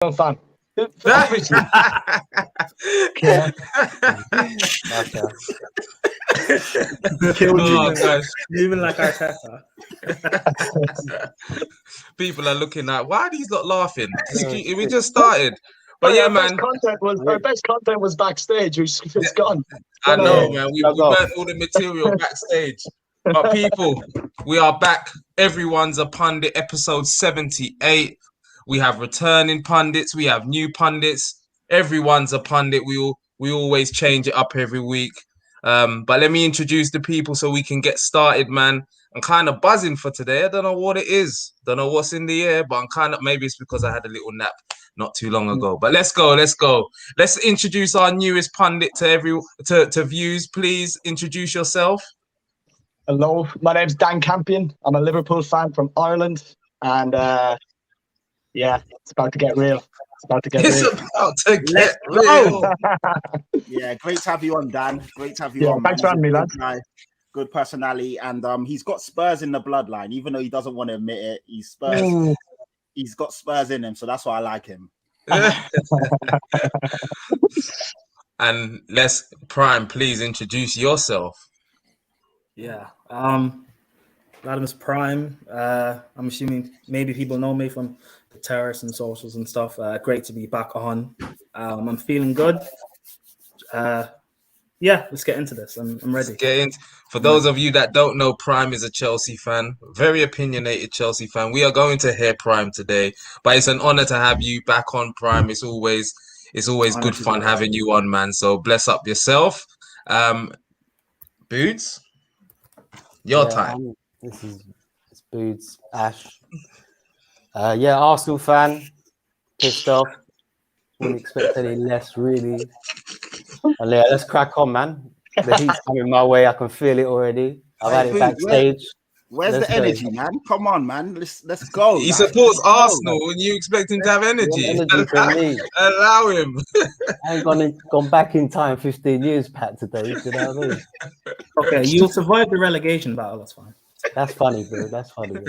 fan. Oh gosh, Even like Arteta. people are looking at why are these not laughing? We just started, but yeah, man. Our best content was backstage. It's gone. I know, man. We burnt all the material backstage. But people, we are back. Everyone's a pundit. Episode 78. We have returning pundits. We have new pundits. Everyone's a pundit. We always change it up every week. But let me introduce the people so we can get started, man. I'm kind of buzzing for today. I don't know what it is. Don't know what's in the air, but I'm kind of, maybe it's because I had a little nap not too long ago. But let's go. Let's introduce our newest pundit to views. Please introduce yourself. Hello, my name's Dan Campion. I'm a Liverpool fan from Ireland, and it's about to get real. About to get real. Yeah, great to have you on, Dan. Great to have you on. Thanks for having me, lads. Good personality, and he's got Spurs in the bloodline, even though he doesn't want to admit it. He's Spurs. He's got Spurs in him, so that's why I like him. And let's Prime, please introduce yourself. Yeah, my name is Prime. I'm assuming maybe people know me from the terrace and socials and stuff. Great to be back on. I'm feeling good. Let's get into this. I'm ready. For those of you that don't know, Prime is a Chelsea fan, very opinionated Chelsea fan. We are going to hear Prime today, but it's an honor to have you back on, Prime. It's always good fun having you on, man. So bless up yourself. Boots, your time. It's Boots, Ash. Arsenal fan, pissed off. Wouldn't expect any less, really. And let's crack on, man. The heat's coming my way. I can feel it already. I've had it backstage. Where's the energy, man? Come on, man. Let's go. He supports Arsenal, and you expect him to have energy. Allow him. I ain't gone back in time 15 years, Pat, today. You know what I mean? Okay, you'll survive the relegation battle. That's fine. That's funny, bro. That's funny.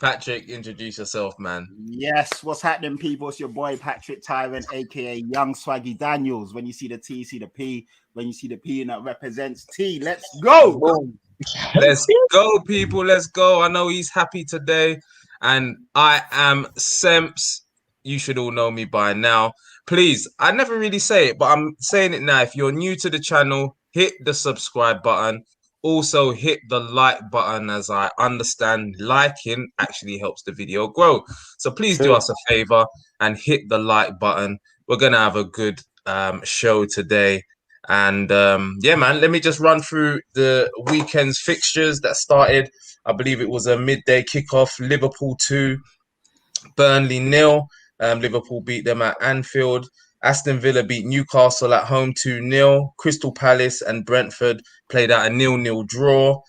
Patrick, introduce yourself, man. Yes, what's happening, people? It's your boy Patrick Tyrant, aka Young Swaggy Daniels. When you see the T, you see the P. When you see the P, and that represents T. Let's go. Let's go, people. Let's go. I know he's happy today, and I am Semps. You should all know me by now. Please, I never really say it, but I'm saying it now. If you're new to the channel, hit the subscribe button. Also hit the like button, as I understand liking actually helps the video grow. So please do us a favor and hit the like button. We're going to have a good show today. And man, let me just run through the weekend's fixtures that started. I believe it was a midday kickoff. Liverpool 2, Burnley 0. Liverpool beat them at Anfield. Aston Villa beat Newcastle at home 2-0. Crystal Palace and Brentford played out a 0-0 draw.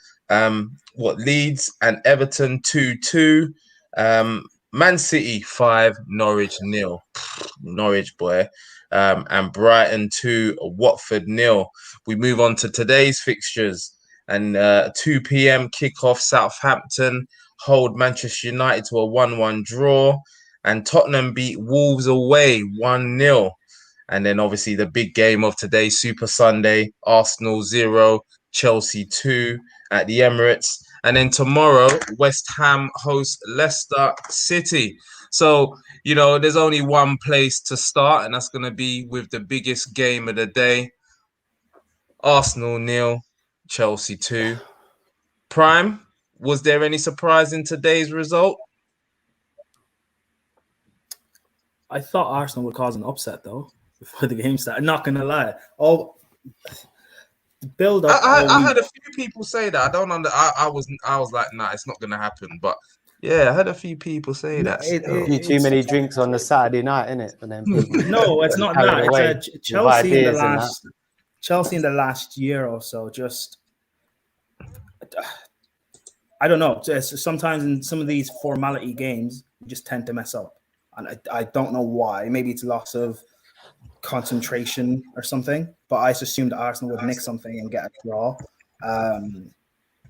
Leeds and Everton 2-2. Man City 5, Norwich 0. Norwich, boy. And Brighton 2, Watford 0. We move on to today's fixtures. And 2 p.m. kickoff, Southampton hold Manchester United to a 1-1 draw. And Tottenham beat Wolves away 1-0. And then obviously the big game of today, Super Sunday, Arsenal 0, Chelsea 2 at the Emirates. And then tomorrow, West Ham host Leicester City. So, there's only one place to start, and that's going to be with the biggest game of the day. Arsenal 0, Chelsea 2. Prime, was there any surprise in today's result? I thought Arsenal would cause an upset, though, before the game started. Not going to lie. The build-up. I heard a few people say that. I was like, nah, it's not going to happen. But yeah, I heard a few people say that. Too many drinks on the Saturday night, innit? And then no, it's not that. It's Chelsea in the last year or so. Just, I don't know. Sometimes in some of these formality games, you just tend to mess up. And I don't know why. Maybe it's loss of concentration or something. But I just assumed Arsenal would nick something and get a draw.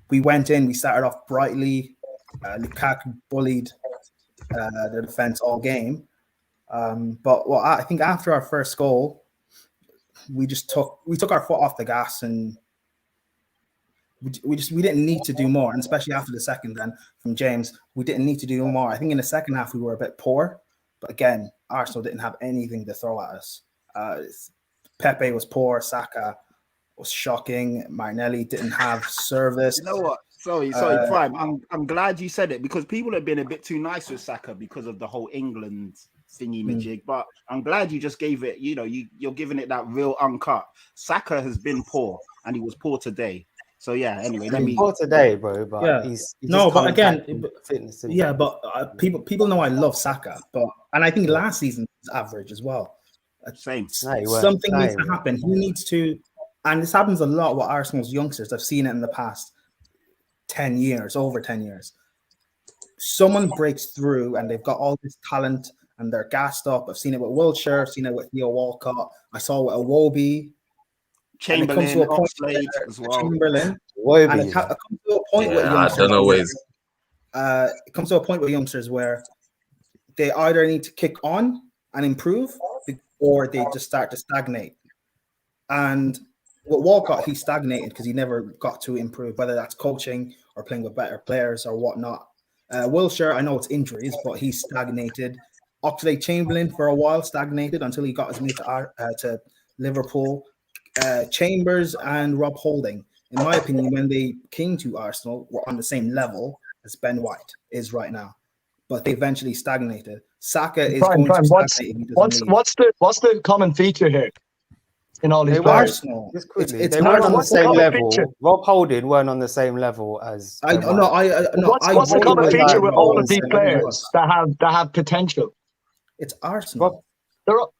We went in. We started off brightly. Lukaka bullied their defense all game. But well, I think after our first goal, we took our foot off the gas, and we didn't need to do more. And especially after the second, then from James, we didn't need to do more. I think in the second half we were a bit poor, but again, Arsenal didn't have anything to throw at us. Pepe was poor, Saka was shocking, Martinelli didn't have service. You know what? Sorry, Prime. I'm glad you said it, because people have been a bit too nice with Saka because of the whole England thingy majig. But I'm glad you just gave it. You know, you're giving it that real uncut. Saka has been poor, and he was poor today. So yeah. Anyway, let me. Poor today, bro. But Yeah. he's No, just but coming again, back to fitness. isn't yeah, but people know I love Saka, and I think last season was average as well. Same. No, he weren't. Something needs No, to happen. He needs to, and this happens a lot with Arsenal's youngsters. I've seen it in the past 10 years, over 10 years. Someone breaks through and they've got all this talent and they're gassed up. I've seen it with Wilshere, I've seen it with Theo Walcott. I saw it with Iwobi. Chamberlain, Oxlade as well. Chamberlain. Iwobi, And it comes to a point with I youngsters. don't know ways. It comes to a point with youngsters where they either need to kick on and improve, or they just start to stagnate. And with Walcott, he stagnated because he never got to improve, whether that's coaching or playing with better players or whatnot. Wilshere, I know it's injuries, but he stagnated. Oxlade-Chamberlain for a while stagnated until he got his move to Liverpool. Chambers and Rob Holding, in my opinion, when they came to Arsenal, were on the same level as Ben White is right now, but they eventually stagnated. Saka is going to stagnate if he doesn't leave. What's the common feature here in all these They players? Arsenal. Just quickly, It's they weren't on the what's the same common level. feature? Rob Holding weren't on the same level as. What's the common feature with all of these players that have potential? It's Arsenal.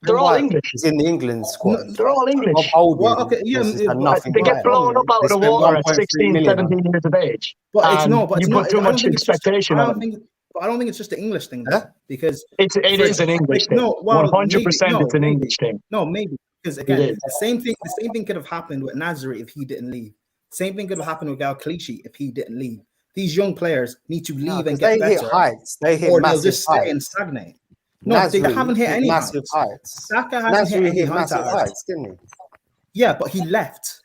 They're all English. He's in the England squad. They're all English. Rob Holding. Well, okay, yeah, has had nothing They to get do. blown up out They of the spent water at 1.3 16, million. 17 years of age. But it's And no, but it's you not. put too I don't much think it's just- expectation I on don't them. think. But I don't think it's just the English thing, Huh? because It is an English thing. No, well, 100% maybe, it's an maybe. English thing. No, maybe, because It again, is. the same thing could have happened with Nazari if he didn't leave. Same thing could have happened with Gal Kalishi if he didn't leave. These young players need to leave No, and 'cause get they better, hit heights. They hit or they'll massive just stay and heights. stagnate. No, they Nasri haven't hit any massive heights. heights. Saka hasn't hit Nasri any hit heights. massive heights, didn't he? Yeah, but he left.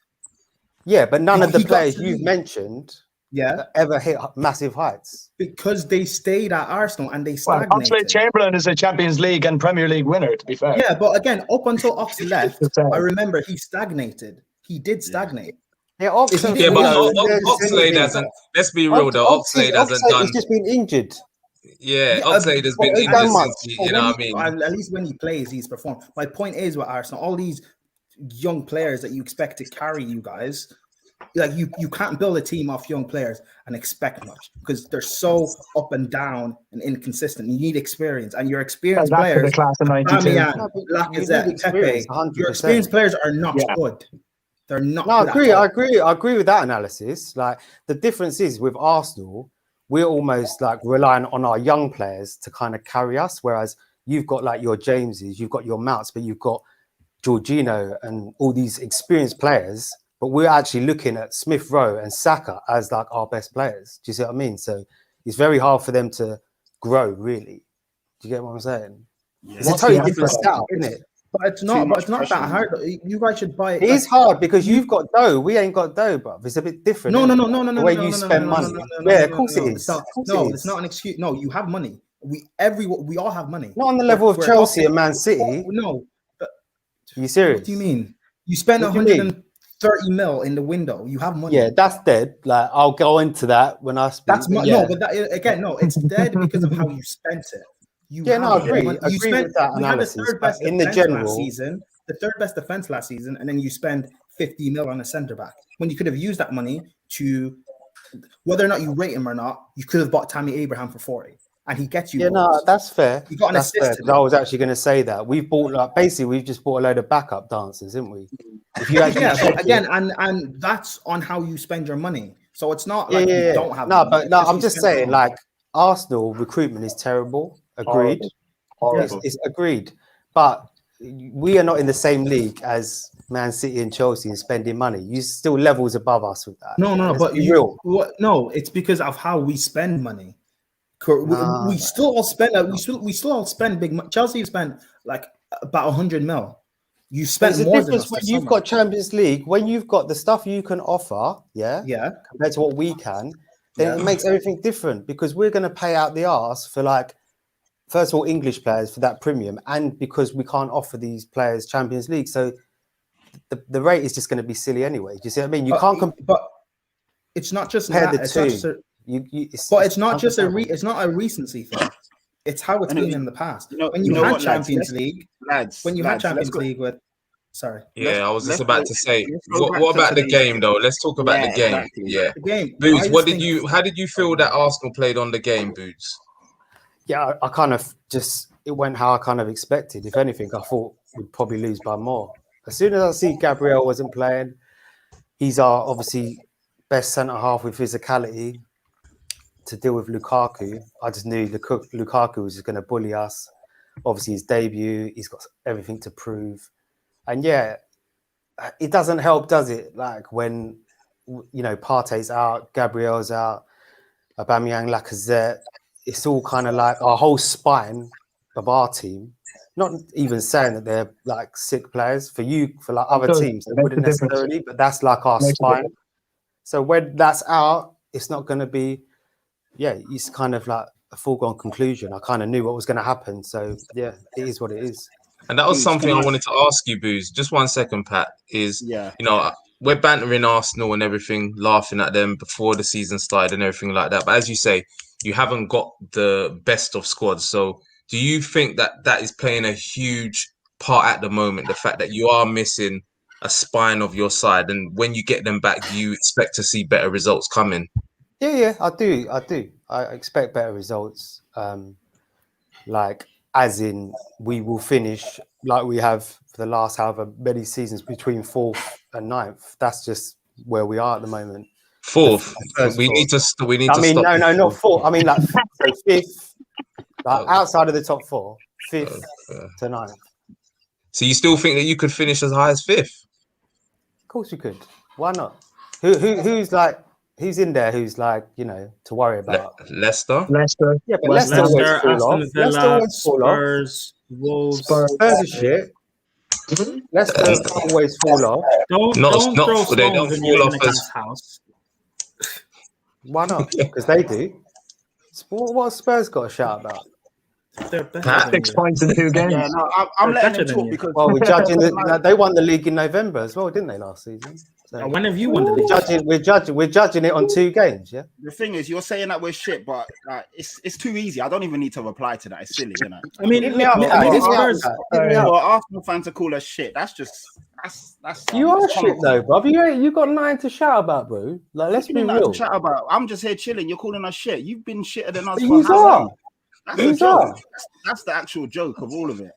Yeah, but none of the He got players to you've leave. mentioned Yeah, ever hit massive heights. because they stayed at Arsenal and they Well, stagnated. Oxlade-Chamberlain is a Champions League and Premier League winner, to be fair. Yeah, but again, up until Ox left, Just saying. I remember he stagnated. He did stagnate. Yeah, Oxlade, Yeah, but Yeah, Oxlade hasn't. Let's be real though. Oxlade hasn't done. He's just been injured. Yeah, Oxlade has been but injured done much. since you know what I mean. At least when he plays, he's performed. My point is with Arsenal, all these young players that you expect to carry you guys, like you can't build a team off young players and expect much because they're so up and down and inconsistent. You need experience, and your experienced That's for the players, class of 92. Aubameyang, No, but you Lacazette, need Pepe, experience, 100%. your experienced players are not Yeah. good. They're not. No, good I at agree. all. I agree with that analysis. Like the difference is with Arsenal, we're almost like relying on our young players to kind of carry us, whereas you've got like your Jameses, you've got your Mounts, but you've got Jorginho and all these experienced players. But we're actually looking at Smith Rowe and Saka as like our best players. Do you see what I mean? So it's very hard for them to grow, really. Do you get what I'm saying? Yeah. It's a What's totally the different answer? setup, isn't it? But it's Too not. But much it's not pressure that on hard. You guys should buy it. It is hard because you've got dough. We ain't got dough, bro. It's a bit different. No, isn't no, it? no, no, no, The no. way no, you no, spend no, money. no, no, no, Yeah, no, of course no, it It's is. not, Of course no, it it's is. not an excuse. No, you have money. We all have money. Not on the level of We're Chelsea talking- and Man City. No, Are you serious? what do you mean? You spent What do you mean? 130 mil in the window. You have money. Yeah, that's dead. Like I'll go into that when I speak. That's but no, yeah. but that, again, no, it's dead because of how you spent it. You Yeah, no, I have agree. money. I agree with that We had the analysis, third but best in the defense general- last season. The third best defense last season, and then you spend 50 mil on a centre back when you could have used that money to, whether or not you rate him or not, you could have bought Tammy Abraham for 40, and he gets you. Yeah, no, goals. that's fair. You got an That's assist fair, to 'cause I do. was actually going to say that we've bought like basically we've just bought a load of backup dancers, didn't we? If you actually Yeah, check but it- again, and that's on how you spend your money. So it's not yeah, like yeah, you yeah. don't have No, money. but It's no, just I'm you just spend saying it like Arsenal recruitment is terrible. Agreed. Horrible. It's agreed, but we are not in the same league as Man City and Chelsea and spending money. You still levels above us with that. No, Let's but be real. no, it's because of how we spend money. We still all spend. We still all spend big. Chelsea spent like about 100 mil. You spent more than us. When you've got Champions League, when you've got the stuff you can offer, compared to what we can, then it makes everything different because we're going to pay out the arse for like, first of all, English players for that premium, and because we can't offer these players Champions League, so the rate is just going to be silly anyway. Do you see what I mean? You can't but it's not just that. It's not a recency thing. It's how it's been in the past. When you had Champions League, with. Sorry. Yeah, I was just about to say. What about the game, though? Let's talk about the game. Exactly. Yeah. The game. Boots, how did you feel that Arsenal played on the game, Boots? Yeah, I kind of it went how I kind of expected. If anything, I thought we'd probably lose by more. As soon as I see Gabriel wasn't playing, he's our obviously best centre half with physicality to deal with Lukaku. I just knew Lukaku was just going to bully us. Obviously, his debut, he's got everything to prove. And yeah, it doesn't help, does it? Like when, Partey's out, Gabriel's out, Aubameyang, Lacazette, it's all kind of like our whole spine of our team. Not even saying that they're like sick players for like other teams, they wouldn't necessarily, but that's like our spine. So when that's out, it's not going to be, it's kind of like a foregone conclusion. I kind of knew what was going to happen. So yeah, it is what it is. And that was something I wanted to ask you, Booze. Just 1 second, Pat, we're bantering Arsenal and everything, laughing at them before the season started and everything like that. But as you say, you haven't got the best of squads. So do you think that is playing a huge part at the moment, the fact that you are missing a spine of your side? And when you get them back, do you expect to see better results coming? Yeah, I do. I expect better results. As in, we will finish like we have for the last however many seasons between 4th and 9th. That's just where we are at the moment. 4th. We need to stop. No, not 4th. I mean, like 5th, outside of the top 4, 5th to 9th. So you still think that you could finish as high as 5th? Of course you could. Why not? Who's in there? Who's like, to worry about? Leicester. Yeah, but Leicester always fall off. Spurs, Wolves. Spurs is shit. Leicester always fall off. Don't throw stones in your house. Why not? Because they do. What Spurs got a shout about? They're better 6 points in 2 games. Yeah, no, I'm letting them talk because we're judging. They won the league in November as well, didn't they, last season? So when have you won the league? We're judging it on 2 games. Yeah. The thing is, you're saying that we're shit, but it's too easy. I don't even need to reply to that. It's silly, I mean, Arsenal fans to call us shit. That's you are shit though, bro. You got 9 to shout about, bro. Like, let's be real. To chat about. I'm just here chilling. You're calling us shit. You've been shitter than us. You are. That's the actual joke of all of it.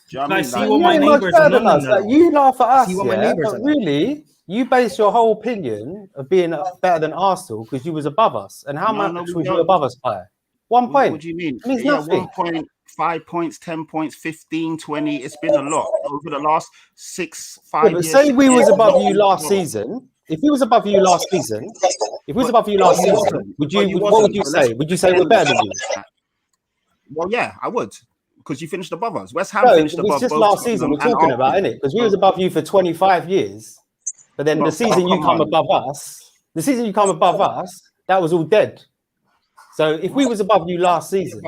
Do you know what I mean? See what my neighbours are doing. You laugh at us, but really, you base your whole opinion of being better than Arsenal because you was above us. And how much was you above us by? 1 point. What do you mean? It means nothing. 1 point, 5 points, 10 points, 15, 20. It's been a lot over the last 5 but years. say we was above you last season. If we was above you last season, what would you say? Would you say we're better than you? Well, yeah, I would. Because you finished above us. West Ham finished above us. It's just last season we're talking about, isn't it? Because we was above you for 25 years. But then the season you come above us, that was all dead. So if we was above you last season,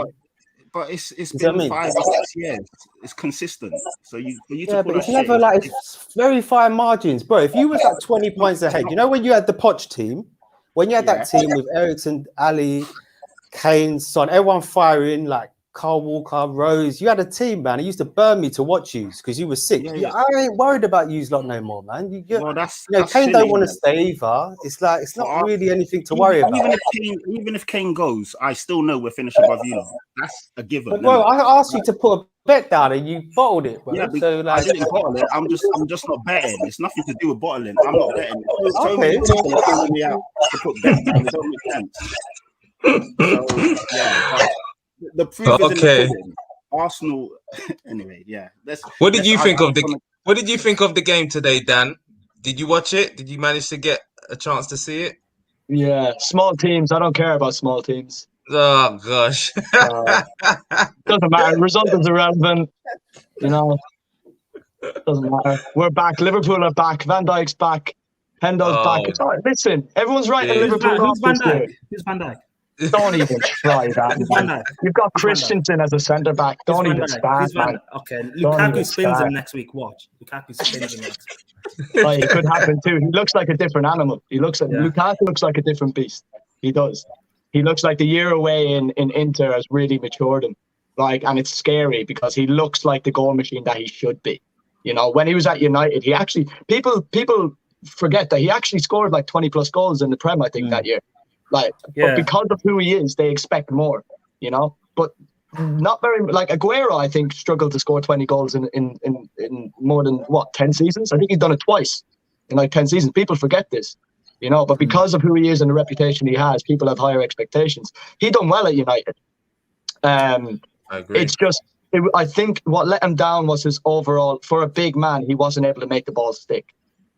but it's been 5 or 6 years. It's consistent. So but it's never like it's very fine margins, bro. If you was like 20 points ahead, when you had the Poch team, when you had that team with Eriksen, Ali, Kane, Son, everyone firing like Carl Walker, Rose. You had a team, man. It used to burn me to watch you because you were sick. I ain't worried about you lot no more, man. That's Kane silly, don't want to stay either. It's like it's not really anything to worry about. Even if Kane goes, I still know we're finished above you lot. That's a given. But bro, I asked you to put a bet down and you bottled it, bro. Yeah, so I didn't bottle it. I'm just not betting. It's nothing to do with bottling. I'm not betting. Okay. Calling me out to put bet down. It don't make sense. So, yeah. The proof is in the pudding. Arsenal. Anyway, yeah. What did you think of the game today, Dan? Did you watch it? Did you manage to get a chance to see it? Yeah, small teams. I don't care about small teams. Oh gosh. Doesn't matter. Result is irrelevant. You know, doesn't matter. We're back. Liverpool are back. Van Dijk's back. Hendo's back. It's all right. Listen, everyone's writing Yeah. Liverpool off Who's Van this year. Dijk? Who's Van Dijk? Don't even try that. Who's Van Man. Dijk? You've got Who's Van Dijk? Christensen as a centre back. Who's Don't Van even Dijk? start, Who's Van man. Dijk? Okay, Don't Lukaku even spins start. him next week. Watch. Lukaku spins him next week. Oh, it could happen too. He looks like a different animal. Yeah. Lukaku looks like a different beast. He does. He looks like the year away in Inter has really matured him. And it's scary because he looks like the goal machine that he should be. You know, when he was at United, he actually people forget that he actually scored like 20 plus goals in the Prem, I think, that year. But because of who he is, they expect more, you know. But not very Aguero, I think, struggled to score 20 goals in more than 10 seasons. I think he's done it twice in 10 seasons. People forget this, you know. But because of who he is and the reputation he has, people have higher expectations. He done well at United. I agree. It's just, I think what let him down was his overall. For a big man, he wasn't able to make the ball stick.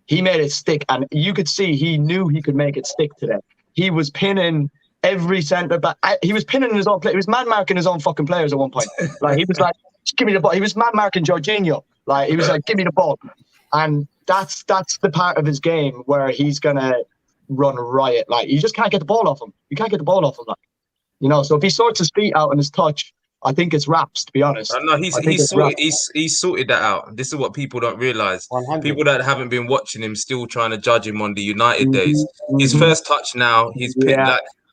He made it stick, and you could see he knew he could make it stick today. He was pinning every centre back. He was pinning his own play. He was man marking his own fucking players at one point. He was like, "Just give me the ball." He was man marking Jorginho. He was like, "Give me the ball," and that's the part of his game where he's gonna run riot. You just can't get the ball off him. You can't get the ball off him. You know. So if he sorts his feet out and his touch, I think it's wraps, to be honest. No, he's sorted that out. This is what people don't realize. 100. People that haven't been watching him still trying to judge him on the United days. His first touch now, he's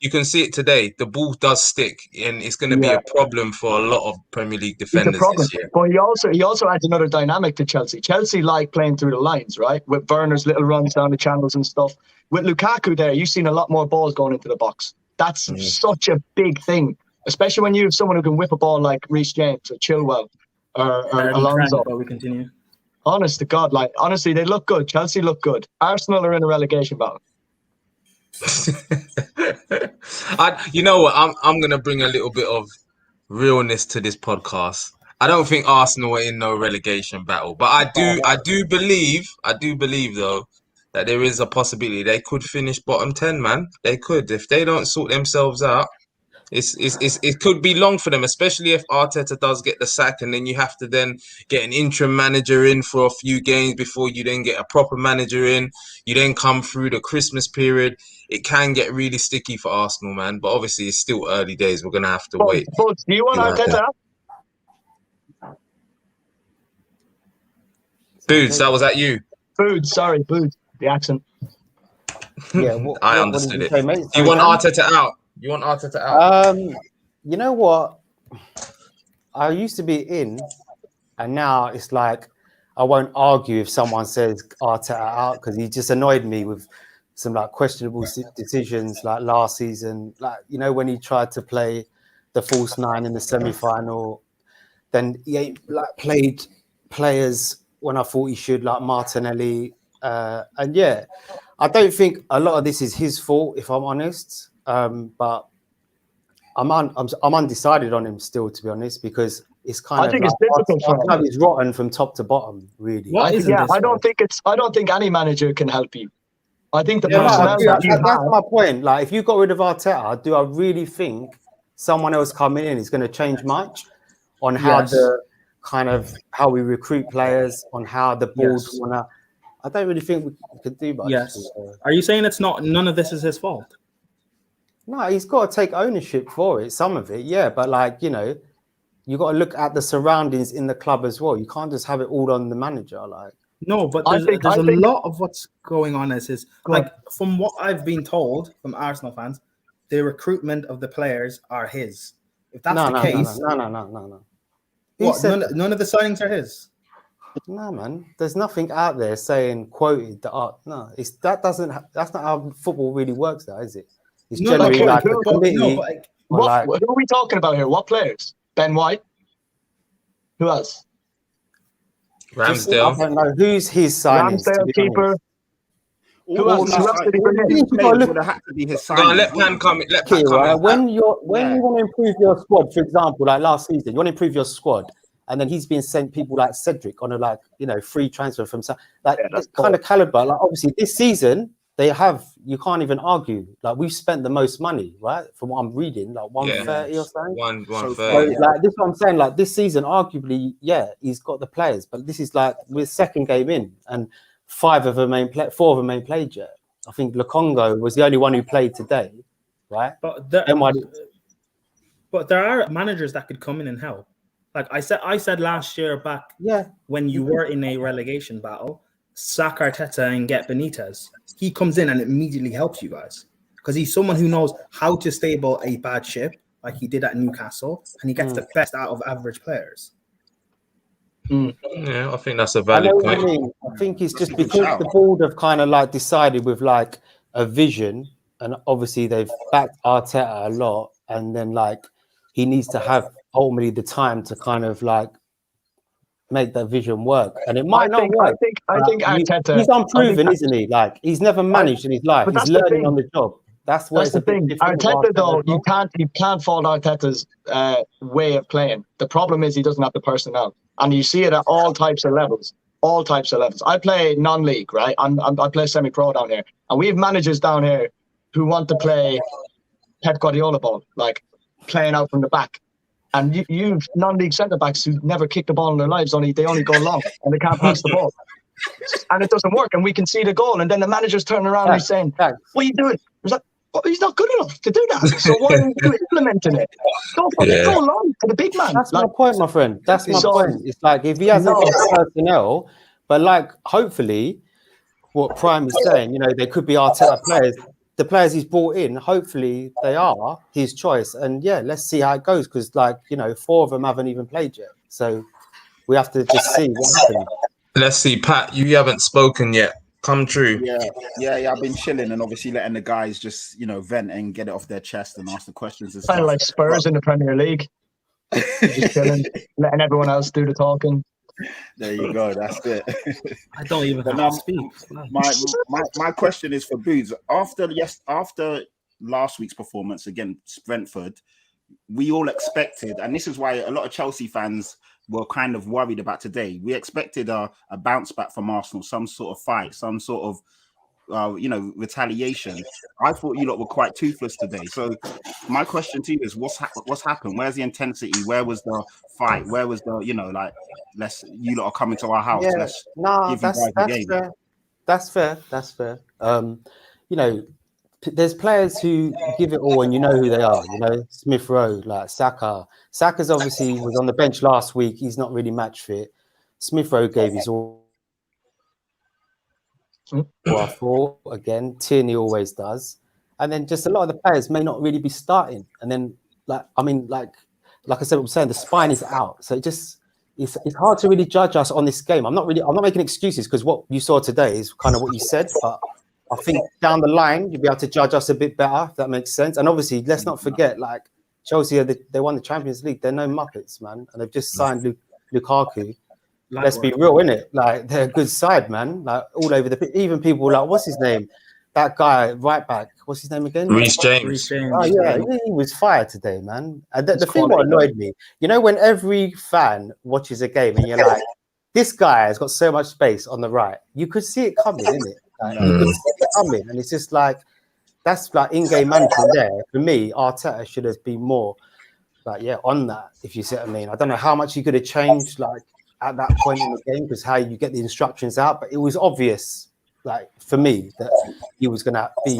you can see it today. The ball does stick, and it's going to be a problem for a lot of Premier League defenders this year. But he also adds another dynamic to Chelsea. Chelsea like playing through the lines, right? With Werner's little runs down the channels and stuff. With Lukaku there, you've seen a lot more balls going into the box. That's such a big thing. Especially when you have someone who can whip a ball like Reece James or Chilwell or Alonso. But we continue. Honest to God, honestly, they look good. Chelsea look good. Arsenal are in a relegation battle. You know what? I'm gonna bring a little bit of realness to this podcast. I don't think Arsenal are in no relegation battle, but I do believe though that there is a possibility they could finish bottom 10. Man, they could if they don't sort themselves out. It could be long for them, especially if Arteta does get the sack, and then you have to then get an interim manager in for a few games before you then get a proper manager in. You then come through the Christmas period. It can get really sticky for Arsenal, man. But obviously, it's still early days. We're gonna have to wait. But do you want Arteta? Boots, that was at you. Boots, sorry, Boots. The accent. Yeah, I understood it. Say, mate? You want Arteta out? You want Arteta out? You know what? I used to be in, and now it's like I won't argue if someone says Arteta out because he just annoyed me with some questionable decisions last season. When he tried to play the false nine in the semi-final, then he played players when I thought he should, like Martinelli. And I don't think a lot of this is his fault, if I'm honest. But I'm undecided on him still, to be honest, because it's kind it's difficult for him. He's rotten from top to bottom, really. I don't think any manager can help you. I think the personality that's my point. If you got rid of Arteta, do I really think someone else coming in is going to change much on how how we recruit players, on how the board wanna? I don't really think we could do much. Yes. Are you saying none of this is his fault? No, he's got to take ownership for it. Some of it, yeah, but you got to look at the surroundings in the club as well. You can't just have it all on the manager. No, but there's a lot of what's going on as his from what I've been told from Arsenal fans, the recruitment of the players are his. If that's the case, no. None of the signings are his. No, man. There's nothing out there saying quoted that. No, that's not how football really works, though, is it? It's generally a committee. Who are we talking about here? What players? Ben White? Who else? Ramsdale. I don't know who's his signings. Ramsdale, keeper. Who else did he bring in? Would have had to be his signing. Let Pan come in. When you want to improve your squad, for example, like last season, you want to improve your squad, and then he's been sent people like Cedric on a free transfer from this kind of caliber. Obviously this season they have. You can't even argue. Like we've spent the most money, right? From what I'm reading, like 130 or something. 130. So, like this is what I'm saying. Like this season, arguably, yeah, he's got the players, but this is like we're second game in, and 4 of them ain't played yet. I think Lukongo was the only one who played today, right? But there are managers that could come in and help. Like I said last year back, when you were in a relegation battle, sack Arteta and get Benitez. He comes in and immediately helps you guys because he's someone who knows how to stable a bad ship, like he did at Newcastle, and he gets the best out of average players. Yeah, I think that's a valid point. I think it's just because the board have kind of like decided with like a vision, and obviously they've backed Arteta a lot, and then like he needs to have ultimately the time to kind of like make that vision work, and it might not work. I think Arteta, he's unproven, isn't he? Like he's never managed in his life. He's learning on the job. That's the thing. Arteta, though, you can't fault Arteta's way of playing. The problem is he doesn't have the personnel, and you see it at all types of levels. All types of levels. I play non-league, right? I play semi-pro down here, and we have managers down here who want to play Pep Guardiola ball, like playing out from the back. And you've non-league centre-backs who never kicked the ball in their lives, they only go long and they can't pass the ball. And it doesn't work, and we can see the goal. And then the manager's turning around and he's saying, what are you doing? He's like, he's not good enough to do that. So why are you implementing it? Don't go long to the big man. That's my point, my friend. That's my point. It's like if he hasn't got personnel, but like hopefully what Prime is saying, you know, they could be Arteta players. The players he's brought in, hopefully they are his choice. And yeah, let's see how it goes. Because like, you know, 4 of them haven't even played yet. So we have to just see what happens. Let's see, Pat, you haven't spoken yet. Come true. Yeah. I've been chilling and obviously letting the guys just, you know, vent and get it off their chest and ask the questions. And kind of like Spurs in the Premier League. Just chilling, letting everyone else do the talking. There you go. That's it. I don't even have to speak. My question is for Boots. After last week's performance against Brentford, we all expected, and this is why a lot of Chelsea fans were kind of worried about today. We expected a bounce back from Arsenal, some sort of fight, some sort of retaliation. I thought you lot were quite toothless today. So my question to you is, what's happened? Where's the intensity? Where was the fight? Where was the, you lot are coming to our house. That's fair. There's players who give it all and you know who they are, Smith Rowe, like Saka. Saka's obviously was on the bench last week. He's not really match fit. Smith Rowe gave his all. I thought again, Tierney always does, and then just a lot of the players may not really be starting. And then, like I said, I'm saying the spine is out, so it's hard to really judge us on this game. I'm not making excuses because what you saw today is kind of what you said, but I think down the line you'll be able to judge us a bit better, if that makes sense. And obviously, let's not forget, like Chelsea, they won the Champions League. They're no muppets, man, and they've just signed Lukaku. Let's be real, innit? Like they're a good side, man. Like all over even people like what's his name? That guy right back. What's his name again? Reece James. Oh yeah, he was fired today, man. And the thing that annoyed me, when every fan watches a game and you're like, this guy has got so much space on the right. You could see it coming, innit? Like, you could see it coming, and it's just like that's like in-game management there. For me, Arteta should have been more on that. If you see what I mean, I don't know how much he could have changed, like. At that point in the game, because how you get the instructions out, but it was obvious, like for me, that he was going to be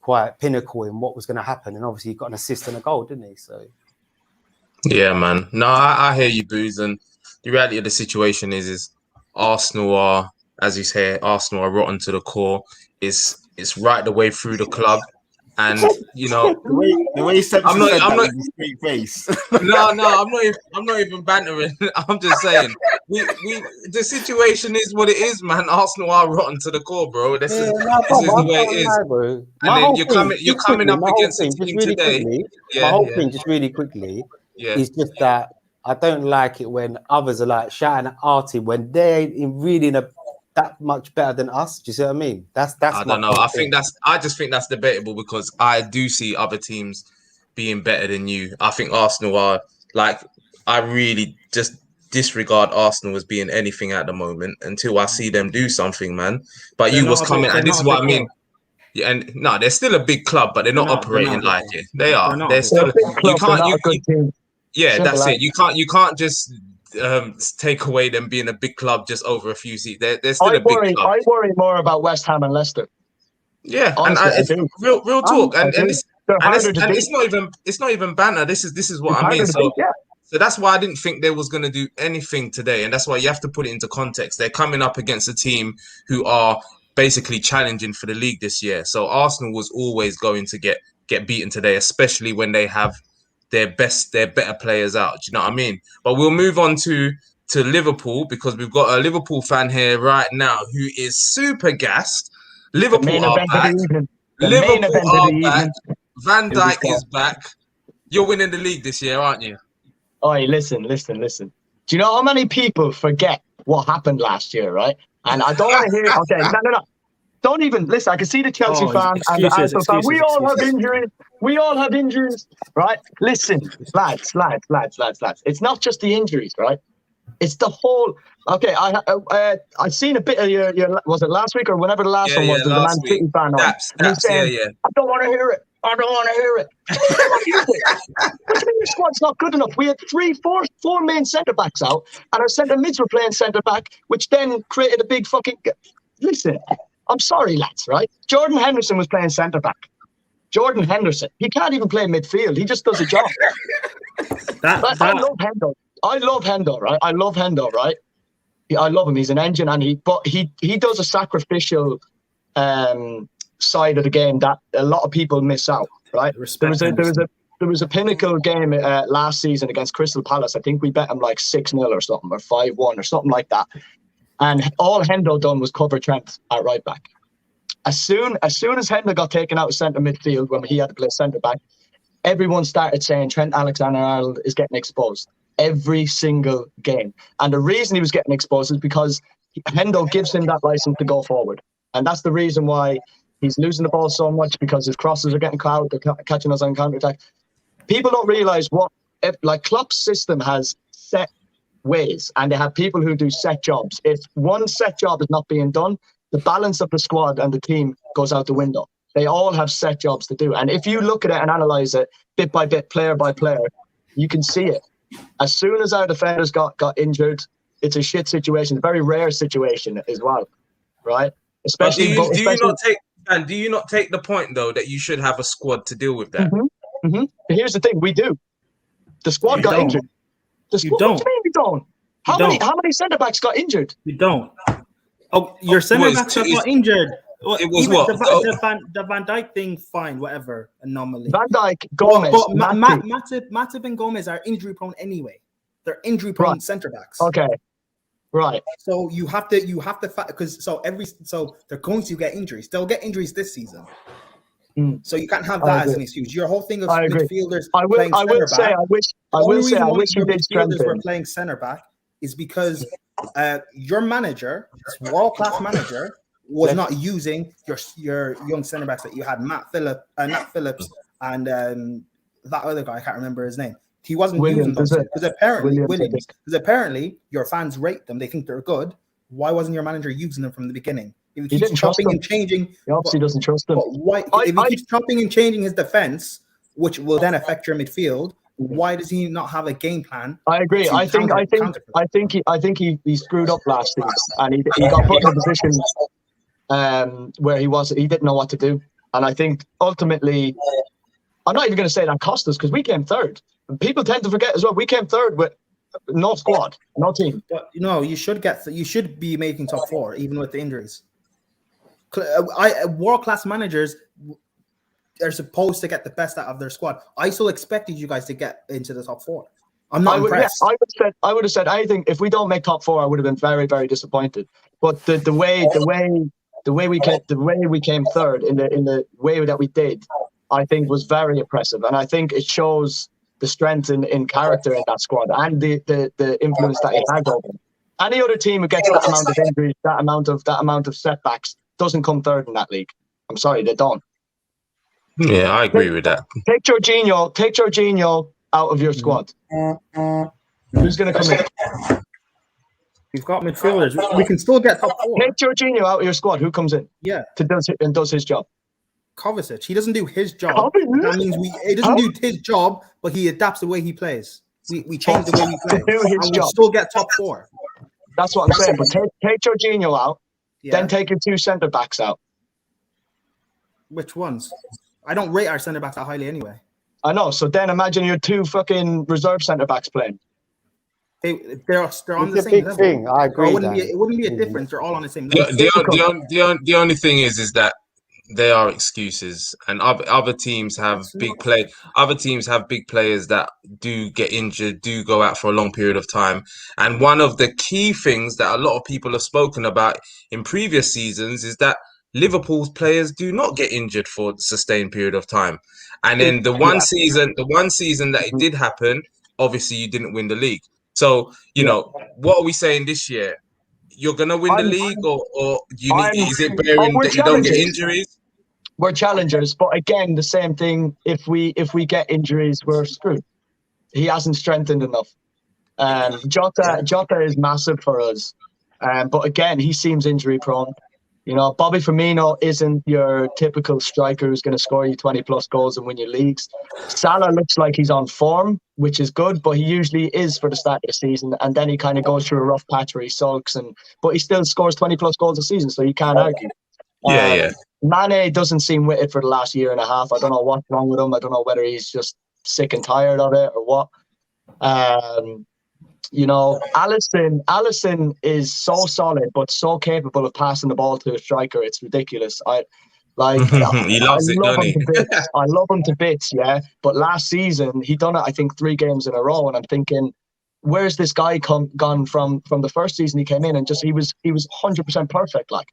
quite pinnacle in what was going to happen, and obviously he got an assist and a goal, didn't he? So, yeah, man. No, I hear you, Booze, and the reality of the situation is Arsenal are, as you say, Arsenal are rotten to the core. It's right the way through the club. And the way he said, I'm not straight face. No, I'm not even bantering. I'm just saying, the situation is what it is, man. Arsenal are rotten to the core, bro. This is the way it is. Bro. And then you're coming up against a team today. My whole thing, just really quickly, is just that I don't like it when others are like shouting at Artie when they ain't really that much better than us. Do you see what I mean? That's I don't know. I just think that's debatable because I do see other teams being better than you. I think Arsenal are I really just disregard Arsenal as being anything at the moment until I see them do something, man. But you was coming, and this is what I mean. Yeah, and no, they're still a big club, but they're not operating like it. They are. They're They're still. a big club, You can't. they're not a good team. Yeah, Simple that's as. it. You can't just take away them being a big club just over a few seats. They're still a big club. I worry more about West Ham and Leicester. Yeah, Honestly, and it's real talk, and it's not even banter. This is what I mean. So that's why I didn't think they was going to do anything today, and that's why you have to put it into context. They're coming up against a team who are basically challenging for the league this year. So Arsenal was always going to get beaten today, especially when they have their better players out. Do you know what I mean? But we'll move on to Liverpool, because we've got a Liverpool fan here right now who is super gassed. Liverpool are back. Liverpool are back. Van Dijk is back. You're winning the league this year, aren't you? Oi, listen. Do you know how many people forget what happened last year, right? And I don't want to hear it. Okay, no. Don't even listen. I can see the Chelsea fan and the Arsenal fan. We all have injuries. We all have injuries, right? Listen, lads. It's not just the injuries, right? It's the whole. Okay, I've seen a bit of your was it last week or whenever the last one was? There's a Man City fan on. And he's saying, I don't want to hear it. I don't want to hear it. What do you mean your squad's not good enough? We had four main centre backs out, and our centre mids were playing centre back, which then created a big fucking. Listen, I'm sorry, lads, right? Jordan Henderson was playing centre back. Jordan Henderson, he can't even play midfield. He just does a job. I love Hendo. I love Hendo, right? I love him. He's an engine, and he does a sacrificial side of the game that a lot of people miss out, right? There was a pinnacle game last season against Crystal Palace. I think we bet him like 6-0 or something, or 5-1 or something like that. And all Hendo done was cover Trent at right back. As soon as Hendo got taken out of centre midfield when he had to play centre back, everyone started saying Trent Alexander-Arnold is getting exposed every single game. And the reason he was getting exposed is because Hendo gives him that license to go forward. And that's the reason why he's losing the ball so much, because his crosses are getting caught, they're catching us on counter-attack. People don't realise Klopp's system has set ways, and they have people who do set jobs. If one set job is not being done, the balance of the squad and the team goes out the window. They all have set jobs to do. And if you look at it and analyse it bit by bit, player by player, you can see it. As soon as our defenders got injured, it's a shit situation, a very rare situation as well, right? Especially, do you not take the point though that you should have a squad to deal with that? Here's the thing: we do. The squad got injured. You don't. What do you mean we don't? How many centre backs got injured? You don't. Oh, your centre backs got injured. It was what? The Van Dijk thing, fine, whatever. Anomaly. Van Dijk, Gomez, but Matip and Gomez are injury prone anyway. They're injury prone centre backs. Okay. Right. So you have to because they're going to get injuries. They'll get injuries this season. So you can't have that as an excuse. Your whole thing of midfielders playing centre back. I wish you did strengthen. Were playing centre back is because your manager, this world class manager, was not using your young centre backs that you had, Nat Phillips, and that other guy, I can't remember his name. He wasn't using them because apparently your fans rate them. They think they're good. Why wasn't your manager using them from the beginning? If he keeps chopping and changing, he obviously doesn't trust them. Why? If he keeps chopping and changing his defense, which will then affect your midfield, why does he not have a game plan? I agree. I think he screwed up last season, and he got put in a position where he didn't know what to do. And I think ultimately, I'm not even going to say that cost us, because we came third. People tend to forget as well. We came third with no squad, no team. But you should be making top 4 even with the injuries. World class managers are supposed to get the best out of their squad. I still expected you guys to get into the top 4. I'm not impressed. I would have said anything. If we don't make top 4, I would have been very, very disappointed. But the way we came third in the way that we did, I think was very impressive, and I think it shows the strength in character in that squad and the influence that it has over them. Any other team who gets that amount of injuries, that amount of setbacks, doesn't come third in that league. I'm sorry, they don't. Yeah, I agree with that. Take Jorginho out of your squad. Who's going to come in? We've got midfielders. We can still get top 4. Take Jorginho out of your squad. Who comes in? Yeah, does his job. Kovacic. He doesn't do his job. Kovacic? That means he doesn't do his job, but he adapts the way he plays. We change the way we play, do his and we job. still get top 4. That's what I'm saying. But take Jorginho out, Yeah. then take your 2 centre backs out. Which ones? I don't rate our centre backs that highly anyway. I know. So then imagine your 2 fucking reserve centre backs playing. They're on It's the a same big level. thing. I agree. It wouldn't be a difference. They're all on the same level. The only thing is that they are excuses, and other teams have Other teams have big players that do get injured, do go out for a long period of time. And one of the key things that a lot of people have spoken about in previous seasons is that Liverpool's players do not get injured for a sustained period of time. And then the one season that it did happen, obviously you didn't win the league. So, you know, what are we saying this year? You're gonna win the league, or is it bearing that you don't get injuries? We're challengers, but again, the same thing. If we get injuries, we're screwed. He hasn't strengthened enough. Jota is massive for us, but again, he seems injury prone. You know, Bobby Firmino isn't your typical striker who's going to score you 20+ goals and win your leagues. Salah looks like he's on form, which is good, but he usually is for the start of the season, and then he kind of goes through a rough patch where he sulks, but he still scores 20+ goals a season, so you can't argue. Mane doesn't seem with it for the last year and a half. I don't know what's wrong with him. I don't know whether he's just sick and tired of it or what. You know, Alisson is so solid, but so capable of passing the ball to a striker. It's ridiculous. He loves it, doesn't he? I love him to bits, yeah. But last season, he done it, I think, 3 games in a row. And I'm thinking, where's this guy gone from the first season he came in and just he was 100% perfect, like.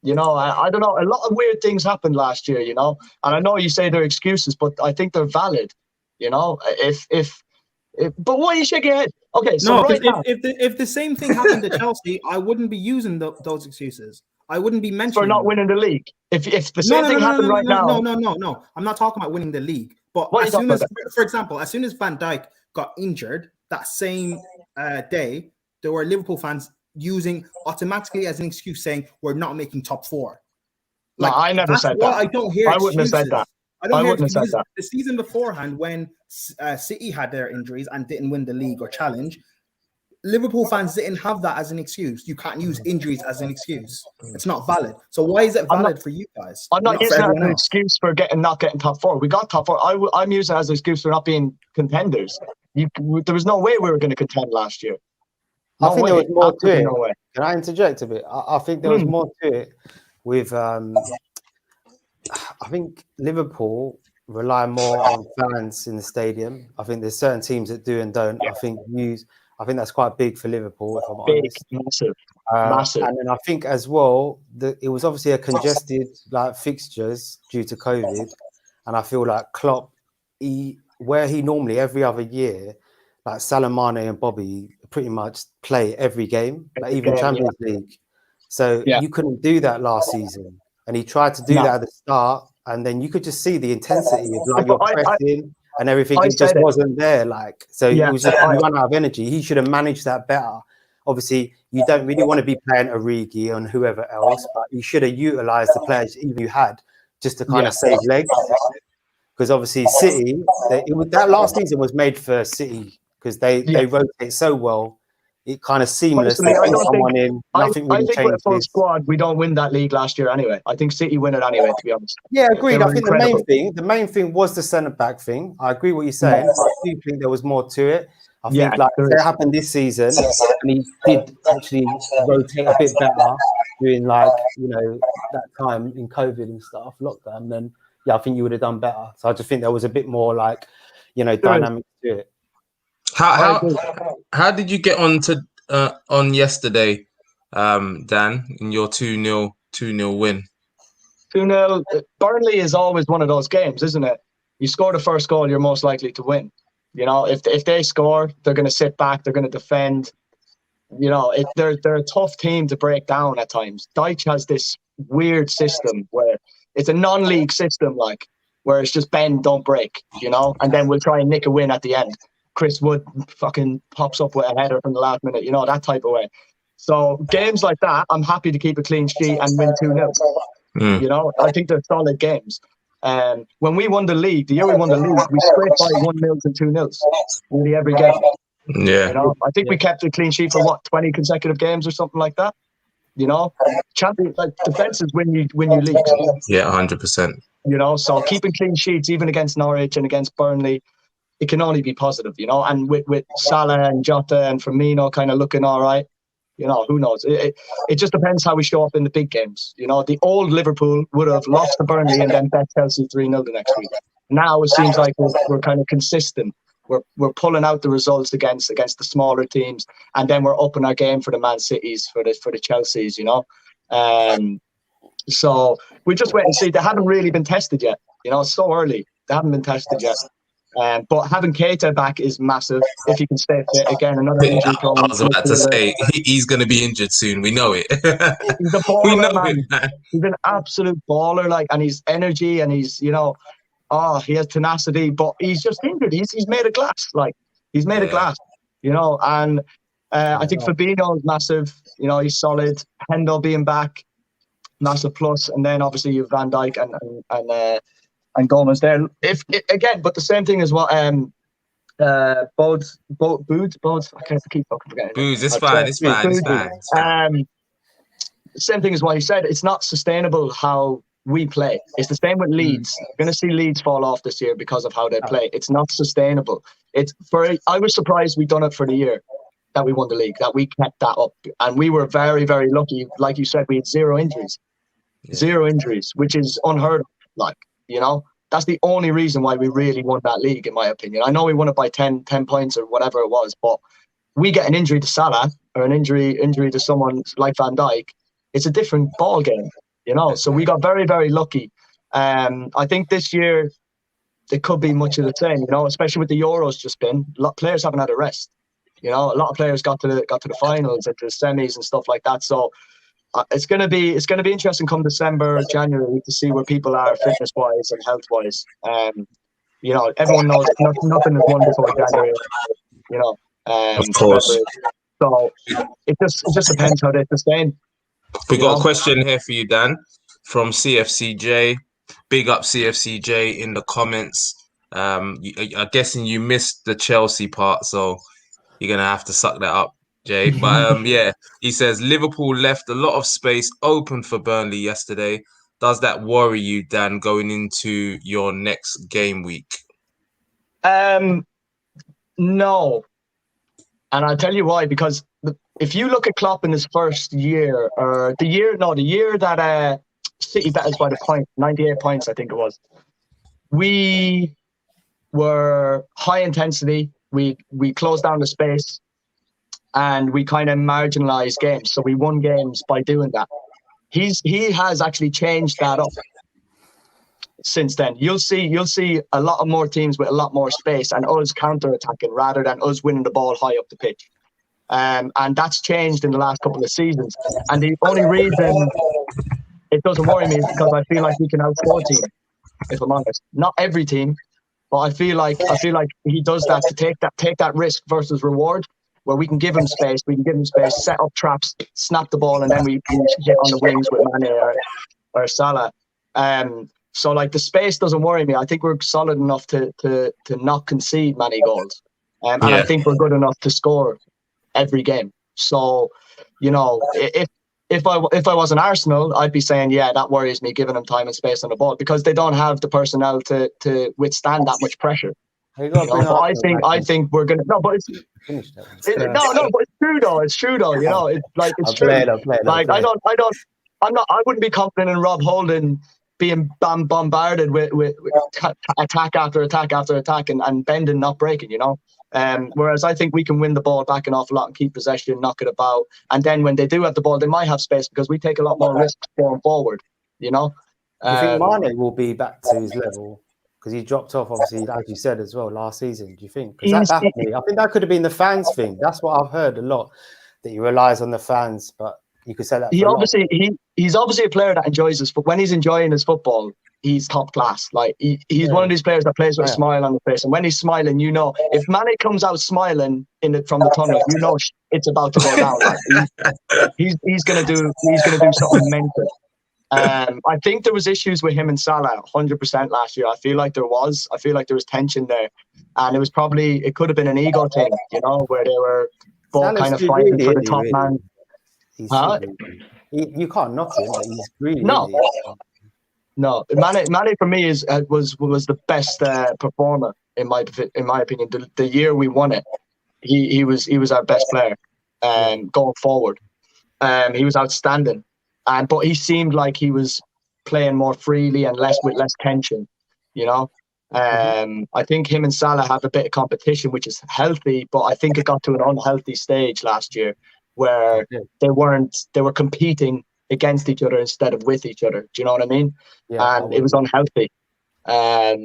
You know, I don't know. A lot of weird things happened last year, you know. And I know you say they're excuses, but I think they're valid. You know, but why are you shaking your head? Okay, so if the same thing happened to Chelsea, I wouldn't be using those excuses. I wouldn't be mentioning for not winning the league. If the same thing happened right now, no. I'm not talking about winning the league. But as soon as, for example, as soon as Van Dijk got injured that same day, there were Liverpool fans using automatically as an excuse saying we're not making top 4. Like, no, I never said that. I don't hear. I wouldn't have said that. I wouldn't have said that. The season beforehand, when City had their injuries and didn't win the league or challenge, Liverpool fans didn't have that as an excuse. You can't use injuries as an excuse. It's not valid. So why is it valid for you guys? I'm not using it as an excuse for not getting top 4. We got top 4. I'm using it as an excuse for not being contenders. There was no way we were going to contend last year. I think there was more to it. No. Can I interject a bit? I think there was more to it with. I think Liverpool rely more on fans in the stadium. I think there's certain teams that do and don't. I think that's quite big for Liverpool. If I'm honest. Massive. And then I think as well that it was obviously a congested fixtures due to COVID, and I feel like Klopp, where he normally every other year, like Salah, Mane and Bobby pretty much play every game, like even Champions League. So you couldn't do that last season. And he tried to do that at the start, and then you could just see the intensity of your pressing and everything. It just wasn't there. So it was just run out of energy. He should have managed that better. Obviously, you don't really want to be playing Origi and whoever else, but you should have utilised the players even you had just to kind of save legs. Because obviously City, that last season was made for City because they rotate so well. It kind of seamless. They put someone in. Nothing really changed. With a full squad, we don't win that league last year anyway. I think City win it anyway, to be honest. Yeah, agreed. I think the main thing was the centre back thing. I agree what you're saying. But I do think there was more to it. I think it happened this season, and he did actually rotate a bit better during that time in COVID and stuff, lockdown. Then I think you would have done better. So I just think there was a bit more dynamic to it. How did you get on yesterday, Dan, in your 2-0 win? 2-0. Burnley is always one of those games, isn't it? You score the first goal, you're most likely to win. You know, if they score, they're going to sit back, they're going to defend. You know, they're a tough team to break down at times. Dyche has this weird system where it's a non-league system, where it's just bend, don't break, you know, and then we'll try and nick a win at the end. Chris Wood fucking pops up with a header from the last minute, you know, that type of way. So games like that, I'm happy to keep a clean sheet and win 2-0. You know, I think they're solid games. When we won the league, the year we won the league, we scraped by 1-0 and 2-0 nearly every game. Yeah. You know, I think we kept a clean sheet for 20 consecutive games or something like that. You know, defenses win you leagues. Yeah, 100%. You know, so keeping clean sheets even against Norwich and against Burnley, it can only be positive. You know, and with Salah and Jota and Firmino kind of looking all right. You know, who knows? It just depends how we show up in the big games. You know, the old Liverpool would have lost to Burnley and then bet Chelsea 3-0 the next week. Now it seems like we're kind of consistent. We're pulling out the results against the smaller teams, and then we're upping our game for the Man Cities, for the Chelseas. You know, so we just wait and see. They haven't really been tested yet. You know, it's so early. They haven't been tested yet. But having Keita back is massive. If he can stay fit again, another injury prone. I was about to say he's going to be injured soon. We know it. He's a baller, we know man. it, man. He's an absolute baller, like, and he's energy, and he's, you know, he has tenacity. But he's just injured. He's made of glass. Like, he's made of glass. You know, and I think Fabinho is massive. You know, he's solid. Hendo being back, massive plus. And then obviously you have Van Dijk and Gomez there. But the same thing as what Boots. I can't keep fucking forgetting. Boots, it's fine. Same thing as what he said. It's not sustainable how we play. It's the same with Leeds. You're going to see Leeds fall off this year because of how they play. It's not sustainable. I was surprised we done it for the year that we won the league, that we kept that up, and we were very, very lucky. Like you said, we had 0 injuries. 0 injuries, which is unheard of. Like, you know, that's the only reason why we really won that league, in my opinion. I know we won it by 10 points or whatever it was, but we get an injury to Salah or an injury to someone like Van Dijk, it's a different ball game, you know. So we got very, very lucky. I think this year it could be much of the same, you know, especially with the Euros just been. A lot of players haven't had a rest. You know, a lot of players got to the finals and to the semis and stuff like that. So it's gonna be interesting come December, January to see where people are fitness wise and health wise. You know, everyone knows nothing is won before January. You know, of course. So it just depends how they sustain. We got a question here for you, Dan, from CFCJ. Big up CFCJ in the comments. I'm guessing you missed the Chelsea part, so you're gonna have to suck that up, Jay. But yeah, he says Liverpool left a lot of space open for Burnley yesterday. Does that worry you, Dan, going into your next game week? No. And I'll tell you why, because if you look at Klopp in his first year, or the year that City bet us by the point, 98 points, I think it was, we were high intensity. We closed down the space and we kind of marginalized games. So we won games by doing that. He has actually changed that up since then. You'll see a lot of more teams with a lot more space and us counter-attacking rather than us winning the ball high up the pitch. And that's changed in the last couple of seasons. And the only reason it doesn't worry me is because I feel like we can outscore teams, if I'm honest. Not every team, but I feel like he does that to take that risk versus reward, where we can give him space, set up traps, snap the ball, and then we hit on the wings with Mane or Salah. So like the space doesn't worry me. I think we're solid enough to not concede many goals, and I think we're good enough to score every game. So, you know, if I was an Arsenal, I'd be saying, yeah, that worries me, giving them time and space on the ball, because they don't have the personnel to withstand that much pressure. But I think we're gonna. No, but it's but it's true though. It's true though. You know, it's true. I wouldn't be confident in Rob Holding being bombarded with attack after attack after attack and bending, not breaking. You know. Whereas I think we can win the ball back an awful lot and keep possession, knock it about, and then when they do have the ball, they might have space because we take a lot more risks going forward. You know. Do you think Mane will be back to his level? Because he dropped off, obviously, as you said as well, last season. Do you think? Because I think that could have been the fans thing. That's what I've heard a lot, that he relies on the fans. But you could say that. He's obviously a player that enjoys his football. When he's enjoying his football, he's top class. Like he's one of these players that plays with a smile on the face. And when he's smiling, you know, if Mane comes out smiling from the tunnel, you know it's about to go down. Like, he's gonna do something mental. I think there was issues with him and Salah 100% last year. I feel like there was tension there, and it could have been an ego thing, you know, where they were both Salah's kind of too fighting greedy, for the isn't he, top really? man. He's Huh? too greedy. You can't knock him, but he's greedy. No. Isn't he? No, Mane for me was the best performer in my opinion. The year we won it, he was our best player, going forward. He was outstanding, but he seemed like he was playing more freely and with less tension. You know, I think him and Salah have a bit of competition, which is healthy, but I think it got to an unhealthy stage last year where they were competing against each other instead of with each other. Do you know what I mean? Yeah, And it was unhealthy. But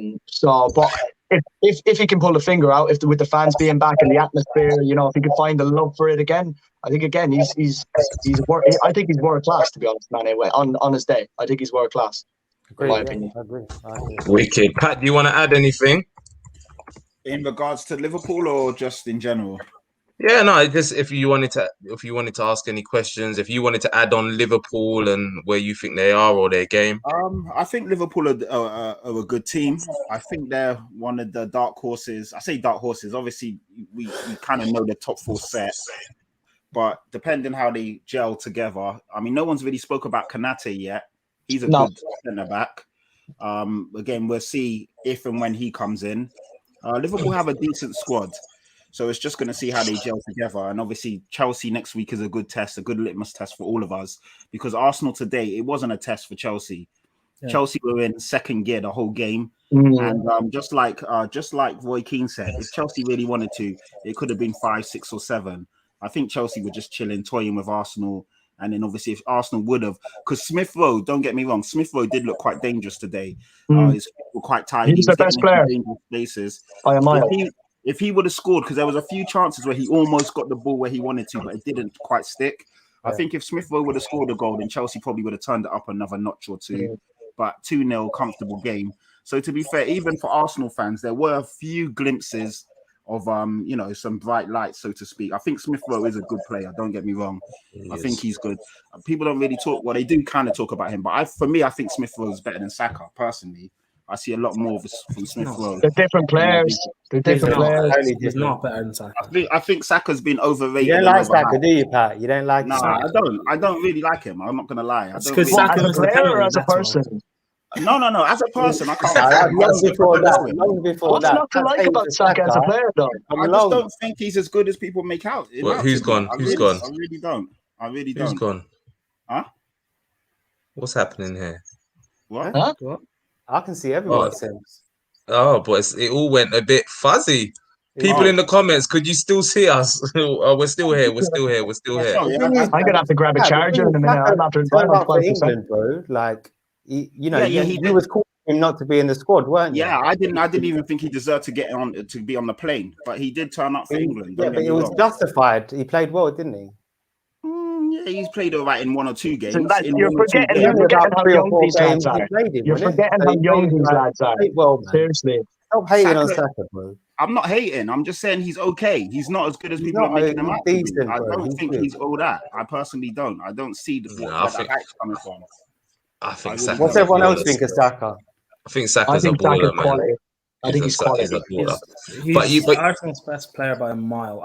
if he can pull the finger out, with the fans being back in the atmosphere, you know, if he can find the love for it again, I think again I think he's world class, to be honest, man. Anyway, on his day, I think he's world class. In my opinion. I agree. Wicked. Pat, do you want to add anything in regards to Liverpool or just in general? Yeah, no, just if you wanted to ask any questions, if you wanted to add on Liverpool and where you think they are or their game. I think Liverpool are a good team. I think they're one of the dark horses. I say dark horses. Obviously, we kind of know the top four set, but depending how they gel together. I mean, no one's really spoke about Konate yet. He's a good centre back. Again, we'll see if and when he comes in. Liverpool have a decent squad. So it's just going to see how they gel together. And obviously, Chelsea next week is a good test, a good litmus test for all of us. Because Arsenal today, it wasn't a test for Chelsea. Yeah. Chelsea were in second gear the whole game. And just like Roy Keane said, if Chelsea really wanted to, it could have been 5, 6 or 7. I think Chelsea were just chilling, toying with Arsenal. And then obviously if Arsenal would have, because Smith Rowe, don't get me wrong, Smith Rowe did look quite dangerous today. He's quite tired. He's the best player. Dangerous places. By a mile. If he would have scored, because there was a few chances where he almost got the ball where he wanted to, but it didn't quite stick. Yeah. I think if Smith Rowe would have scored a goal, then Chelsea probably would have turned it up another notch or two. Yeah. But 2-0, comfortable game. So to be fair, even for Arsenal fans, there were a few glimpses of some bright lights, so to speak. I think Smith Rowe is a good player. Don't get me wrong. I think he's good. People don't really talk. Well, they do kind of talk about him, but I think Smith Rowe is better than Saka personally. I see a lot more from Smith Rowe. They're different players. He's not better than Saka. I think Saka's been overrated. You don't like Saka, do you, Pat? You don't like Saka? I don't really like him. I'm not going to lie. As a player or as a person? No. As a person, I can't. Long before that. What's not to like about Saka as a player, though? I just don't think he's as good as people make out. Who's gone? Who's gone? I really don't. Who's gone? Huh? What's happening here? What? Huh? What? I can see everyone. But it all went a bit fuzzy. People in the comments, could you still see us? We're still here. We're still here. I'm gonna have to grab a charger in a minute. I'm after England, bro. Like you was calling him not to be in the squad, weren't you? Yeah, I didn't even think he deserved to be on the plane, but he did turn up for England. Yeah, but it was justified. He played well, didn't he? Yeah, he's played all right in 1 or 2 games. So you're forgetting how young these lads are. You're forgetting how young these lads are. Well, seriously. Stop hating on Saka, bro. I'm not hating. I'm just saying he's okay. He's not as good as people are making him out to be. I don't think he's all that. I personally don't. I don't see where the hype's coming from. I think Saka. What's everyone else think of Saka? I think Saka's a baller, man. I think he's quality. He's Arsenal's best player by a mile.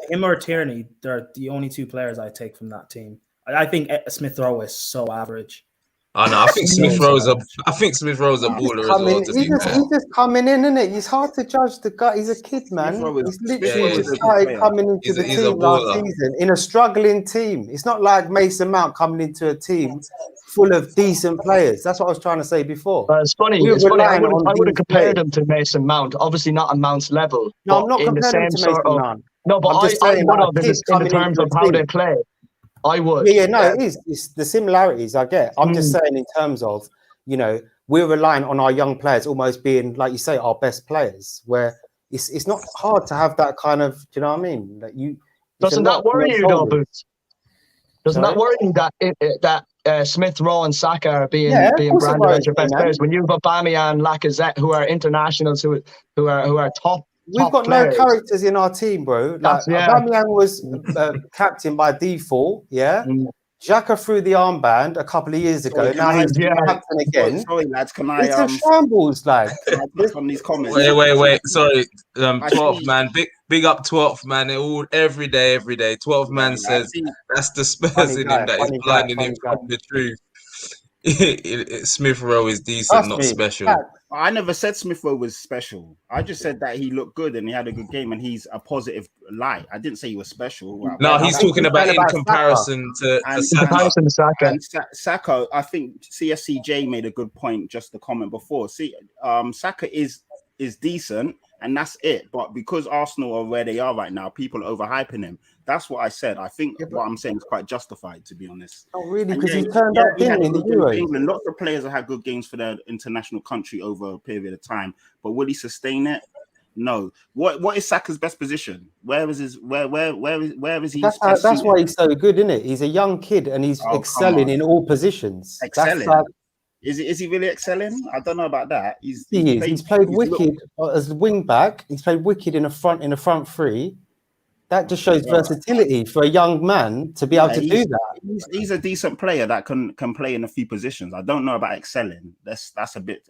Him or Tierney, they're the only 2 players I take from that team. I think Smith Rowe is so average. Oh no, I think Smith Rowe's a baller as well. He's just coming in, isn't it? It's hard to judge the guy. He's a kid, man. He's literally just started coming into the team last season in a struggling team. It's not like Mason Mount coming into a team full of decent players. That's what I was trying to say before. It's funny. I would have compared him to Mason Mount. Obviously not on Mount's level. No, I'm not comparing him to Mason Mount. No, but I would have in terms of how they play. I would. Yeah, it is. It's the similarities I get. I'm just saying in terms of, we're relying on our young players almost being, like you say, our best players, where it's not hard to have that kind of, do you know what I mean? Like doesn't that worry you, though, Boots? Doesn't that worry you that Smith Rowe and Saka are being branded as your best players when you've Aubameyang, Lacazette, who are internationals, who are top? We've got no characters in our team, bro. Like Aubameyang was captain by default, Xhaka threw the armband a couple of years ago. Sorry, Now he's yeah. Southampton again. Sorry, lads. Can I It's a shambles, like. can I touch on these comments? Wait. Sorry, I 12th see- man. Big up 12th man. Every day. 12th man I says see. that's the Spurs Funny in guy, him that is funny guy, blinding funny him guy. from the truth. Smith Rowe is decent, Trust not me, special. fact. I never said Smith Rowe was special. I just said that he looked good and he had a good game and he's a positive light. I didn't say he was special. No, I he's think talking he's about saying in about comparison to And- Saka. Comparison to Saka. And Saka, I think CSCJ made a good point just the comment before. See, Saka is decent and that's it. But because Arsenal are where they are right now, people are overhyping him. That's what I said. I think what I'm saying is quite justified, to be honest. Not really, And because he turned up he had didn't he, in the good games for Euros. England. Lots of players have had good games for their international country over a period of time. But will he sustain it? No. What is Saka's best position? Where is his where is he? That's why he's so good, isn't it? He's a young kid and he's Oh, come excelling on. in all positions. Excelling? That's Is he really excelling? I don't know about that. He's played wicked as wing back. He's played wicked in a front three. That just shows versatility for a young man to be able to do that. He's a decent player that can play in a few positions. I don't know about excelling. That's a bit.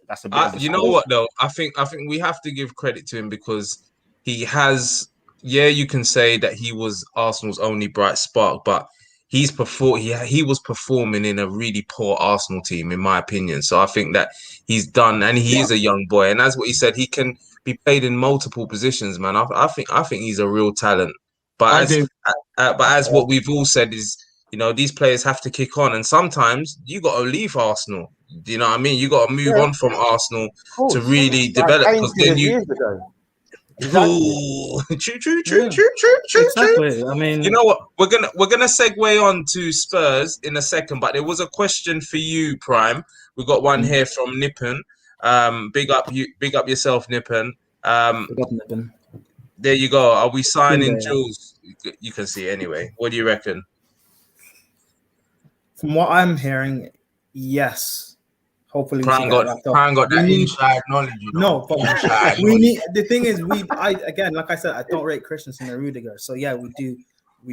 You know what though? I think we have to give credit to him because he has. Yeah, you can say that he was Arsenal's only bright spark, but he was performing in a really poor Arsenal team, in my opinion. So I think that he's done, and he is a young boy, and as what he said, he can be played in multiple positions, man. I think he's a real talent. But as what we've all said is, you know, these players have to kick on, and sometimes you got to leave Arsenal. Do you know what I mean? You got to move on from Arsenal to really develop, because then you. Exactly. True. Exactly. I mean, You know what? We're gonna segue on to Spurs in a second, but there was a question for you, Prime. We got one here from Nippon. Big up yourself, Nippon. There you go. Are we signing Jules? You can see anyway. What do you reckon? from what I'm hearing, yes. Hopefully, Prime got that inside knowledge. You know? No, but we need. The thing is, again, like I said, I don't rate Christensen or Rudiger. So yeah, we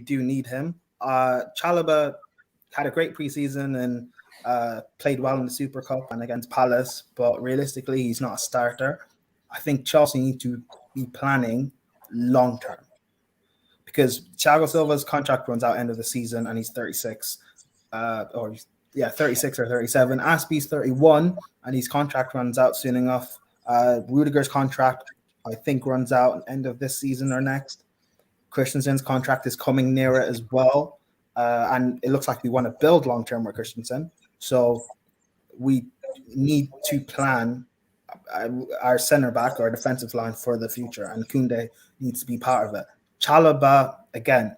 do need him. Chalobah had a great preseason and played well in the Super Cup and against Palace, but realistically, he's not a starter. I think Chelsea need to be planning long term because Thiago Silva's contract runs out end of the season and he's 36, 36 or 37. Aspie's 31 and his contract runs out soon enough. Rudiger's contract, I think, runs out end of this season or next. Christensen's contract is coming near it as well. And it looks like we want to build long term with Christensen. So we need to plan our center back or defensive line for the future, and Koundé needs to be part of it. Chalobah, again,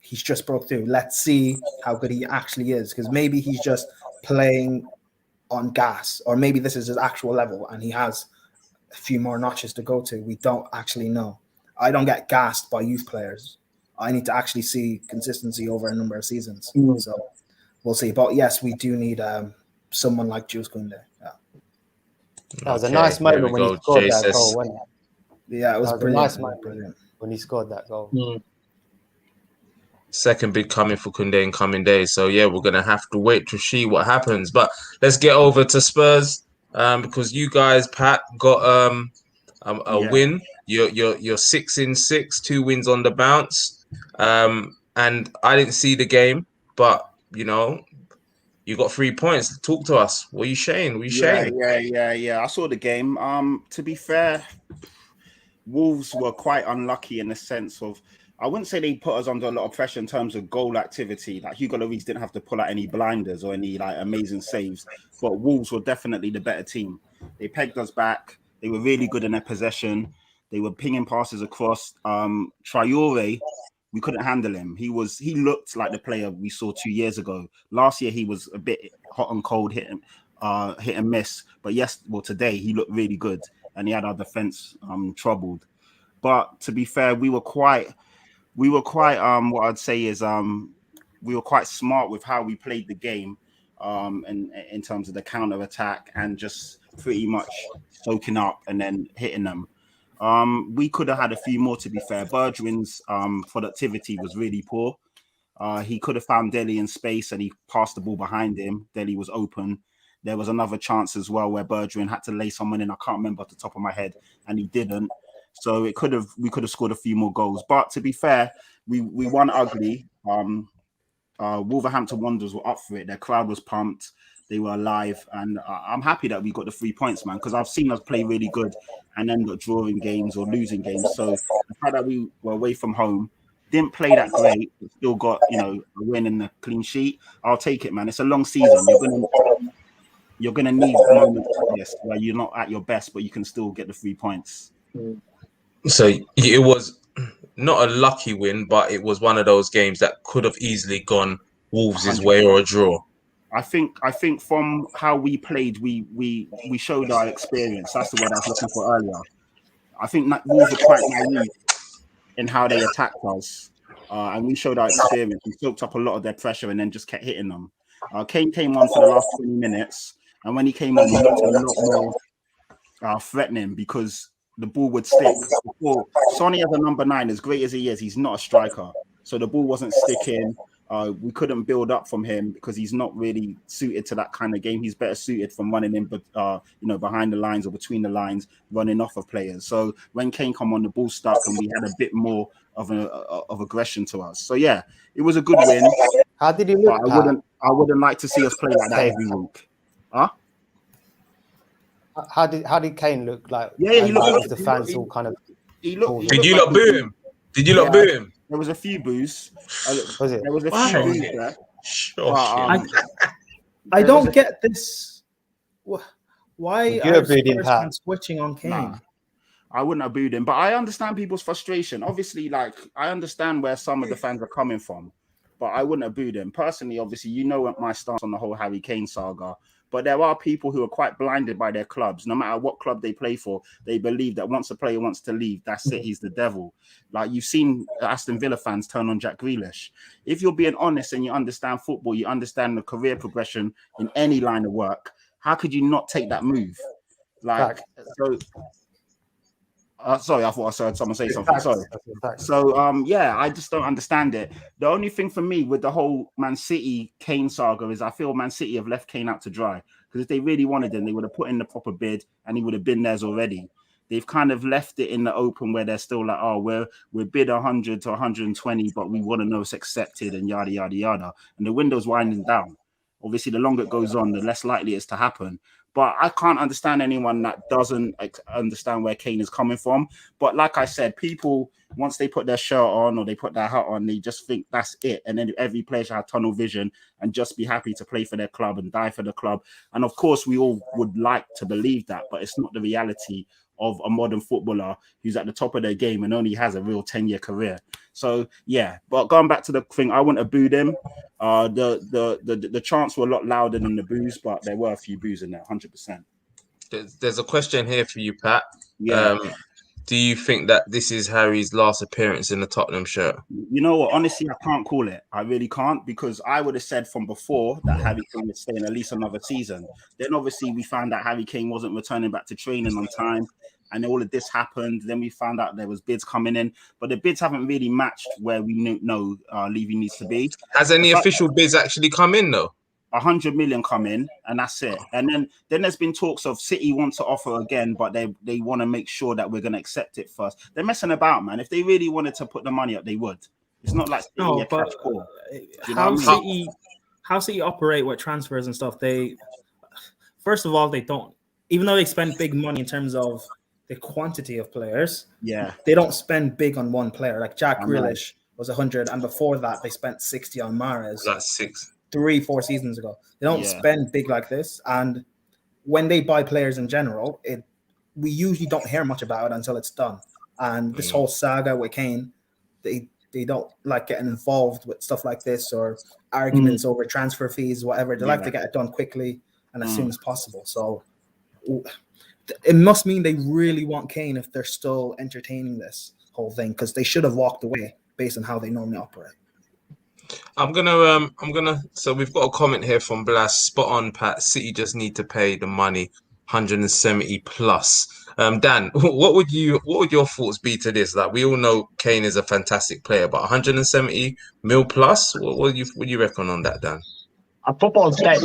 he's just broke through. Let's see how good he actually is, because maybe he's just playing on gas, or maybe this is his actual level and he has a few more notches to go to. We don't actually know. I don't get gassed by youth players. I need to actually see consistency over a number of seasons. So we'll see. But yes, we do need someone like Jules Koundé. Yeah. That was a nice moment when he scored that goal, wasn't it? Yeah, it was brilliant. Nice moment when he scored that goal. Second big coming for Koundé in coming days. So yeah, we're gonna have to wait to see what happens. But let's get over to Spurs because you guys, Pat, got a win. You're 6-6, 2 wins on the bounce. And I didn't see the game, but you know, you got 3 points. Talk to us. What are you saying? Yeah. I saw the game. To be fair, Wolves were quite unlucky in the sense of, I wouldn't say they put us under a lot of pressure in terms of goal activity. Like Hugo Lloris didn't have to pull out any blinders or any like amazing saves, but Wolves were definitely the better team. They pegged us back. They were really good in their possession. They were pinging passes across. Traore, we couldn't handle him. He looked like the player we saw 2 years ago. Last year he was a bit hot and cold, hit and miss. But today he looked really good and he had our defense troubled. But to be fair, we were quite what I'd say is we were quite smart with how we played the game and in terms of the counter attack and just pretty much soaking up and then hitting them. We could have had a few more, to be fair. Bergwijn's productivity was really poor. He could have found Dele in space and he passed the ball behind him. Dele was open. There was another chance as well where Bergwijn had to lay someone in. I can't remember off the top of my head, and he didn't. So we could have scored a few more goals. But to be fair, we won ugly. Wolverhampton Wanderers were up for it. Their crowd was pumped. They were alive, and I'm happy that we got the 3 points, man. Because I've seen us play really good and then got drawing games or losing games. So the fact that we were away from home, didn't play that great, but still got a win and a clean sheet. I'll take it, man. It's a long season. You're gonna need moments like this where you're not at your best, but you can still get the 3 points. So it was not a lucky win, but it was one of those games that could have easily gone Wolves' way or a draw. I think from how we played, we showed our experience. That's the word I was looking for earlier. I think that Wolves were quite naive in how they attacked us, and we showed our experience. We soaked up a lot of their pressure and then just kept hitting them. Kane came on for the last 20 minutes, and when he came on, we looked a lot more threatening because the ball would stick. Sonny as a number 9, as great as he is, he's not a striker, so the ball wasn't sticking. We couldn't build up from him because he's not really suited to that kind of game. He's better suited from running in, behind the lines or between the lines, running off of players. So when Kane come on, the ball stuck, and we had a bit more of aggression to us. So yeah, it was a good win. How did he look? I wouldn't like to see us play like that every week. Huh? How did Kane look like? Yeah, he looked. The fans all kind of. Did you lot boo him? Did you lot boo him? There was a few boos. Was it? There was a few boos there. Sure. I don't get this. Why are Spurs fans switching on Kane? Nah, I wouldn't have booed him, but I understand people's frustration. Obviously, I understand where some of the fans are coming from, but I wouldn't have booed him. Personally, obviously, you know my stance on the whole Harry Kane saga. But there are people who are quite blinded by their clubs. No matter what club they play for, they believe that once a player wants to leave, that's it. He's the devil. Like you've seen Aston Villa fans turn on Jack Grealish. If you're being honest and you understand football, you understand the career progression in any line of work, how could you not take that move? Sorry, I thought I heard someone say something. Sorry. So, I just don't understand it. The only thing for me with the whole Man City Kane saga is I feel Man City have left Kane out to dry. Because if they really wanted him, they would have put in the proper bid and he would have been theirs already. They've kind of left it in the open where they're still like, oh, we're bid 100 to 120, but we want to know it's accepted and yada, yada, yada. And the window's winding down. Obviously, the longer it goes on, the less likely it is to happen. But I can't understand anyone that doesn't understand where Kane is coming from. But like I said, people, once they put their shirt on or they put their hat on, they just think that's it. And then every player should have tunnel vision and just be happy to play for their club and die for the club. And of course, we all would like to believe that, but it's not the reality of a modern footballer who's at the top of their game and only has a real 10-year career. So yeah, but going back to the thing, I wouldn't have booed him. The chants were a lot louder than the boos, but there were a few boos in there, 100%. There's a question here for you, Pat. Yeah. Do you think that this is Harry's last appearance in the Tottenham shirt? You know what? Honestly, I can't call it. I really can't, because I would have said from before that Harry Kane would stay in at least another season. Then obviously we found out Harry Kane wasn't returning back to training on time, and all of this happened. Then we found out there was bids coming in, but the bids haven't really matched where we know Levy needs to be. Has any official bids actually come in though? 100 million come in, and that's it. And then there's been talks of City want to offer again, but they want to make sure that we're going to accept it first. They're messing about, man. If they really wanted to put the money up, they would. It's not like cash call. How City operate with transfers and stuff, they first of all, they don't, even though they spend big money in terms of the quantity of players, they don't spend big on one player. Like Jack Grealish was 100, and before that they spent 60 on Mahrez. That's 3-4 seasons ago. They don't spend big like this, and when they buy players in general, we usually don't hear much about it until it's done. And this whole saga with Kane, they don't like getting involved with stuff like this or arguments over transfer fees, whatever. They like to get it done quickly and as soon as possible. So it must mean they really want Kane if they're still entertaining this whole thing, because they should have walked away based on how they normally operate. I'm gonna. So we've got a comment here from Blas. Spot on, Pat. City just need to pay the money. 170 plus. Dan, what would your thoughts be to this? Like, we all know Kane is a fantastic player, but 170 mil plus, what do you reckon on that, Dan? Football's dead.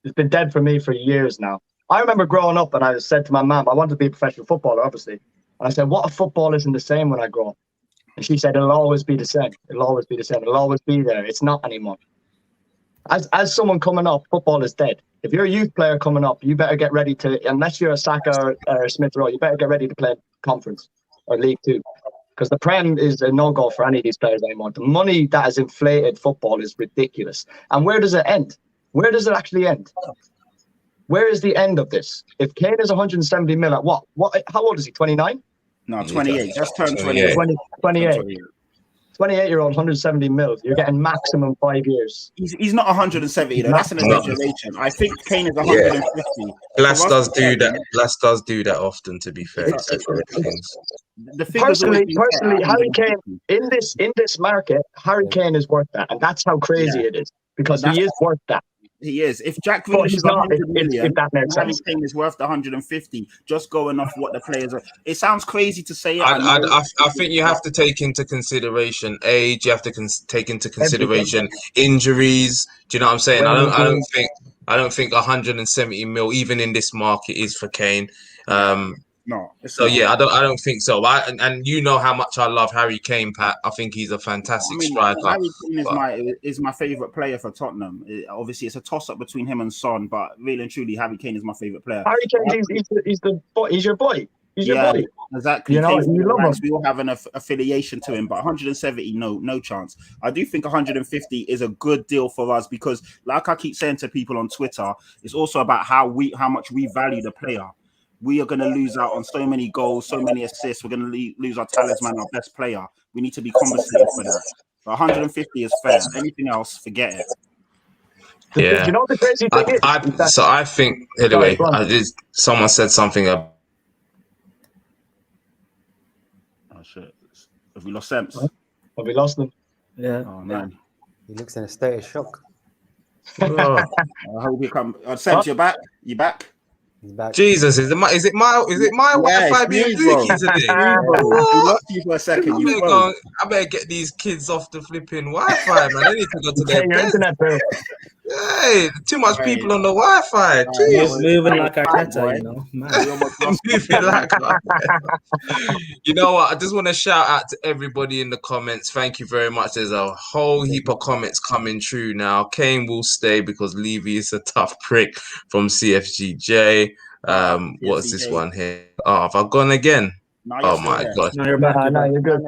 It's been dead for me for years now. I remember growing up and I said to my mum, I wanted to be a professional footballer, obviously. And I said, what if football isn't the same when I grow up? And she said, it'll always be the same. It'll always be the same. It'll always be there. It's not anymore. As someone coming up, football is dead. If you're a youth player coming up, you better get ready to, unless you're a Saka or a Smith Rowe, you better get ready to play conference or League Two. Because the Prem is a no-go for any of these players anymore. The money that has inflated football is ridiculous. And where does it end? Where does it actually end? Where is the end of this? If Kane is 170 mil at what? How old is he? 29? No, 28. Just turned 28. 28. 28-year-old, 170 mil. You're getting maximum 5 years. He's not 170 though. That's an exaggeration. I think Kane is 150. Glass does do that. Glass does do that often. To be fair, personally, Harry Kane in this market, Harry Kane is worth that, and that's how crazy it is because he is worth that. He is. If Jack Grealish is 100 million, if that makes Harry sense. Kane is worth 150. Just going off what the players are. It sounds crazy to say it. I think you have to take into consideration age. You have to take into consideration injuries. Do you know what I'm saying? I don't think 170 mil even in this market is for Kane. No. I don't think so. And you know how much I love Harry Kane, Pat. I think he's a fantastic striker. Harry Kane is my favorite player for Tottenham. Obviously, it's a toss-up between him and Son, but really and truly, Harry Kane is my favorite player. Harry Kane, he's your boy. He's your boy. Exactly. You know, you love him. We all have an affiliation to him, but 170, no chance. I do think 150 is a good deal for us because, like I keep saying to people on Twitter, it's also about how much we value the player. We are going to lose out on so many goals, so many assists. We're going to lose our talisman, our best player. We need to be compensated for that. But 150 is fair. Anything else, forget it. Yeah. You know the crazy thing is? I think, anyway, someone said something about. Oh, shit. Have we lost Semps? Have we lost them? Yeah. Oh, man. He looks in a state of shock. I hope you come. Semps, you're back? You back? He's back. Jesus, is it my Wi-Fi being leaky today? We lost you for a second. I better get these kids off the flipping Wi-Fi, man. They need to go to their bed. Internet bill. Hey, too much people on the Wi-Fi. He's moving like Arteta, you know. Moving like You know what? I just want to shout out to everybody in the comments. Thank you very much. There's a whole heap of comments coming true now. Kane will stay because Levy is a tough prick from CFGJ. What's this one here? Oh, have I gone again? Oh my God. No, you're back. You're good.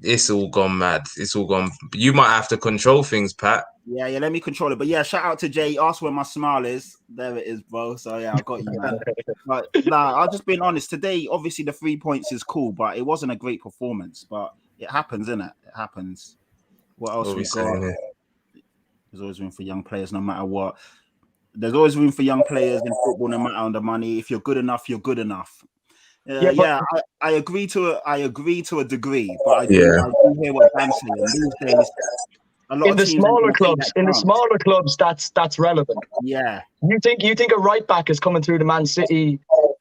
It's all gone mad. It's all gone. You might have to control things, Pat. Yeah, let me control it. But yeah, shout out to Jay. Ask where my smile is. There it is, bro. So yeah, I got you, man. But I've just been honest. Today, obviously, the 3 points is cool, but it wasn't a great performance. But it happens, innit? It happens. What else we got? There's always room for young players, no matter what. There's always room for young players in football, no matter on the money. If you're good enough, you're good enough. I agree to a degree, but I do hear what Dan's saying. These days, in the smaller clubs, that's relevant. Yeah. You think a right back is coming through the Man City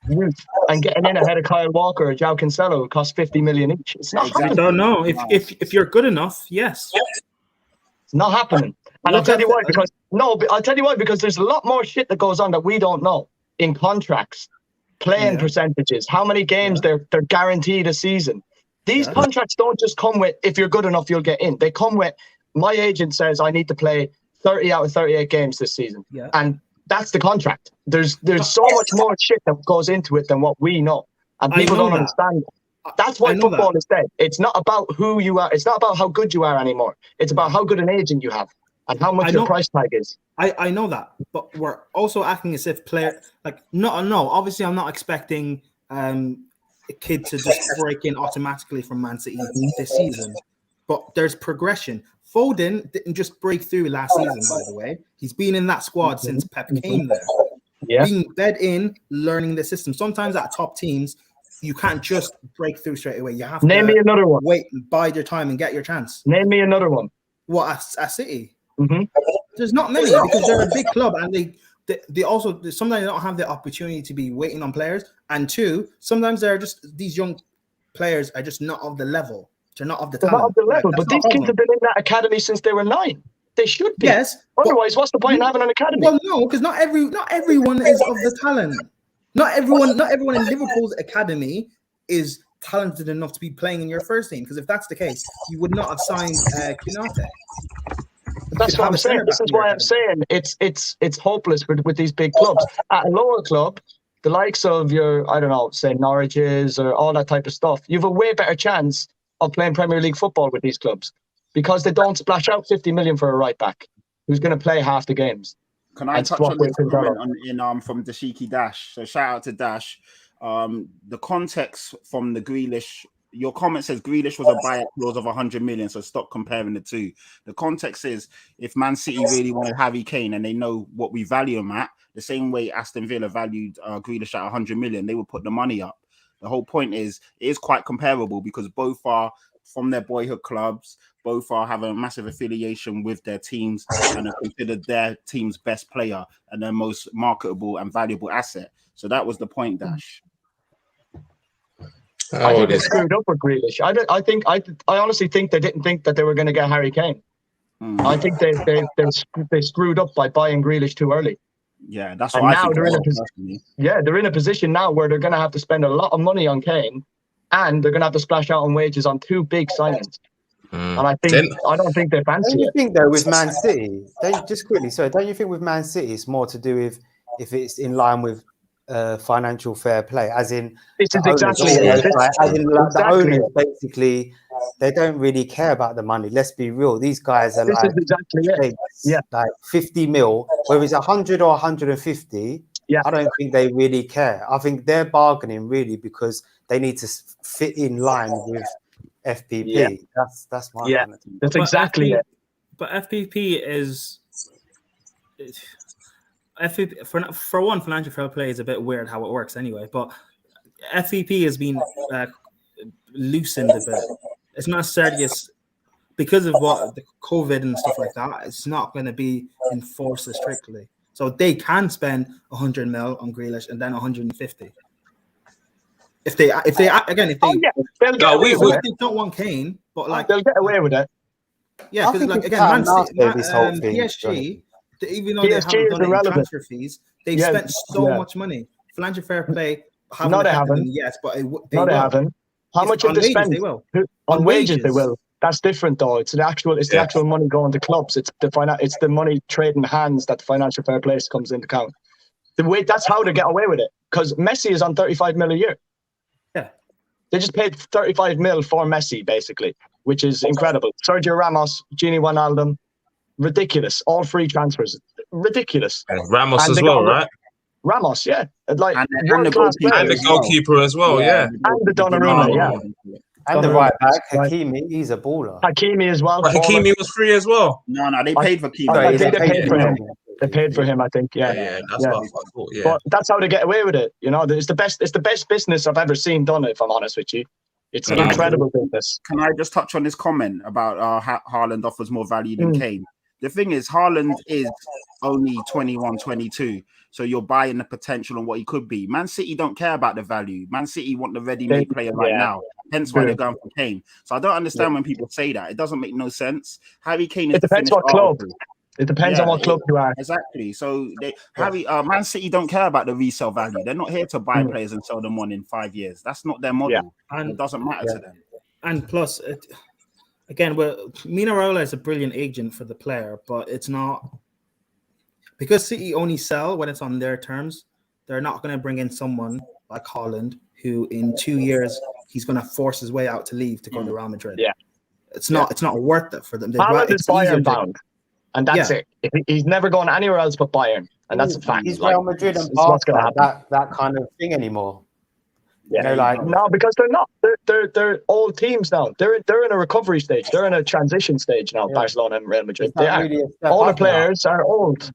youth and getting in ahead of Kyle Walker or João Cancelo who cost 50 million each? It's not happening. I don't know. If you're good enough, yes. It's not happening. And I'll tell you why, because there's a lot more shit that goes on that we don't know in contracts, playing percentages, how many games they're guaranteed a season. These contracts don't just come with, if you're good enough, you'll get in. They come with, my agent says I need to play 30 out of 38 games this season. Yeah. And that's the contract. There's so much more shit that goes into it than what we know. And people don't understand. That's why football is dead. It's not about who you are. It's not about how good you are anymore. It's about how good an agent you have and how much your price tag is. I know that, but we're also acting as if obviously I'm not expecting a kid to just break in automatically from Man City this season, but there's progression. Foden didn't just break through last season, by the way. He's been in that squad since Pep came there. Yeah. Being bed in, learning the system. Sometimes at top teams, you can't just break through straight away. You have to name me another one. Wait, bide your time and get your chance. Name me another one. What, at City? Mm-hmm. There's not many because they're a big club and they also sometimes they don't have the opportunity to be waiting on players, and two, sometimes they're just these young players are just not of the level. They're not of the talent. Not of the level, Like, but these kids have been in that academy since they were 9. They should be. Yes. Otherwise, what's the point in having an academy? Well, no, because not everyone is of the talent. Not everyone in Liverpool's academy is talented enough to be playing in your first team. Because if that's the case, you would not have signed Kunate. That's what I'm saying. This is why I'm saying it's hopeless with these big clubs. At a lower club, the likes of your, I don't know, say Norwiches or all that type of stuff, you have a way better chance of playing Premier League football with these clubs because they don't splash out 50 million for a right back who's going to play half the games. Can I touch on this comment from Dashiki Dash? So shout out to Dash. The context from the Grealish, your comment says Grealish was a buyout clause of 100 million, so stop comparing the two. The context is if Man City really wanted Harry Kane and they know what we value him at, the same way Aston Villa valued Grealish at 100 million, they would put the money up. The whole point is it is quite comparable because both are from their boyhood clubs, both are have a massive affiliation with their teams and are considered their team's best player and their most marketable and valuable asset. So that was the point, Dash. I think they screwed up with Grealish. I honestly think they didn't think that they were going to get Harry Kane. I think they screwed up by buying Grealish too early. Yeah, that's what I think. They're in a position now where they're going to have to spend a lot of money on Kane, and they're going to have to splash out on wages on 2 big signings. And I don't think they fancy it. Don't you think though with Man City? Don't you think with Man City it's more to do with if it's in line with financial fair play, as in this is exactly it. The owners basically they don't really care about the money. Let's be real; these guys are like 50 mil, whether it's 100 or 150. I don't think they really care. I think they're bargaining really because they need to fit in line with FPP. That's my that's exactly it. But FPP is. For one, financial fair play is a bit weird how it works anyway, but FVP has been loosened a bit. It's not necessarily because of what the COVID and stuff like that. It's not going to be enforced as strictly, so they can spend 100 mil on Grealish and then 150. If they don't want Kane, but like they'll get away with it. Yeah, because like again, PSG. Even though they haven't done any transfer fees, they've spent so much money. Financial fair play haven't affected them yet, but they haven't. How much have they spent? They will. On wages, they will. That's different, though. It's the actual money going to clubs. It's the money trading hands that the financial fair play comes into account. That's how they get away with it. Because Messi is on 35 mil a year. Yeah, they just paid 35 mil for Messi, basically, which is incredible. Sergio Ramos, Gini Wijnaldum. Ridiculous. All free transfers. Ridiculous. And Ramos as well, right? Ramos, yeah. Like and the goalkeeper as well, yeah. And the Donnarumma, yeah. And the right back, Hakimi, he's a baller. Hakimi as well. But Hakimi was free as well. No, they paid for Hakimi. They paid for him. They paid for him, I think. Yeah, that's what I thought. Yeah. But that's how they get away with it. You know, it's the best business I've ever seen done, if I'm honest with you. It's an incredible business. Can I just touch on this comment about Haaland offers more value than Kane? The thing is, Haaland is only 21, 22. So you're buying the potential on what he could be. Man City don't care about the value. Man City want the ready-made player right now. Hence why they're going for Kane. So I don't understand when people say that. It doesn't make no sense. Harry Kane is the finished article. It depends on what club you are. Exactly. So Man City don't care about the resale value. They're not here to buy players and sell them on in 5 years. That's not their model. Yeah. And it doesn't matter to them. And plus, again, Mino Raiola is a brilliant agent for the player, but it's not because City only sell when it's on their terms. They're not going to bring in someone like Haaland, who in 2 years he's going to force his way out to leave to go to Real Madrid. Yeah, it's not worth it for them. Haaland is Bayern bound, and that's it. He's never going anywhere else but Bayern, and that's a fact. He's Real Madrid and Barca, that kind of thing anymore. Yeah, no, because they're not. They're old teams now. They're in a recovery stage. They're in a transition stage now. Barcelona and Real Madrid. They are. All the players are old.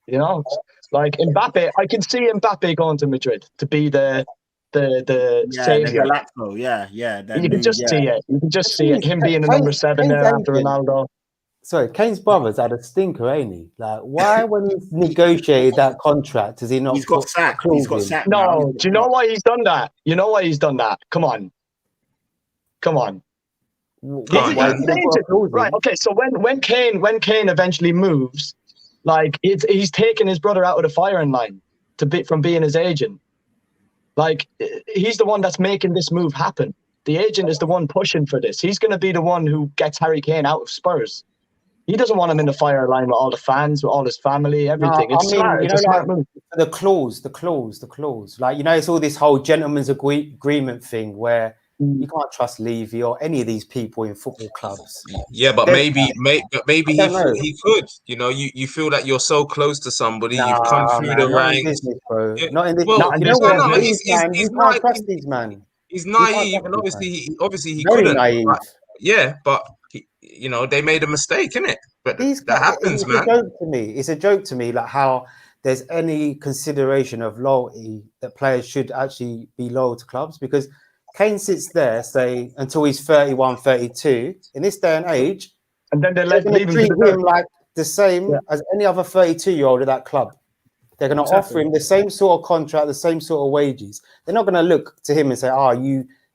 You know, like Mbappe. I can see Mbappe going to Madrid to be the savior. Yeah. You can just see it. You can just see it. Him being the number 7 there after Ronaldo. sorry, Kane's brother's had a stinker, ain't he? Like, why when he's negotiated that contract does he not? He's got sacked. He's got sacked. No, do you know why he's done that? You know why he's done that? Come on. Right. Okay. So when Kane eventually moves, like he's taken his brother out of the firing line from being his agent. Like he's the one that's making this move happen. The agent is the one pushing for this. He's going to be the one who gets Harry Kane out of Spurs. He doesn't want him in the fire line with all the fans, with all his family, everything. No, it's smart. It's a smart move. The clause. Like, it's all this whole gentleman's agreement thing where you can't trust Levy or any of these people in football clubs. Yeah, but maybe he could. You feel that you're so close to somebody, you've come through the ranks. Business, bro. Yeah. Not in this. Well, He's can't trust these man. He's naive, and obviously he Very couldn't. naive. But they made a mistake, innit? But that happens, man. It's a joke to me, like how there's any consideration of loyalty that players should actually be loyal to clubs, because Kane sits there, say, until he's 31, 32, in this day and age, and then they're going to treat him like the same as any other 32-year-old at that club. They're going to offer him the same sort of contract, the same sort of wages. They're not going to look to him and say,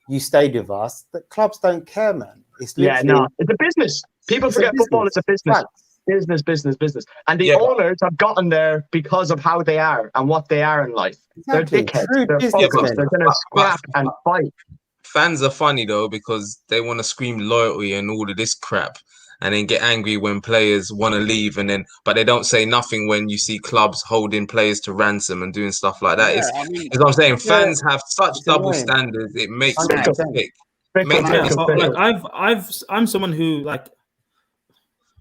you stayed with us. The clubs don't care, man. It's it's a business. People forget football is a business. Business. And the owners have gotten there because of how they are and what they are in life. Exactly. They're dickheads. They're fuckers. They're going to scrap and fight. Fans are funny, though, because they want to scream loyalty and all of this crap, and then get angry when players want to leave, but they don't say nothing when you see clubs holding players to ransom and doing stuff like that. It's what I'm saying. Fans have such double standards. It makes me sick. I'm someone who, like,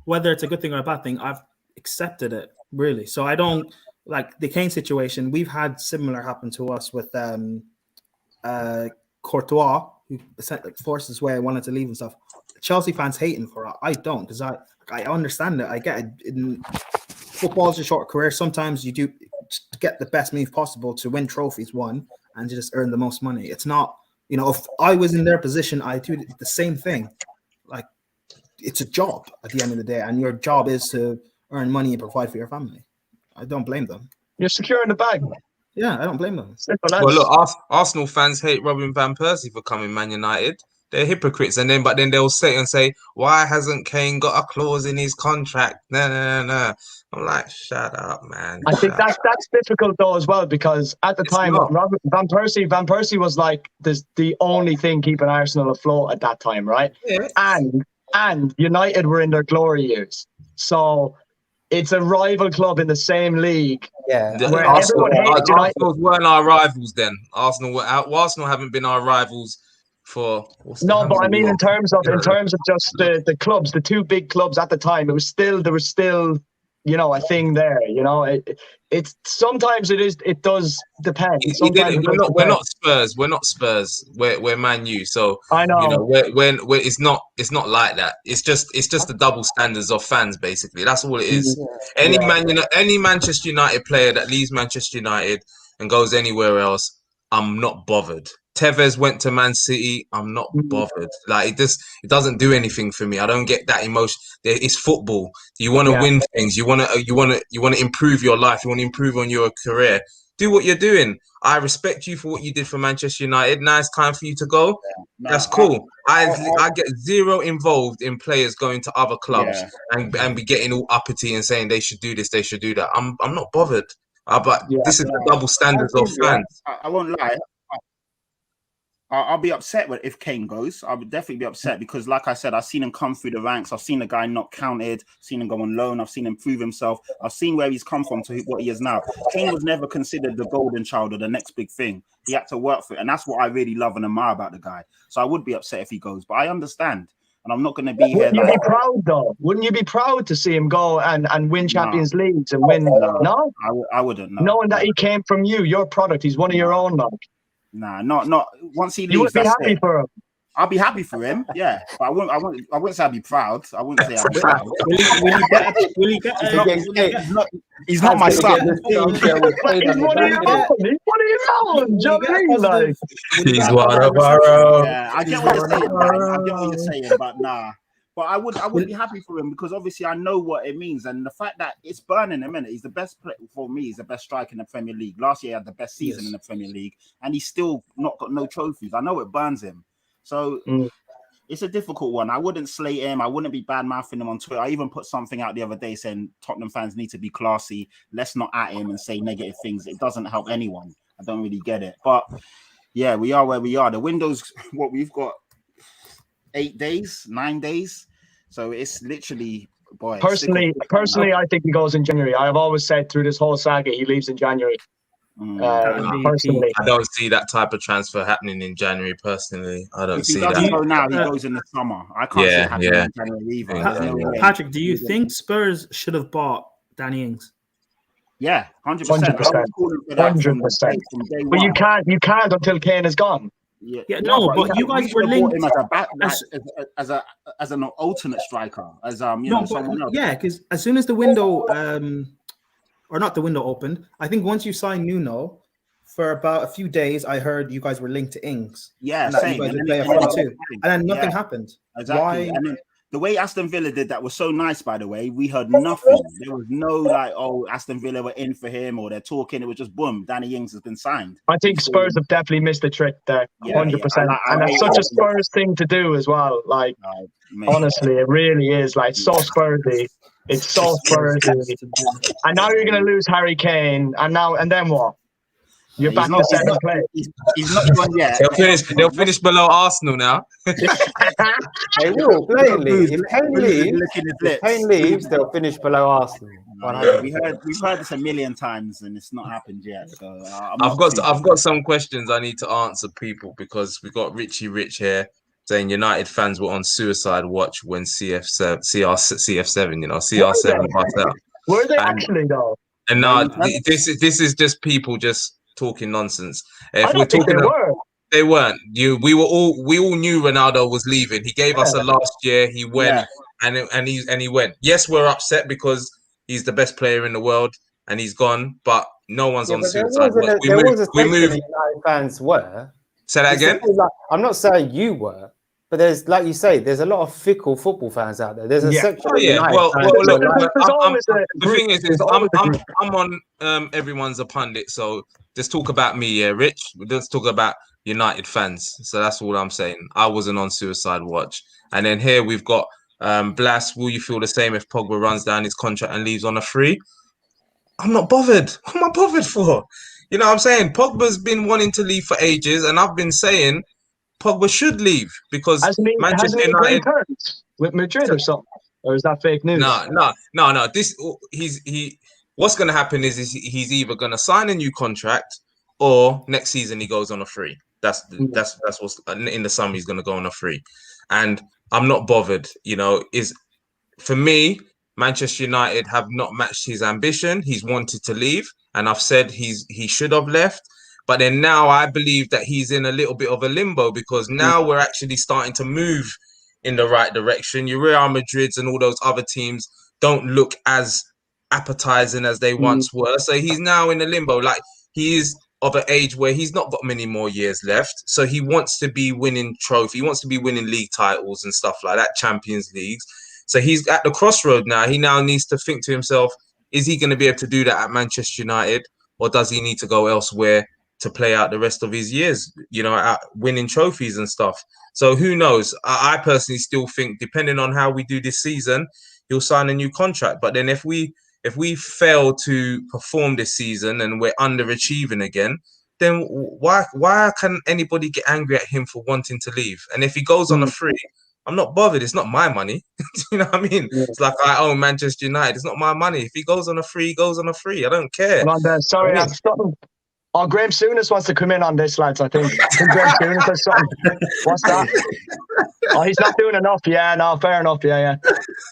whether it's a good thing or a bad thing, I've accepted it, really. So I don't like the Kane situation. We've had similar happen to us with Courtois, who forced his way, wanted to leave and stuff. Chelsea fans hating for it. I don't, because I understand it. I get it. Football is a short career. Sometimes you do get the best move possible to win trophies, and to just earn the most money. It's not, if I was in their position, I do the same thing. Like, it's a job at the end of the day, and your job is to earn money and provide for your family. I don't blame them. You're securing the bag. Yeah, I don't blame them. Well, look, Arsenal fans hate Robin van Persie for coming Man United. They're hypocrites, but then they'll say, why hasn't Kane got a clause in his contract? No. I'm like, shut up, man. I think that's difficult though as well, because at the time, Van Persie was like the only thing keeping Arsenal afloat at that time, right? Yeah. And United were in their glory years, so it's a rival club in the same league. Yeah, Arsenal weren't our rivals then. Arsenal haven't been our rivals for. But I mean, in terms of just the clubs, the two big clubs at the time, there was still a thing there. It's sometimes it does depend. We're not Spurs. We're not Spurs. We're Man U. So I know. When it's not like that. It's just the double standards of fans. Basically, that's all it is. Yeah. Any Manchester United player that leaves Manchester United and goes anywhere else, I'm not bothered. Tevez went to Man City. I'm not bothered. Like, it doesn't do anything for me. I don't get that emotion. It's football. You want to win things. You want to improve your life. You want to improve on your career. Do what you're doing. I respect you for what you did for Manchester United. Now it's time for you to go. That's cool. I get zero involved in players going to other clubs and be getting all uppity and saying they should do this, they should do that. I'm not bothered. But this is the double standards of fans. I won't lie. I'll be upset if Kane goes. I would definitely be upset because, like I said, I've seen him come through the ranks. I've seen the guy not counted, seen him go on loan. I've seen him prove himself. I've seen where he's come from to what he is now. Kane was never considered the golden child or the next big thing. He had to work for it. And that's what I really love and admire about the guy. So I would be upset if he goes, but I understand. And I'm not going to be here. Wouldn't you be proud, though? Wouldn't you be proud to see him go and win Champions Leagues and win? No? I wouldn't. No. Knowing that he came from you, your product, he's one of your own, like. Nah, not once he leaves. You would be happy for him. I'll be happy for him, yeah. But I wouldn't say I'd be proud. I wouldn't say I'd be proud. Will he get he's not my son. He's one of your own. He's one of your own. Do you know what I mean? Like, he's one of our own. Yeah, I get what you're saying, but nah. But I would be happy for him because obviously I know what it means, and the fact that it's burning him, innit? He's the best player for me. He's the best striker in the Premier League. Last year he had the best season in the Premier League, and he's still not got no trophies. I know it burns him. So it's a difficult one. I wouldn't slate him. I wouldn't be bad mouthing him on Twitter. I even put something out the other day saying Tottenham fans need to be classy. Let's not at him and say negative things. It doesn't help anyone. I don't really get it. But yeah, we are where we are. The window's what we've got 9 days. So it's literally, boy. Personally, I think he goes in January. I have always said through this whole saga, he leaves in January. Personally, I don't see that type of transfer happening in January. Personally, I don't see that. If he doesn't go now, he goes in the summer. I can't see it happening in January either. Patrick, do you think Spurs should have bought Danny Ings? Yeah, 100%. 100%. But you can't until Kane is gone. But you guys were linked as an alternate striker, someone else. Yeah, because as soon as the window, or not the window opened, I think once you signed Nuno, for about a few days, I heard you guys were linked to Ings. Yeah, same. You guys would play a front two, and then nothing happened. Exactly. Why? And then the way Aston Villa did that was so nice, by the way. We heard nothing. There was no Aston Villa were in for him or they're talking. It was just boom, Danny Ings has been signed. I think Spurs have definitely missed the trick there, 100%. And that's such a Spurs thing to do as well. Like, honestly, it really is. Like, so Spursy. It's so Spursy. And now you're going to lose Harry Kane. And then what? You're back to second place. He's not gone yet. They'll finish below Arsenal now. They will, plainly. If Kane leaves, they'll finish below Arsenal. We've heard this a million times and it's not happened yet. So I've got some questions I need to answer, people, because we got Richie Rich here saying United fans were on suicide watch when CR7, CR7 bust out. Were they actually though? And now this is just people just talking nonsense. If we're talking, they weren't. We all knew Ronaldo was leaving. He gave us a last year. He went, and he went. Yes, we're upset because he's the best player in the world and he's gone. But no one's on suicide watch. We moved. Fans were. Say that again. I'm not saying you were. But there's, like you say, there's a lot of fickle football fans out there. There's a section of United fans. The thing is I'm on everyone's a pundit, so just talk about me, Rich. Let's talk about United fans. So that's all I'm saying. I wasn't on suicide watch. And then here we've got Blas. Will you feel the same if Pogba runs down his contract and leaves on a free? I'm not bothered. What am I bothered for? You know what I'm saying? Pogba's been wanting to leave for ages, and I've been saying Pogba should leave because Manchester United with Madrid or something, or is that fake news? No. What's going to happen is he's either going to sign a new contract or next season he goes on a free. That's what's in the summer. He's going to go on a free, and I'm not bothered. For me, Manchester United have not matched his ambition. He's wanted to leave, and I've said he should have left. But then now I believe that he's in a little bit of a limbo because now we're actually starting to move in the right direction. Your Real Madrids and all those other teams don't look as appetizing as they once were. So he's now in a limbo. Like, he is of an age where he's not got many more years left. So he wants to be winning trophy. He wants to be winning league titles and stuff like that, Champions Leagues. So he's at the crossroad now. He now needs to think to himself, is he going to be able to do that at Manchester United, or does he need to go elsewhere to play out the rest of his years, at winning trophies and stuff? So who knows? I personally still think, depending on how we do this season, he'll sign a new contract. But then if we fail to perform this season and we're underachieving again, then why can anybody get angry at him for wanting to leave? And if he goes on a free, I'm not bothered. It's not my money. You know what I mean? Yeah. It's like I own Manchester United. It's not my money. If he goes on a free, he goes on a free. I don't care. Sorry, I'm stopping. Oh, Graham Souness wants to come in on this, lads, I think. Graham Souness has something. What's that? Oh, he's not doing enough. Yeah, no, fair enough. Yeah.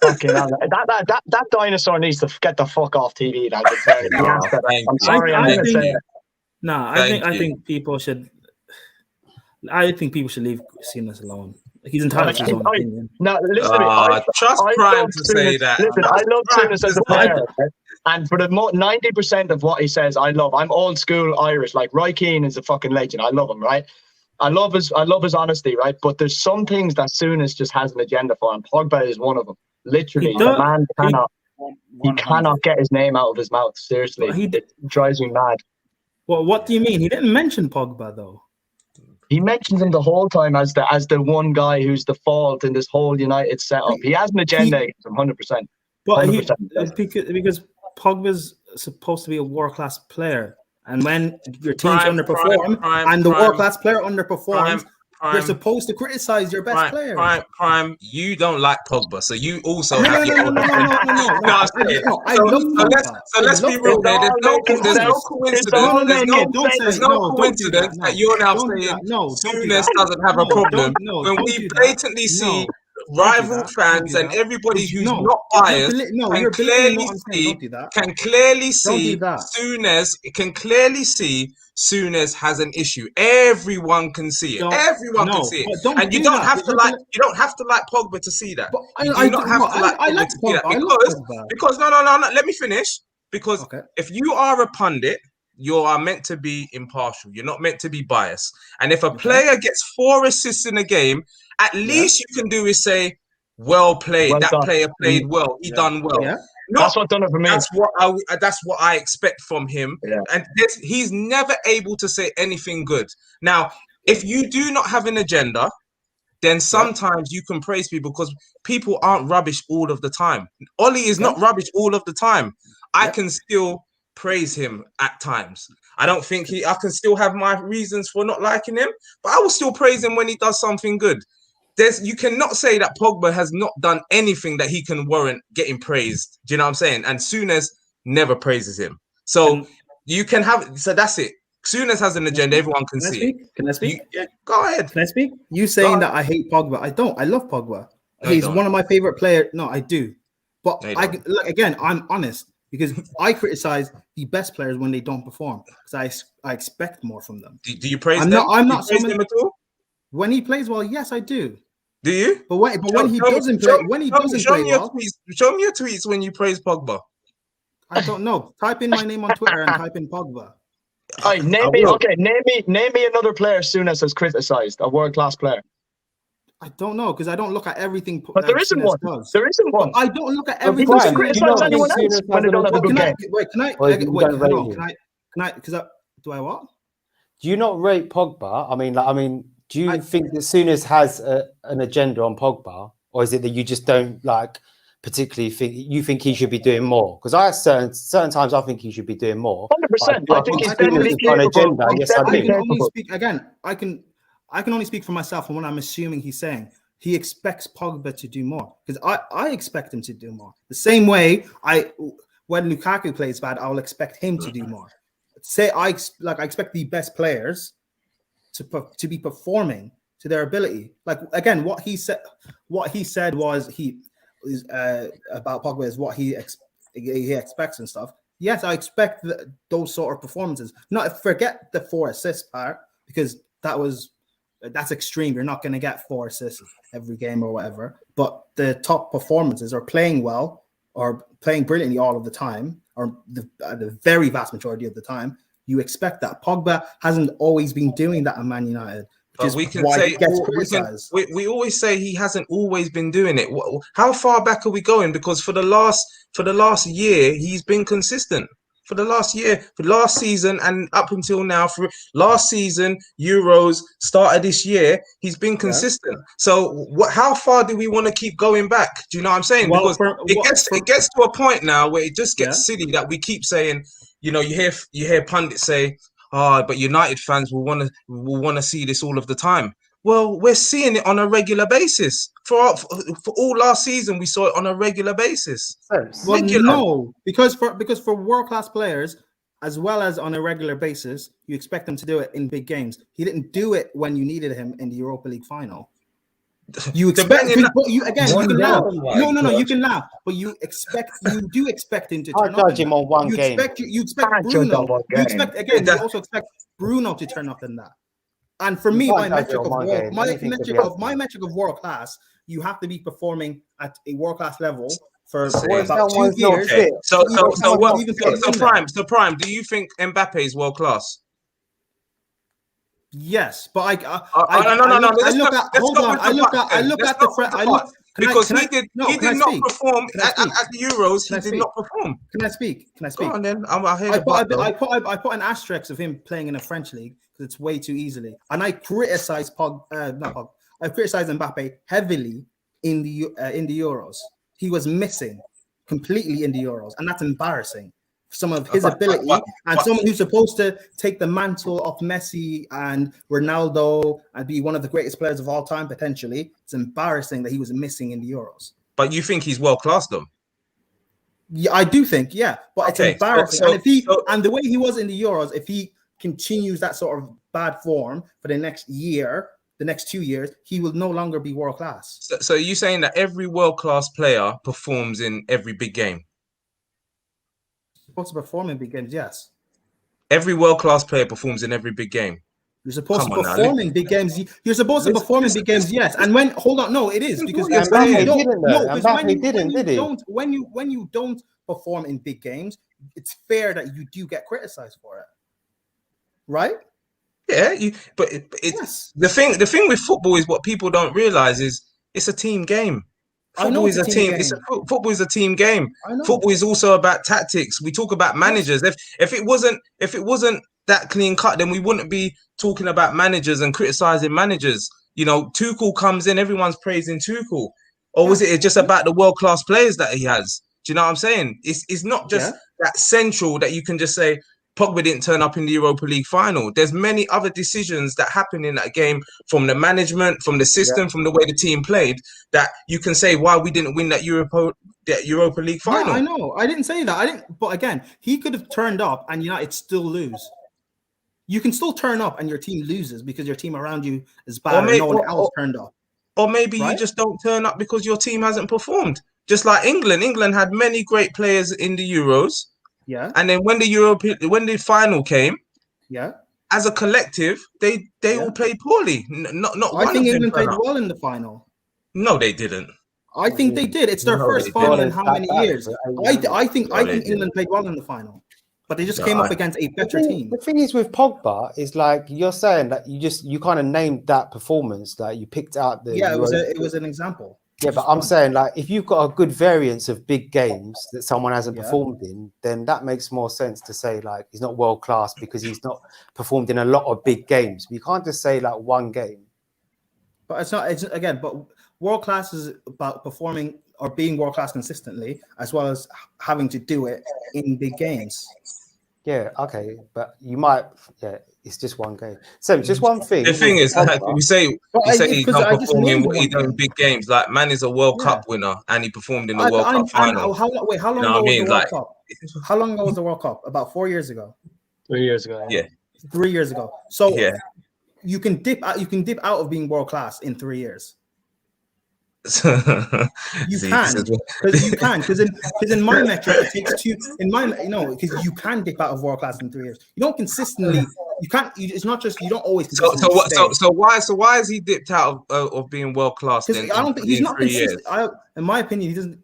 Fucking hell. That dinosaur needs to get the fuck off TV, lads. I'm sorry, I'm going to say it. No, I think people should. I think people should leave Souness alone. He's entitled to his own opinion. No, listen to me. Trust Prime to say that. Listen, I love Souness as a player. And for the 90% of what he says, I love. I'm old school Irish. Like, Roy Keane is a fucking legend. I love him, right? I love his honesty, right? But there's some things that Souness just has an agenda for, and Pogba is one of them. Literally, the man cannot get his name out of his mouth. Seriously, it drives me mad. Well, what do you mean? He didn't mention Pogba though. He mentions him the whole time as the one guy who's the fault in this whole United setup. He has an agenda against him, 100%. But because Pogba's supposed to be a world-class player, and when your teams underperform and the world-class player underperforms, you're supposed to criticize your best player. Prime, you don't like Pogba, so you also No. have your So let's be real there. There's no coincidence. There's no coincidence that you're now saying Souness doesn't have a problem when we blatantly see rival fans and everybody who's not biased can clearly see Souness has an issue. Everyone can see it. Everyone can see it. And you don't have to like Pogba to see that. You do not have to like Pogba to see that. Because no. Let me finish. Because if you are a pundit, you are meant to be impartial. You're not meant to be biased. And if a player gets 4 assists in a game, at least you can do is say, well played. Well done. Player played well. He done well. Yeah. That's what done it for me. That's what I expect from him. Yeah. And he's never able to say anything good. Now, if you do not have an agenda, then sometimes you can praise people because people aren't rubbish all of the time. Ollie is not rubbish all of the time. I can still praise him at times. I don't think I can still have my reasons for not liking him, but I will still praise him when he does something good. You cannot say that Pogba has not done anything that he can warrant getting praised. Do you know what I'm saying? And Souness never praises him. So you can have, so that's it. Souness has an agenda, everyone can see it. Can I speak? Go ahead. Can I speak? You saying that I hate Pogba. I don't. I love Pogba. He's one of my favorite players. No, I do. But again, I'm honest. Because I criticize the best players when they don't perform, because I expect more from them. Do you praise them? I'm not praise them at all. When he plays well, yes, I do. Do you? But when he doesn't play well, show me your tweets when you praise Pogba. I don't know. Type in my name on Twitter and type in Pogba. Name me another player Souness has criticized, a world-class player. I don't know because I don't look at everything. But there isn't one. There isn't one. I don't look at everything. Can I? Because do I what? Do you not rate Pogba? I mean, do you think that Souness has an agenda on Pogba, or is it that you just don't like particularly think he should be doing more? Because I certain times I think he should be doing more. 100%. I think he's definitely on agenda. Yes, I can only speak again. I can only speak for myself and what I'm assuming he's saying. He expects Pogba to do more because I expect him to do more. The same way when Lukaku plays bad, I'll expect him to do more. I expect the best players to be performing to their ability. Like again, what he said was about Pogba is what he expects and stuff. Yes, I expect those sort of performances. Not forget the 4 assists part because that's extreme. You're not going to get 4 assists every game or whatever. But the top performances are playing well or playing brilliantly all of the time, or the very vast majority of the time. You expect that. Pogba hasn't always been doing that at Man United. But we can say we always say he hasn't always been doing it. How far back are we going? Because for the last year, he's been consistent. For the last season and up until now, for last season, Euros, start of this year, he's been consistent. So how far do we want to keep going back? Do you know what I'm saying? Because it gets to a point now where it just gets silly that we keep saying, you hear pundits say, but United fans will want to see this all of the time. Well, we're seeing it on a regular basis. For all last season, we saw it on a regular basis. Well, no, because for world-class players, as well as on a regular basis, you expect them to do it in big games. He didn't do it when you needed him in the Europa League final. You expect you can laugh. No, you can laugh, but you do expect him to turn up. Judge him on one game. You expect Bruno. You also expect Bruno to turn up in that. And for me, my metric of world class, you have to be performing at a world class level for about 2 years. Okay. So Prime, do you think Mbappe is world class? Yes, but I because he did not perform at the Euros. He did not perform. Can I speak? Go on then. I put an asterisk of him playing in a French league because it's way too easily. And I criticize I criticize Mbappe heavily in the Euros. He was missing completely in the Euros, and that's embarrassing. Some of his ability and someone who's supposed to take the mantle of Messi and Ronaldo and be one of the greatest players of all time, potentially. It's embarrassing that he was missing in the Euros. But you think he's world class, though? Yeah, I do think, but it's embarrassing. And the way he was in the Euros, if he continues that sort of bad form for the next year, the next 2 years, he will no longer be world class. So you're saying that every world class player performs in every big game? Supposed to perform in big games, yes. Every world-class player performs in every big game. You're supposed to perform in big games. You're supposed to perform in big games, yes. And when it is because when you don't perform in big games, it's fair that you do get criticized for it, right? Yeah, the thing with football is what people don't realize is it's a team game. Football is a team. Football is a team game. Football is also about tactics. We talk about managers. If it wasn't that clean cut, then we wouldn't be talking about managers and criticizing managers. You know, Tuchel comes in, everyone's praising Tuchel. Or was it just about the world class players that he has? Do you know what I'm saying? It's not just that central that you can just say Pogba didn't turn up in the Europa League final. There's many other decisions that happen in that game from the management, from the system, from the way the team played, that you can say why we didn't win that Europa League final. Yeah, I know. I didn't say that. But again, he could have turned up and United still lose. You can still turn up and your team loses because your team around you is bad and no one else turned up. Or maybe you just don't turn up because your team hasn't performed. Just like England. England had many great players in the Euros. Yeah. And then when the final came, as a collective, they all played poorly. I think England played well in the final. No, they didn't. I think they did. It's their first final in how many years? I think England played well in the final, but they just came up against a better team. The thing is with Pogba is like you're saying that you kind of named that performance, like you picked out the it was an example. Yeah, but I'm saying like if you've got a good variance of big games that someone hasn't performed in, then that makes more sense to say like he's not world class because he's not performed in a lot of big games. But you can't just say like one game. But it's not. It's again. But world class is about performing or being world class consistently, as well as having to do it in big games. Yeah. Okay. But you might. Yeah. It's just one game. So just one thing. The thing is, we say he's not performing what he done in big games. Like man is a World Cup winner and he performed in the World Cup final. How long ago was the World Cup? How long ago was the World Cup? About 4 years ago. 3 years ago. Yeah. 3 years ago. So you can dip out of being world class in 3 years. You can because in my metric it takes two. In my because you can dip out of world class in 3 years. You don't consistently. You can't. It's not just you don't always. So why is he dipped out of being world class? Because I don't think he's not consistent. In my opinion, he doesn't.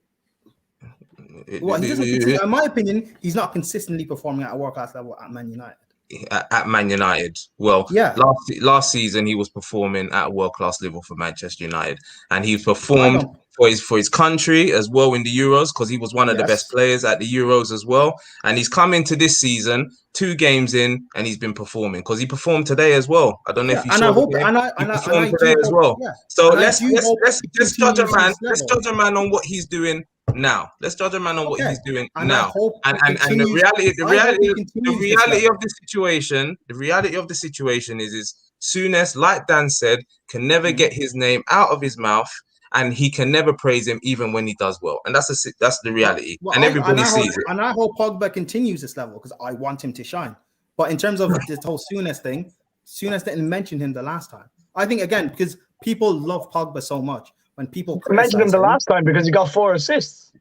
Well, he doesn't. In my opinion, he's not consistently performing at a world class level at Man United. At Man United, last season he was performing at a world class level for Manchester United, and he performed for his country as well in the Euros because he was one of the best players at the Euros as well. And he's come into this season 2 games in, and he's been performing because he performed today as well. I don't know if you saw he performed today as well. So let's judge a man. Let's judge a man on what he's doing now. Let's judge a man on what he's doing now. And the reality of the situation is Souness, like Dan said, can never get his name out of his mouth, and he can never praise him even when he does well. And that's the reality. And everybody sees it. And I hope Pogba continues this level because I want him to shine. But in terms of this whole Souness thing, Souness didn't mention him the last time. I think again because people love Pogba so much. When people mentioned him the last time because he got 4 assists.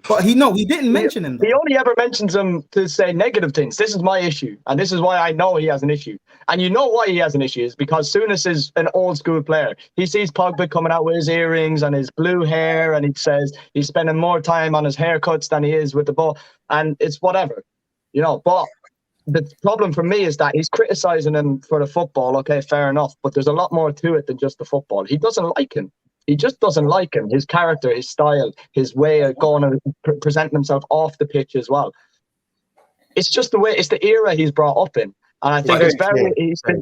But he didn't mention him. He only ever mentions him to say negative things. This is my issue. And this is why I know he has an issue. And you know why he has an issue is because Souness is an old school player. He sees Pogba coming out with his earrings and his blue hair, and he says he's spending more time on his haircuts than he is with the ball. And it's whatever, But the problem for me is that he's criticizing him for the football. Okay, fair enough, but there's a lot more to it than just the football. He doesn't like him. He just doesn't like him. His character, his style, his way of going and presenting himself off the pitch as well. It's just the way. It's the era he's brought up in, and I think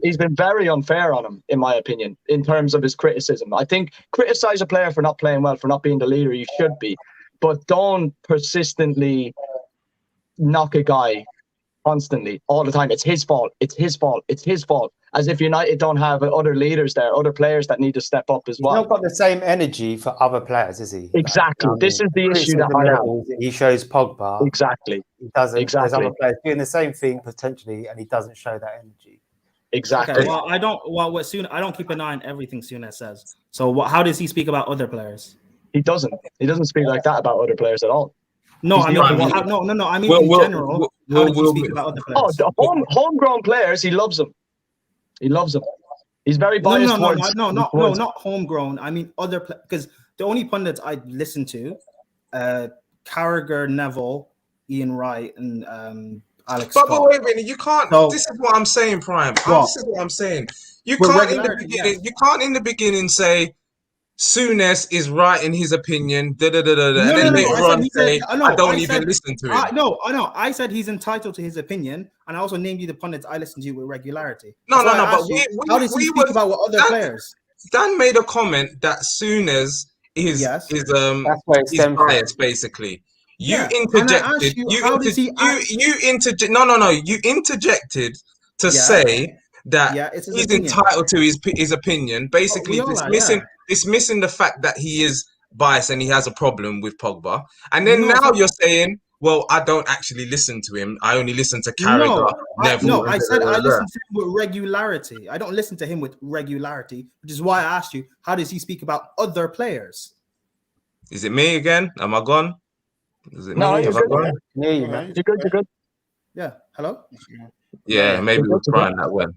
he's been very unfair on him, in my opinion, in terms of his criticism. I think criticize a player for not playing well, for not being the leader you should be, but don't persistently knock a guy constantly, all the time. It's his fault. It's his fault. It's his fault. As if United don't have other leaders there, other players that need to step up as well. He's not got the same energy for other players, is he? Exactly. Like, this is the issue that I have. He shows Pogba. Exactly. He doesn't. Exactly. There's other players doing the same thing potentially, and he doesn't show that energy. Exactly. Okay, well, I don't. Well, what I don't keep an eye on everything Souness says. So, how does he speak about other players? He doesn't. He doesn't speak like that about other players at all. No, I mean, no. I mean, in general, how does he speak about other players? Oh, the homegrown players, he loves them. He loves them. He's very biased. No, not homegrown. I mean, other because the only pundits I listen to, Carragher, Neville, Ian Wright, and Alex. But Scott. wait a minute, you can't. So, this is what I'm saying, Prime. This is what I'm saying. You can't in the beginning. You can't in the beginning say Souness is right in his opinion, and then later on say, I don't even listen to him. No, I said he's entitled to his opinion, and I also named you the pundits I listen to with regularity. No, but how does he speak about what other players? Dan made a comment that Souness is biased, basically. You interjected. You interjected to say that he's entitled to his opinion, basically dismissing the fact that he is biased and he has a problem with Pogba. And then now you're saying, well, I don't actually listen to him. I only listen to Carragher, Neville. I said I listen to him with regularity. I don't listen to him with regularity, which is why I asked you, how does he speak about other players? Is it me again? Am I gone? Is it no, me? you're good. You're good. Yeah. Hello? Yeah, maybe we're trying that one.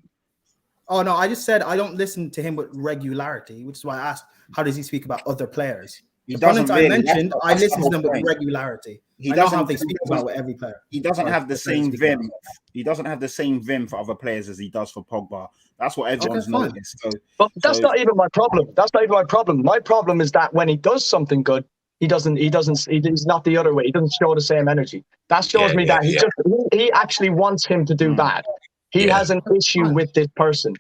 Oh, no, I just said I don't listen to him with regularity, which is why I asked, how does he speak about other players? The opponents I mentioned, I listen to them with regularity. I know how they speak about with every player. He doesn't have the same vim. He doesn't have the same vim for other players as he does for Pogba. That's what everyone's noticed. But that's not even my problem. That's not even my problem. My problem is that when he does something good, he's not the other way. He doesn't show the same energy. That shows me that he actually wants him to do bad. He has an issue with this person.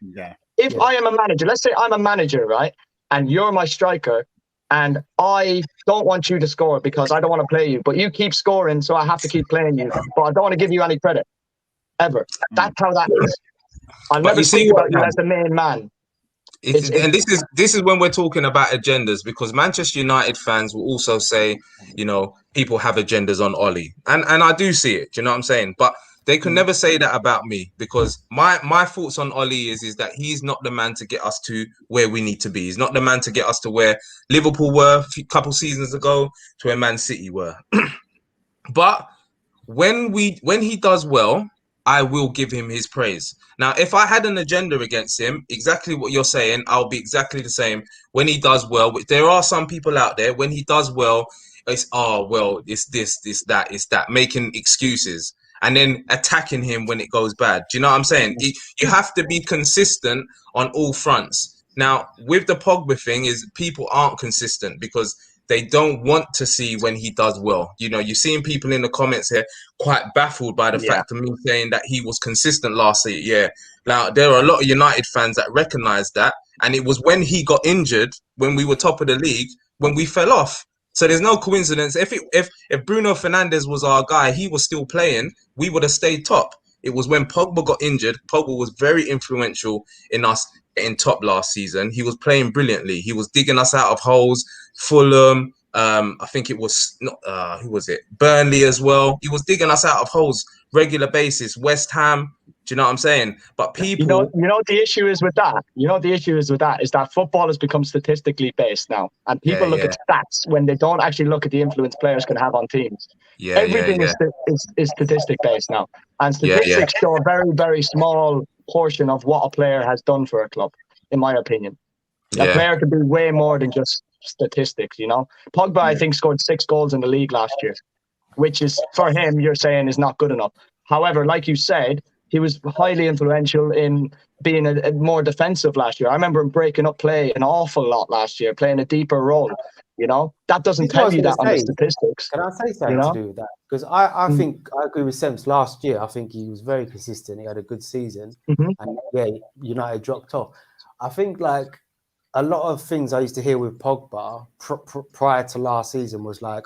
If I am a manager, let's say I'm a manager, right? And you're my striker, and I don't want you to score because I don't want to play you, but you keep scoring, so I have to keep playing you. But I don't want to give you any credit, ever. That's how that is. I'll never think about you as the main man. And this is when we're talking about agendas, because Manchester United fans will also say, people have agendas on Ollie, and I do see it. Do you know what I'm saying? But they can never say that about me, because my thoughts on Ollie is that he's not the man to get us to where we need to be. He's not the man to get us to where Liverpool were a couple seasons ago, to where Man City were. But when he does well, I will give him his praise. Now, if I had an agenda against him, exactly what you're saying, I'll be exactly the same. When he does well, there are some people out there, when he does well, it's, it's this, that, it's that, making excuses and then attacking him when it goes bad. Do you know what I'm saying? You have to be consistent on all fronts. Now, with the Pogba thing is people aren't consistent because they don't want to see when he does well. You're seeing people in the comments here quite baffled by the fact of me saying that he was consistent last year. Yeah. Now, there are a lot of United fans that recognize that. And it was when he got injured, when we were top of the league, when we fell off. So there's no coincidence. If Bruno Fernandes was our guy, he was still playing, we would have stayed top. It was when Pogba got injured. Pogba was very influential in us getting top last season. He was playing brilliantly. He was digging us out of holes. Fulham, I think it was not who was it? Burnley as well. He was digging us out of holes regular basis. West Ham. Do you know what I'm saying? But people, you know what the issue is with that. Is that football has become statistically based now, and people look at stats when they don't actually look at the influence players can have on teams. Everything is statistic based now, and statistics show a very, very small portion of what a player has done for a club, in my opinion. A player could be way more than just statistics. Pogba, I think, scored 6 goals in the league last year, which is, for him, you're saying is not good enough. However, like you said, he was highly influential in being a more defensive last year. I remember him breaking up play an awful lot last year, playing a deeper role. That doesn't This is what I tell was you gonna that on the say. statistics. Can I say something to do with that? Because I think I agree with Sems. Last year, I think he was very consistent. He had a good season, and yeah, United dropped off. I think like a lot of things I used to hear with Pogba prior to last season was like,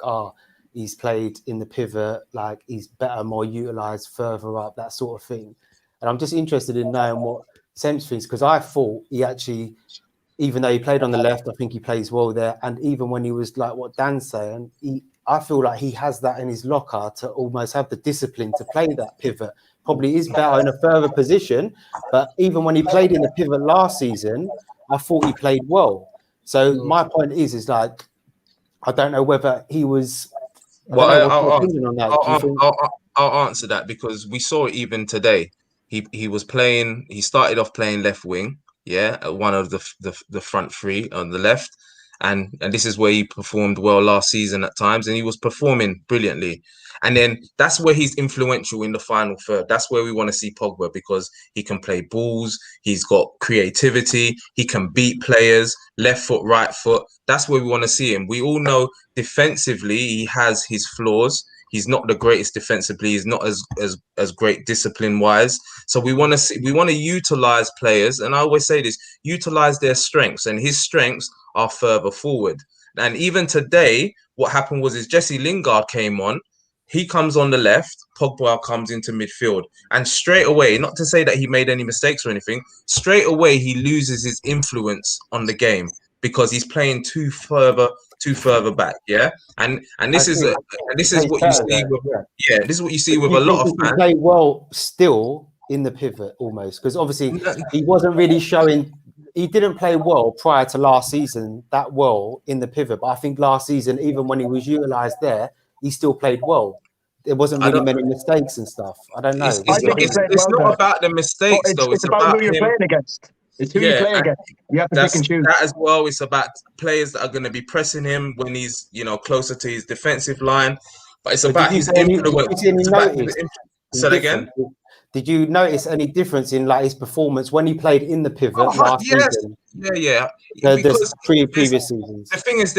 he's played in the pivot, like he's better, more utilised further up, that sort of thing. And I'm just interested in knowing what Sems thinks, because I thought he actually, even though he played on the left, I think he plays well there. And even when he was like what Dan's saying, I feel like he has that in his locker to almost have the discipline to play that pivot. Probably is better in a further position, but even when he played in the pivot last season, I thought he played well. So my point is like, I don't know whether he was. Well, I'll answer that, because we saw it even today. He was playing. He started off playing left wing, at one of the front three on the left, and this is where he performed well last season at times, and he was performing brilliantly. And then that's where he's influential in the final third. That's where we want to see Pogba, because he can play balls. He's got creativity. He can beat players, left foot, right foot. That's where we want to see him. We all know defensively he has his flaws. He's not the greatest defensively. He's not as great discipline wise. So we want to utilize players, and I always say this: utilize their strengths, and his strengths are further forward. And even today, what happened was Jesse Lingard came on. He comes on the left, Pogba comes into midfield, and straight away, not to say that he made any mistakes or anything, straight away he loses his influence on the game, because he's playing too further back, and this is what you see with this is what you see with a lot of fans. Play well still in the pivot almost, because obviously he wasn't really showing. He didn't play well prior to last season that well in the pivot, but I think last season, even when he was utilised there, he still played well. There wasn't really many mistakes and stuff. I don't know. It's not about the mistakes, though. It's about who you're playing against. It's who you play against. You have to pick and choose. That as well. It's about players that are going to be pressing him when he's closer to his defensive line. But it's about his influence. Say that again. Did you notice any difference in like his performance when he played in the pivot last season? Yeah. Because previous seasons. The thing is,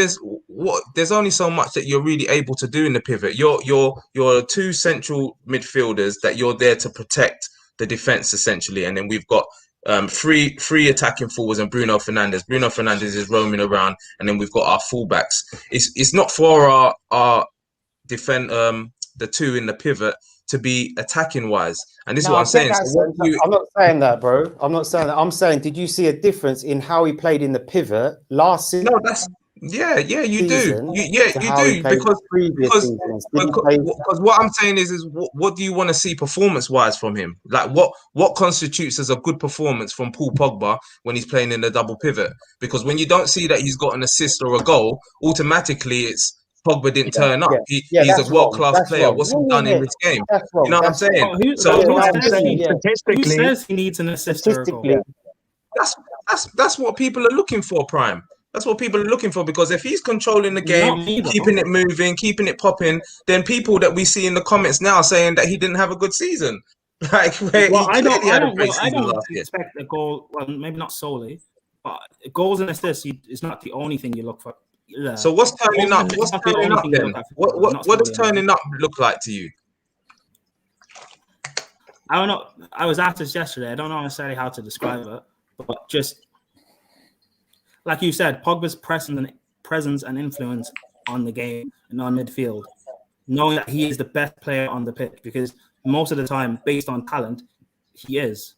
there's only so much that you're really able to do in the pivot. You're two central midfielders that you're there to protect the defense essentially, and then we've got three attacking forwards and Bruno Fernandes. Bruno Fernandes is roaming around, and then we've got our fullbacks. It's not for our defend the two in the pivot to be attacking wise, and this is what I'm saying. I'm not saying that, bro. I'm not saying that. I'm saying, did you see a difference in how he played in the pivot last season? No, that's you do. You do, because what I'm saying is what do you want to see performance wise from him? Like what constitutes as a good performance from Paul Pogba when he's playing in the double pivot? Because when you don't see that he's got an assist or a goal, automatically it's Pogba didn't turn up. He's a world-class player. Wrong. What's he done in this game? You know what I'm saying? Who says he needs an assist or a goal? That's what people are looking for, Prime. That's what people are looking for, because if he's controlling the game, keeping it moving, keeping it popping, then people that we see in the comments now saying that he didn't have a good season. Like, I don't expect a goal. Well, maybe not solely, but goals and assists is not the only thing you look for. Yeah. So what's turning up? What's turning up then? What does turning up look like to you? I don't know. I was asked this yesterday. I don't know necessarily how to describe it, but just like you said, Pogba's presence and influence on the game and on midfield, knowing that he is the best player on the pitch, because most of the time, based on talent, he is.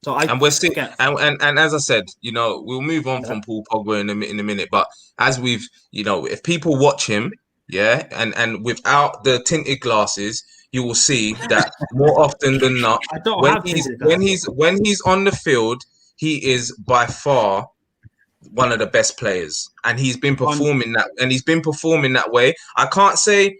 So we're seeing, and as I said, we'll move on from Paul Pogba in a minute. But as we've, if people watch him, and without the tinted glasses, you will see that more often than not, when he's on the field, he is by far one of the best players, and he's been performing that way. I can't say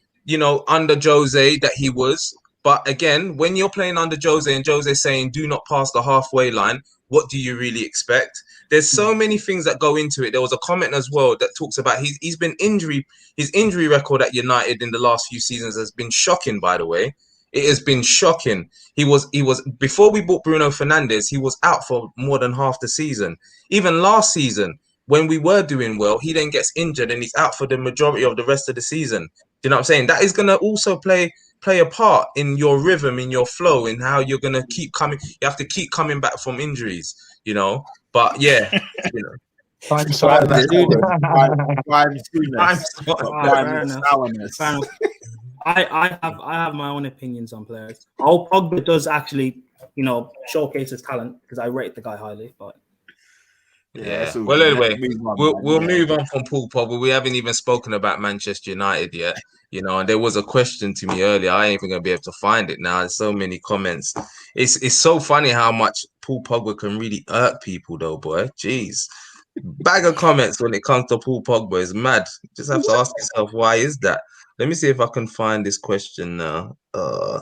under Jose that he was. But again, when you're playing under Jose and Jose's saying, do not pass the halfway line, what do you really expect? There's so many things that go into it. There was a comment as well that talks about his injury record at United in the last few seasons has been shocking, by the way. It has been shocking. He was before we bought Bruno Fernandes, he was out for more than half the season. Even last season, when we were doing well, he then gets injured and he's out for the majority of the rest of the season. Do you know what I'm saying? That is going to also play a part in your rhythm, in your flow, in how you're going to keep coming. You have to keep coming back from injuries, you know. But yeah, you know. I'm sorry. I have my own opinions on players. I hope Pogba does actually, you know, showcase his talent because I rate the guy highly. But yeah. Well, anyway, we'll move on from Paul Pogba. We haven't even spoken about Manchester United yet, you know. And there was a question to me earlier. I ain't even gonna be able to find it now. There's so many comments. It's so funny how much Paul Pogba can really irk people, though, boy. Jeez. Bag of comments when it comes to Paul Pogba is mad. You just have to ask yourself, why is that? Let me see if I can find this question now. I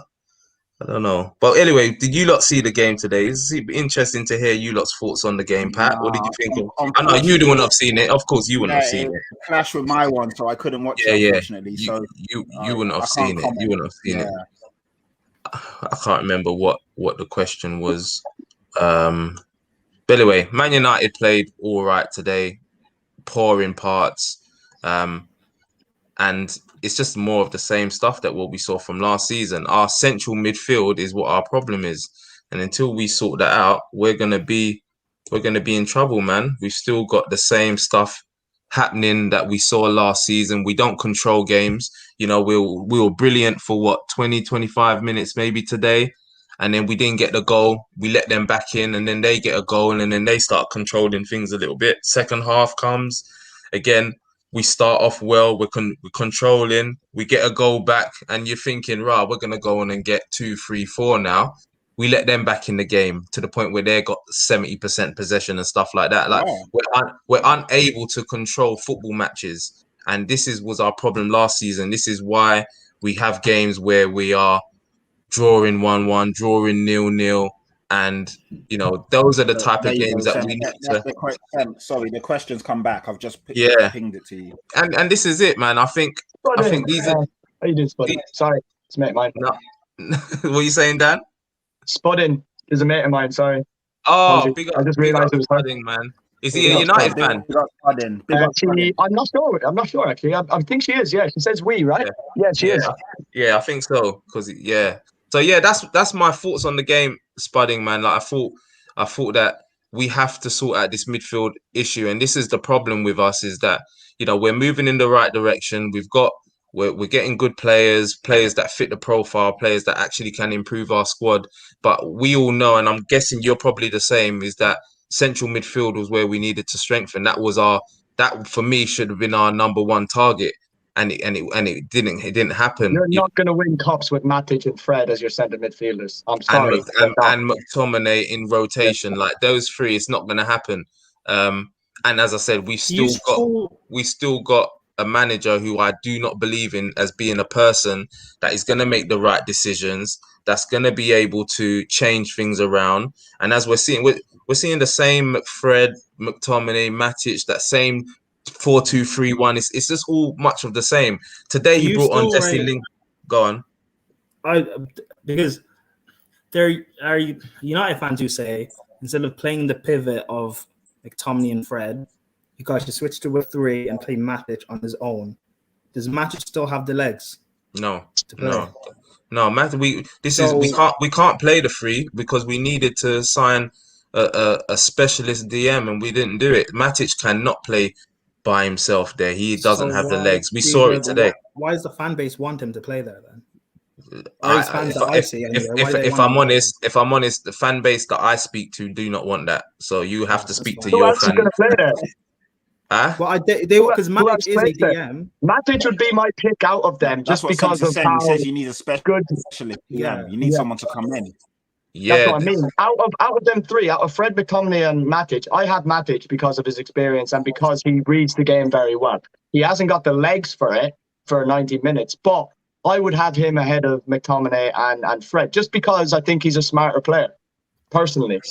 don't know. But anyway, did you lot see the game today? It's interesting to hear you lot's thoughts on the game, Pat. What did you think? I know you wouldn't have seen it. Of course, you wouldn't have seen it. Clash with my one, so I couldn't watch it, unfortunately. So you wouldn't have seen it. You wouldn't have seen it. I can't remember what the question was. But anyway, Man United played all right today, poor in parts. And it's just more of the same stuff that what we saw from last season. Our central midfield is what our problem is. And until we sort that out, we're gonna be in trouble, man. We've still got the same stuff happening that we saw last season. We don't control games. You know, we were brilliant for 20, 25 minutes maybe today. And then we didn't get the goal. We let them back in, and then they get a goal, and then they start controlling things a little bit. Second half comes, again, we start off well. We're controlling. We get a goal back, and you're thinking, right, we're gonna go on and get 2, 3, 4 now. We let them back in the game to the point where they got 70% possession and stuff like that. Like we're unable to control football matches, and this was our problem last season. This is why we have games where we are drawing 1-1, drawing 0-0, and you know those are the type of games that we need to. Sorry, the questions come back. I've just pinged it to you. And this is it, man. I think these are. How you doing, Spudding? Sorry, it's a mate of mine. No. What are you saying, Dan? Spudding is a mate of mine. Sorry. Oh, big up, I just realised it was Spudding, man. Is he a United fan? I'm not sure. I'm not sure actually. I think she is. Yeah, she says we, right? Yeah, she is. Yeah, I think so. So yeah, that's my thoughts on the game, Spudding, man. Like I thought that we have to sort out this midfield issue, and this is the problem with us: is that you know we're moving in the right direction. We're getting good players that fit the profile, players that actually can improve our squad. But we all know, and I'm guessing you're probably the same, is that central midfield was where we needed to strengthen. That for me should have been our number one target. And it didn't happen. You're not going to win cups with Matic and Fred as your centre midfielders. I'm sorry. And McTominay in rotation, like those three, it's not going to happen. And as I said, we still got a manager who I do not believe in as being a person that is going to make the right decisions, that's going to be able to change things around. And as we're seeing the same Fred, McTominay, Matic, that same 4-2-3-1. It's just all much of the same. Today he brought on Jesse Lingard. Go on. Because there are United fans who say instead of playing the pivot of McTominay and Fred, you guys should switch to a 3 and play Matic on his own. Does Matic still have the legs? No. Matic. We can't play the 3 because we needed to sign a specialist DM and we didn't do it. Matic cannot play by himself there. He doesn't have the legs. We saw it today. Why does the fan base want him to play there then? If I'm honest, the fan base that I speak to do not want that. So you have to speak to your fan. Going to play there? Well, because Matic is a DM. Matic would be my pick out of them, just because of how he says you need a specialist DM. You need someone to come in. Yeah, that's what I mean. Out of them 3, out of Fred, McTominay, and Matic, I have Matic because of his experience and because he reads the game very well. He hasn't got the legs for it for 90 minutes, but I would have him ahead of McTominay and Fred just because I think he's a smarter player, personally.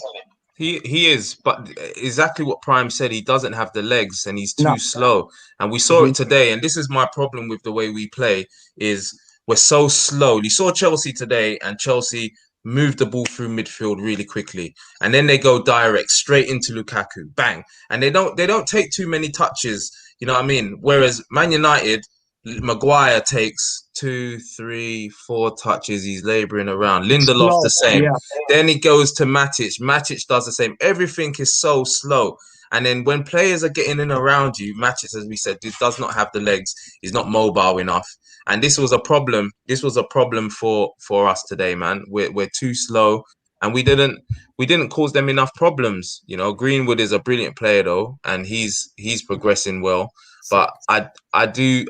He is, but exactly what Prime said, he doesn't have the legs and he's too slow. And we saw it today. And this is my problem with the way we play is we're so slow. You saw Chelsea today, and Chelsea moved the ball through midfield really quickly, and then they go direct straight into Lukaku, bang, and they don't take too many touches. You know what I mean? Whereas Man United, Maguire takes 2, 3, 4 touches. He's labouring around. Lindelof's the same. Yeah. Then he goes to Matic. Matic does the same. Everything is so slow. And then when players are getting in around you, Matic, as we said, does not have the legs. He's not mobile enough. And this was a problem. This was a problem for us today, man. We're too slow, and we didn't cause them enough problems. You know, Greenwood is a brilliant player though, and he's progressing well. But I do,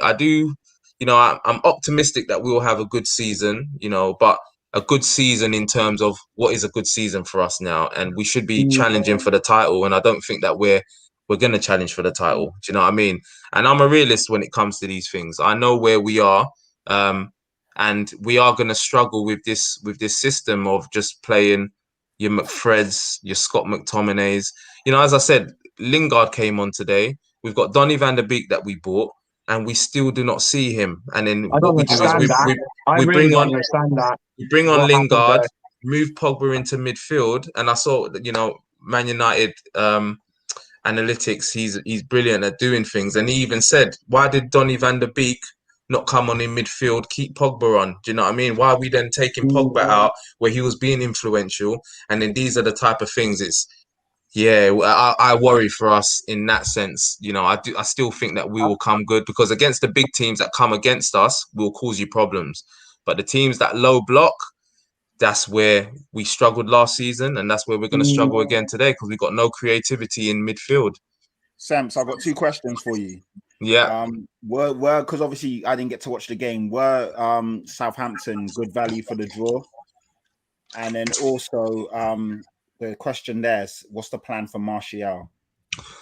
you know, I'm optimistic that we will have a good season. You know, but a good season in terms of what is a good season for us now, and we should be challenging for the title. And I don't think that we're going to challenge for the title. Do you know what I mean? And I'm a realist when it comes to these things. I know where we are, and we are going to struggle with this system of just playing your McFreds, your Scott McTominays. You know, as I said, Lingard came on today. We've got Donny van der Beek that we bought, and we still do not see him. And then I don't understand that. I really don't understand that. We bring on Lingard, move Pogba into midfield, and I saw, you know, Man United analytics, he's brilliant at doing things. And he even said, why did Donny van der Beek not come on in midfield, keep Pogba on? Do you know what I mean? Why are we then taking Pogba out where he was being influential? And then these are the type of things. It's, yeah, I worry for us in that sense. You know, I still think that we will come good, because against the big teams that come against us, will cause you problems. But the teams that low block, that's where we struggled last season, and that's where we're going to struggle again today, because we've got no creativity in midfield. Samps, I've got 2 questions for you. Yeah. Were because obviously I didn't get to watch the game. Were Southampton good value for the draw? And then also the question there's, what's the plan for Martial?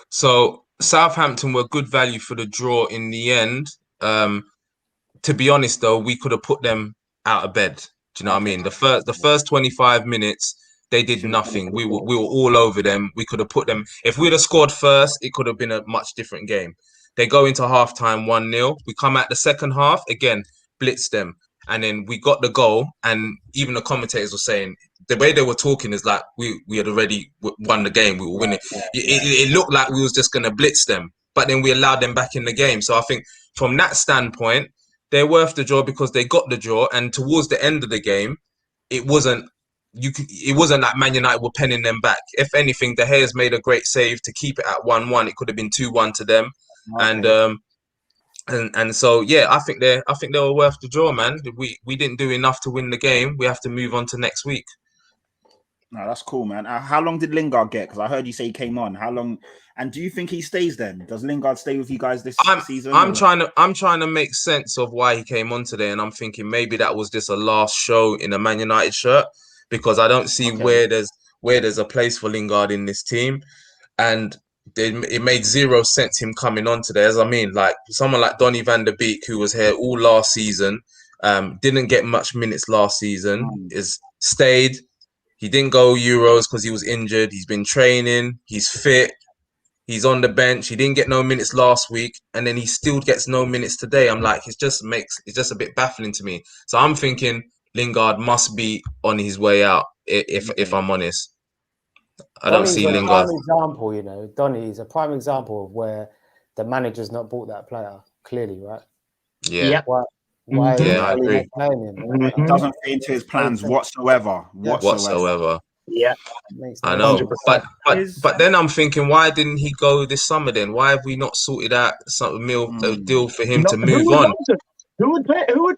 So Southampton were good value for the draw in the end. To be honest, though, we could have put them out of bed. Do you know what I mean? The first 25 minutes, they did nothing. We were all over them. We could have put them. If we'd have scored first, it could have been a much different game. They go into halftime 1-0. We come out the second half again, blitz them, and then we got the goal. And even the commentators were saying, the way they were talking is like we had already won the game. We were winning. It looked like we was just going to blitz them, but then we allowed them back in the game. So I think from that standpoint, they're worth the draw because they got the draw. And towards the end of the game, it wasn't like Man United were penning them back. If anything, De Gea's made a great save to keep it at 1-1. It could have been 2-1 to them. Okay. And so yeah, I think they were worth the draw, man. We didn't do enough to win the game. We have to move on to next week. No, that's cool, man. How long did Lingard get? Because I heard you say he came on. How long? And do you think he stays then? Does Lingard stay with you guys this season? I'm trying to make sense of why he came on today, and I'm thinking maybe that was just a last show in a Man United shirt, because I don't see where there's a place for Lingard in this team, and it made zero sense him coming on today. As I mean, like someone like Donny van der Beek, who was here all last season, didn't get much minutes last season, is stayed. He didn't go Euros because he was injured. He's been training. He's fit. He's on the bench. He didn't get no minutes last week, and then he still gets no minutes today. I'm like, it's just a bit baffling to me. So I'm thinking Lingard must be on his way out. If I'm honest. I don't see Lingard. Prime example, you know, Donny is a prime example of where the manager's not bought that player clearly, right? Yeah. Why I agree. Playing him? It doesn't fit into his plans whatsoever. Yeah, I know. 100%. But then I'm thinking, why didn't he go this summer? Then why have we not sorted out a deal for him to move on? Who would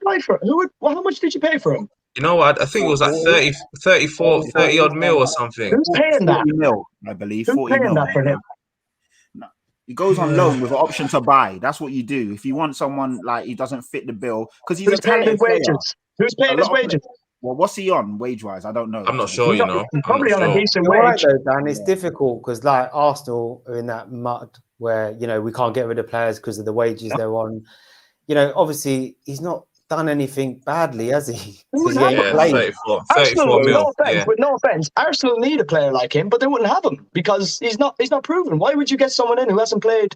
play for? How much did you pay for him? You know what? I think it was like 30 odd mil or something. Who's paying that? 40 mil, I believe. Who's paying that for him? No. He goes on loan with an option to buy. That's what you do. If you want someone like he doesn't fit the bill, because he's a talented player. Who's paying his wages? Well, what's he on wage-wise? I don't know. I'm not sure, you know. He's probably on a decent wage. Right, though, Dan, it's difficult because like Arsenal are in that mud where, you know, we can't get rid of players because of the wages they're on. You know, obviously he's not done anything badly, has he? 34 mil. No offense, Arsenal need a player like him, but they wouldn't have him because he's not proven. Why would you get someone in who hasn't played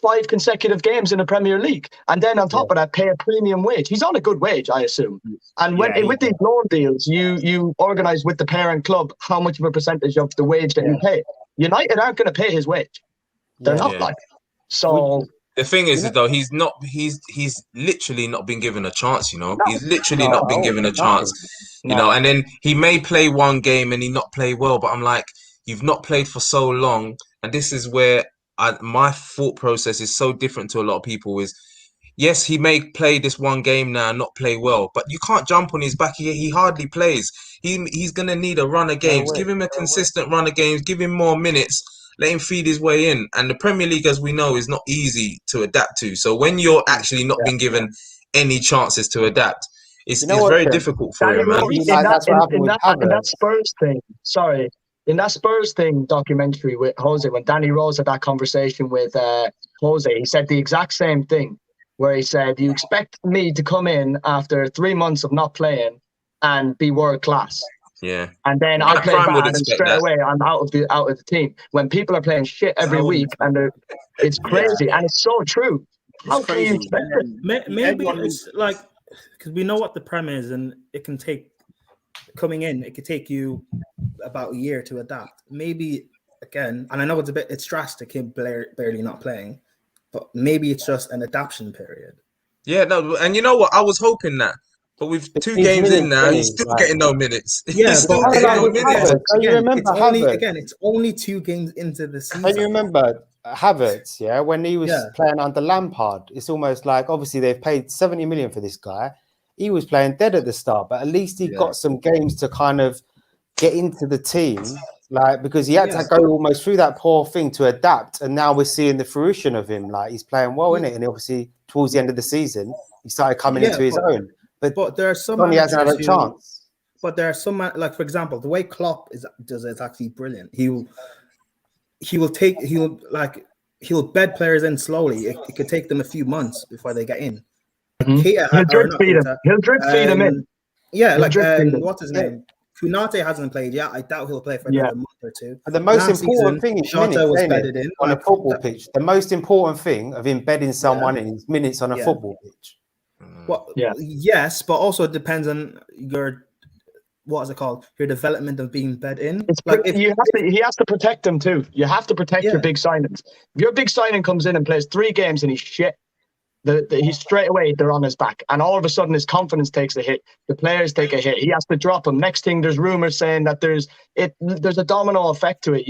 5 consecutive games in the Premier League, and then on top of that, pay a premium wage. He's on a good wage, I assume. And with these loan deals, you organise with the parent club how much of a percentage of the wage that you pay. United aren't going to pay his wage. They're not like. So the thing is, though, he's literally not been given a chance. You know, he's literally not been given a chance. You know, and then he may play one game and he not play well, but I'm like, you've not played for so long, and this is where my thought process is so different to a lot of people. Is yes, he may play this one game now and not play well, but you can't jump on his back. He hardly plays. He's gonna need a run of games. Give him a consistent run of games. Give him more minutes. Let him feed his way in. And the Premier League, as we know, is not easy to adapt to. So when you're actually not being given any chances to adapt, it's very difficult for him, man. In that Spurs thing, in that Spurs thing documentary with Jose, when Danny Rose had that conversation with Jose, he said the exact same thing, where he said, you expect me to come in after 3 months of not playing and be world class. Yeah, and then I play bad, and straight away I'm out of the team. When people are playing shit every week, and it's crazy, and it's so true. How can you expect it? Maybe it's like, because we know what the Prem is, and it can take coming in. It could take you about a year to adapt. Maybe again, and I know it's drastic, him barely not playing, but maybe it's just an adaptation period. Yeah, no, and you know what? I was hoping that. But with 2 games in now, he's still getting no minutes. Yeah, still getting no minutes. You remember it's only 2 games into the season. Can you remember Havertz? Yeah, when he was playing under Lampard, it's almost like obviously they've paid 70 million for this guy. He was playing dead at the start, but at least he got some games to kind of get into the team, like because he had to go almost through that poor thing to adapt. And now we're seeing the fruition of him. Like he's playing well in it, and obviously towards the end of the season, he started coming into his own. But there are some he hasn't had a chance. But there are some, like for example, the way Klopp does it is actually brilliant. He'll bed players in slowly. It could take them a few months before they get in. He'll drip feed him. He'll drip feed him in. Yeah, like what's his name? Kunate hasn't played yet. I doubt he'll play for another month or 2. And the most important thing is minutes on a football pitch. The most important thing of embedding someone in is minutes on a football pitch. Well, yes, but also it depends on your your development of being bed in. He has to protect them too. You have to protect your big signings. If your big signing comes in and plays 3 games and he's shit, he's straight away they're on his back, and all of a sudden his confidence takes a hit. The players take a hit. He has to drop him. Next thing, there's rumors saying that there's a domino effect to it.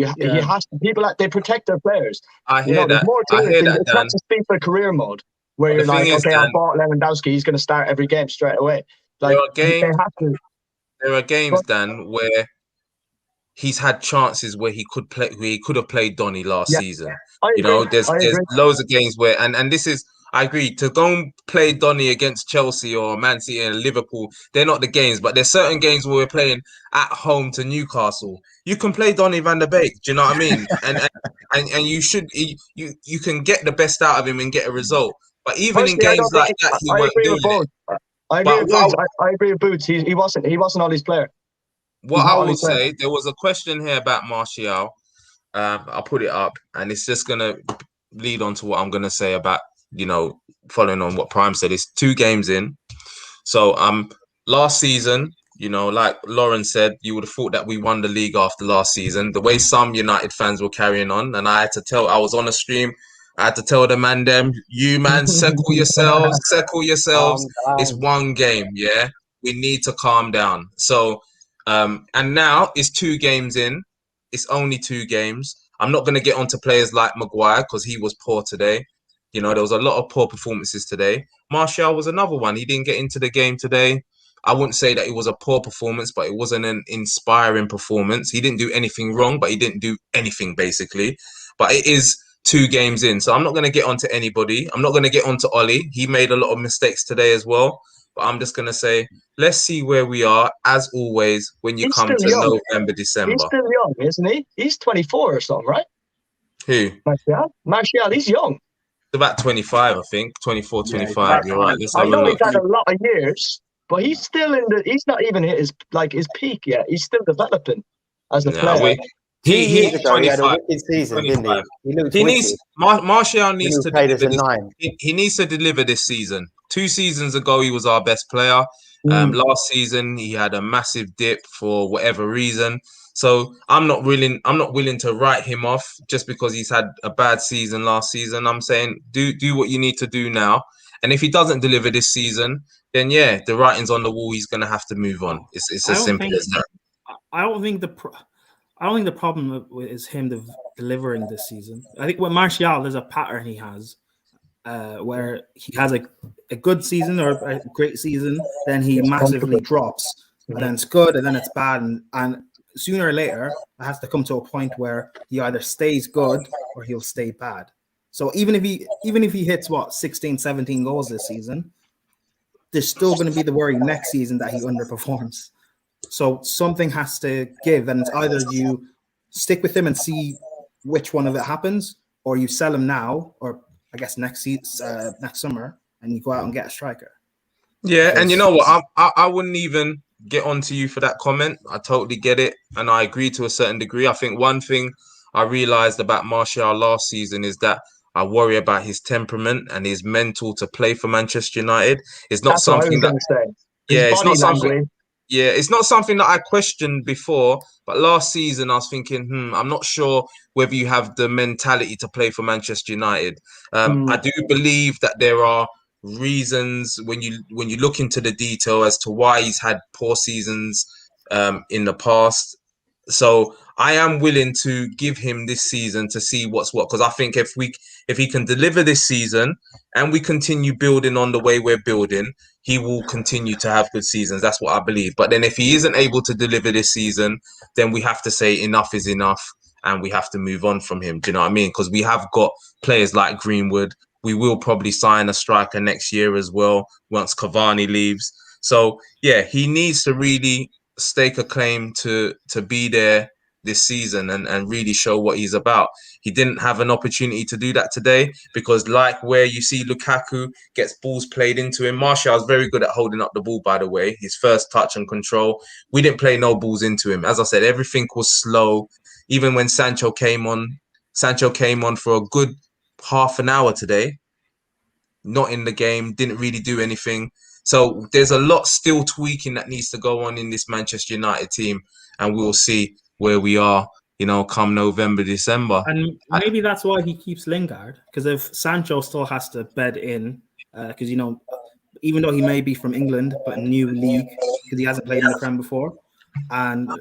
They protect their players. I hear that. It's not just FIFA career mode where you're like, okay, I bought Lewandowski. He's going to start every game straight away. Like there are games, Dan, where he's had chances where he could play. Where he could have played Donny last season. There's loads of games where, and this is. I agree. To go and play Donny against Chelsea or Man City and Liverpool, they're not the games, but there's certain games where we're playing at home to Newcastle. You can play Donny van der Beek. Do you know what I mean? and you should you can get the best out of him and get a result. But even in games like that, he won't do it. I agree with Boots. He wasn't all his player. What I would say, there was a question here about Martial. I'll put it up, and it's just gonna lead on to what I'm gonna say about. Following on what Prime said, it's 2 games in. So last season, like Lauren said, you would have thought that we won the league after last season. The way some United fans were carrying on, and I was on a stream, I had to tell the man you man, settle yourselves. It's 1 game, yeah? We need to calm down. So, and now it's 2 games in. It's only 2 games. I'm not going to get onto players like Maguire because he was poor today. There was a lot of poor performances today. Martial was another one. He didn't get into the game today. I wouldn't say that it was a poor performance, but it wasn't an inspiring performance. He didn't do anything wrong, but he didn't do anything, basically. But it is 2 games in. So I'm not going to get onto anybody. I'm not going to get onto Ollie. He made a lot of mistakes today as well. But I'm just going to say, let's see where we are, as always, when you come to November, December. He's still young, isn't he? He's 24 or something, right? Who? Martial, he's young. About 25, I think. 24, 25. You're right. I know he's had a lot of years, but he's still he's not even hit his peak yet. He's still developing as a player. Years ago, he had a 25. wicked season, didn't 25. he? He looked He wicked. needs Martial When he needs to played as deliver a this. 9. He needs to deliver this season. 2 seasons ago, he was our best player. Last season, he had a massive dip for whatever reason. So I'm not willing to write him off just because he's had a bad season last season. I'm saying do what you need to do now. And if he doesn't deliver this season, then yeah, the writing's on the wall. He's gonna have to move on. It's as simple as that. I don't think the problem is him delivering this season. I think with Martial, there's a pattern he has where he has a good season or a great season, then he massively drops, and then it's good, and then it's bad, and sooner or later, it has to come to a point where he either stays good or he'll stay bad. So even if he hits 16, 17 goals this season, there's still going to be the worry next season that he underperforms. So something has to give, and it's either you stick with him and see which one of it happens, or you sell him now, or I guess next summer, and you go out and get a striker. Yeah, and you know what? I wouldn't even get onto you for that comment. I totally get it, and I agree to a certain degree. I think one thing I realized about Martial last season is that I worry about his temperament and his mental to play for Manchester United. It's not something that it's not something. Yeah, it's not something that I questioned before, but last season I was thinking, I'm not sure whether you have the mentality to play for Manchester United. I do believe that there are reasons when you look into the detail as to why he's had poor seasons in the past. So I am willing to give him this season to see what's what, because I think if he can deliver this season and we continue building on the way we're building, he will continue to have good seasons. That's what I believe. But then if he isn't able to deliver this season, then we have to say enough is enough and we have to move on from him. Do you know what I mean? Because we have got players like Greenwood. We will probably sign a striker next year as well once Cavani leaves. So yeah, he needs to really stake a claim to be there this season and really show what he's about. He didn't have an opportunity to do that today because, like where you see Lukaku gets balls played into him, Martial is very good at holding up the ball, by the way. His first touch and control. We didn't play no balls into him. As I said, everything was slow. Even when Sancho came on for a good half an hour today, not in the game, didn't really do anything. So there's a lot still tweaking that needs to go on in this Manchester United team, and we'll see where we are, come November, December. And maybe that's why he keeps Lingard, because if Sancho still has to bed in, because, even though he may be from England, but a new league, because he hasn't played in the Prem before, and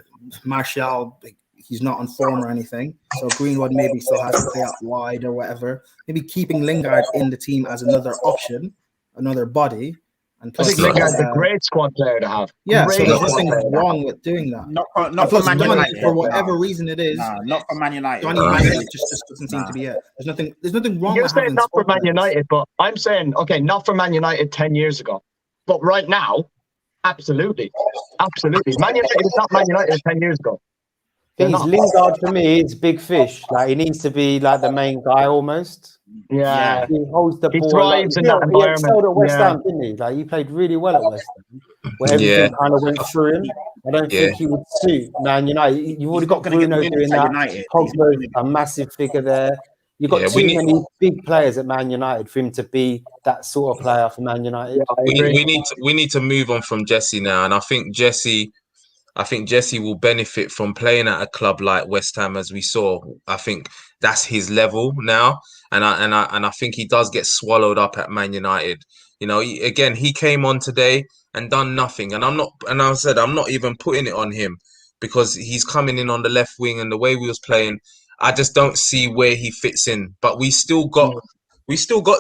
Martial, he's not on form or anything, so Greenwood maybe still has to play out wide or whatever. Maybe keeping Lingard in the team as another option, another body. And I think Lingard's a great squad player to have. Yeah, so there's nothing wrong with doing that. Not for Man United, for whatever reason it is. Not for Man United. Just doesn't seem to be it. There's nothing wrong. You're saying not for Man United, but I'm saying not for Man United 10 years ago, but right now, absolutely. Man United is not Man United 10 years ago. Lingard for me is big fish. Like he needs to be like the main guy almost. Yeah, he holds the ball. He thrives in that environment. He excelled at West Ham, didn't he? Like he played really well at West Ham, where everything kind of went through him. I don't think he would suit Man United. You've already got Bruno doing that. Pogba's a massive figure there. You've got too many big players at Man United for him to be that sort of player for Man United. Yeah, we need to move on from Jesse now, and I think Jesse will benefit from playing at a club like West Ham, as we saw. I think that's his level now, and I think he does get swallowed up at Man United. He came on today and done nothing, and I'm not even putting it on him because he's coming in on the left wing, and the way we was playing, I just don't see where he fits in. But we still got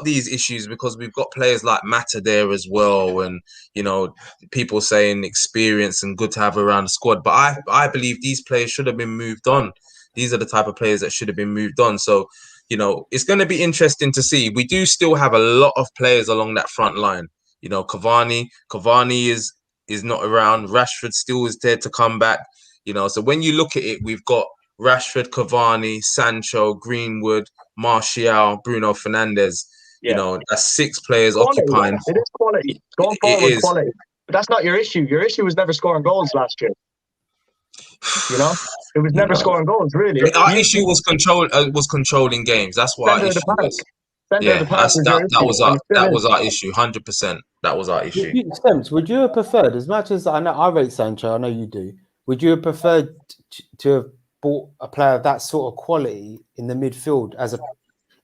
these issues because we've got players like Mata there as well, and people saying experience and good to have around the squad. But I believe these players should have been moved on. These are the type of players that should have been moved on. So it's going to be interesting to see. We do still have a lot of players along that front line. Cavani is not around. Rashford still is there to come back. So when you look at it, we've got Rashford, Cavani, Sancho, Greenwood, Martial, Bruno Fernandes. That's 6 players occupying. It is quality. Going forward, quality. But that's not your issue. Your issue was never scoring goals last year. You know, it was never scoring goals really. Our issue was controlling games. That's what our Center of the issue park. was. Center of the park was your issue, and it still that is. was our issue. 100%. That was our issue. Would you have preferred, as much as I know I rate Sancho, I know you do, would you have preferred to have bought a player of that sort of quality in the midfield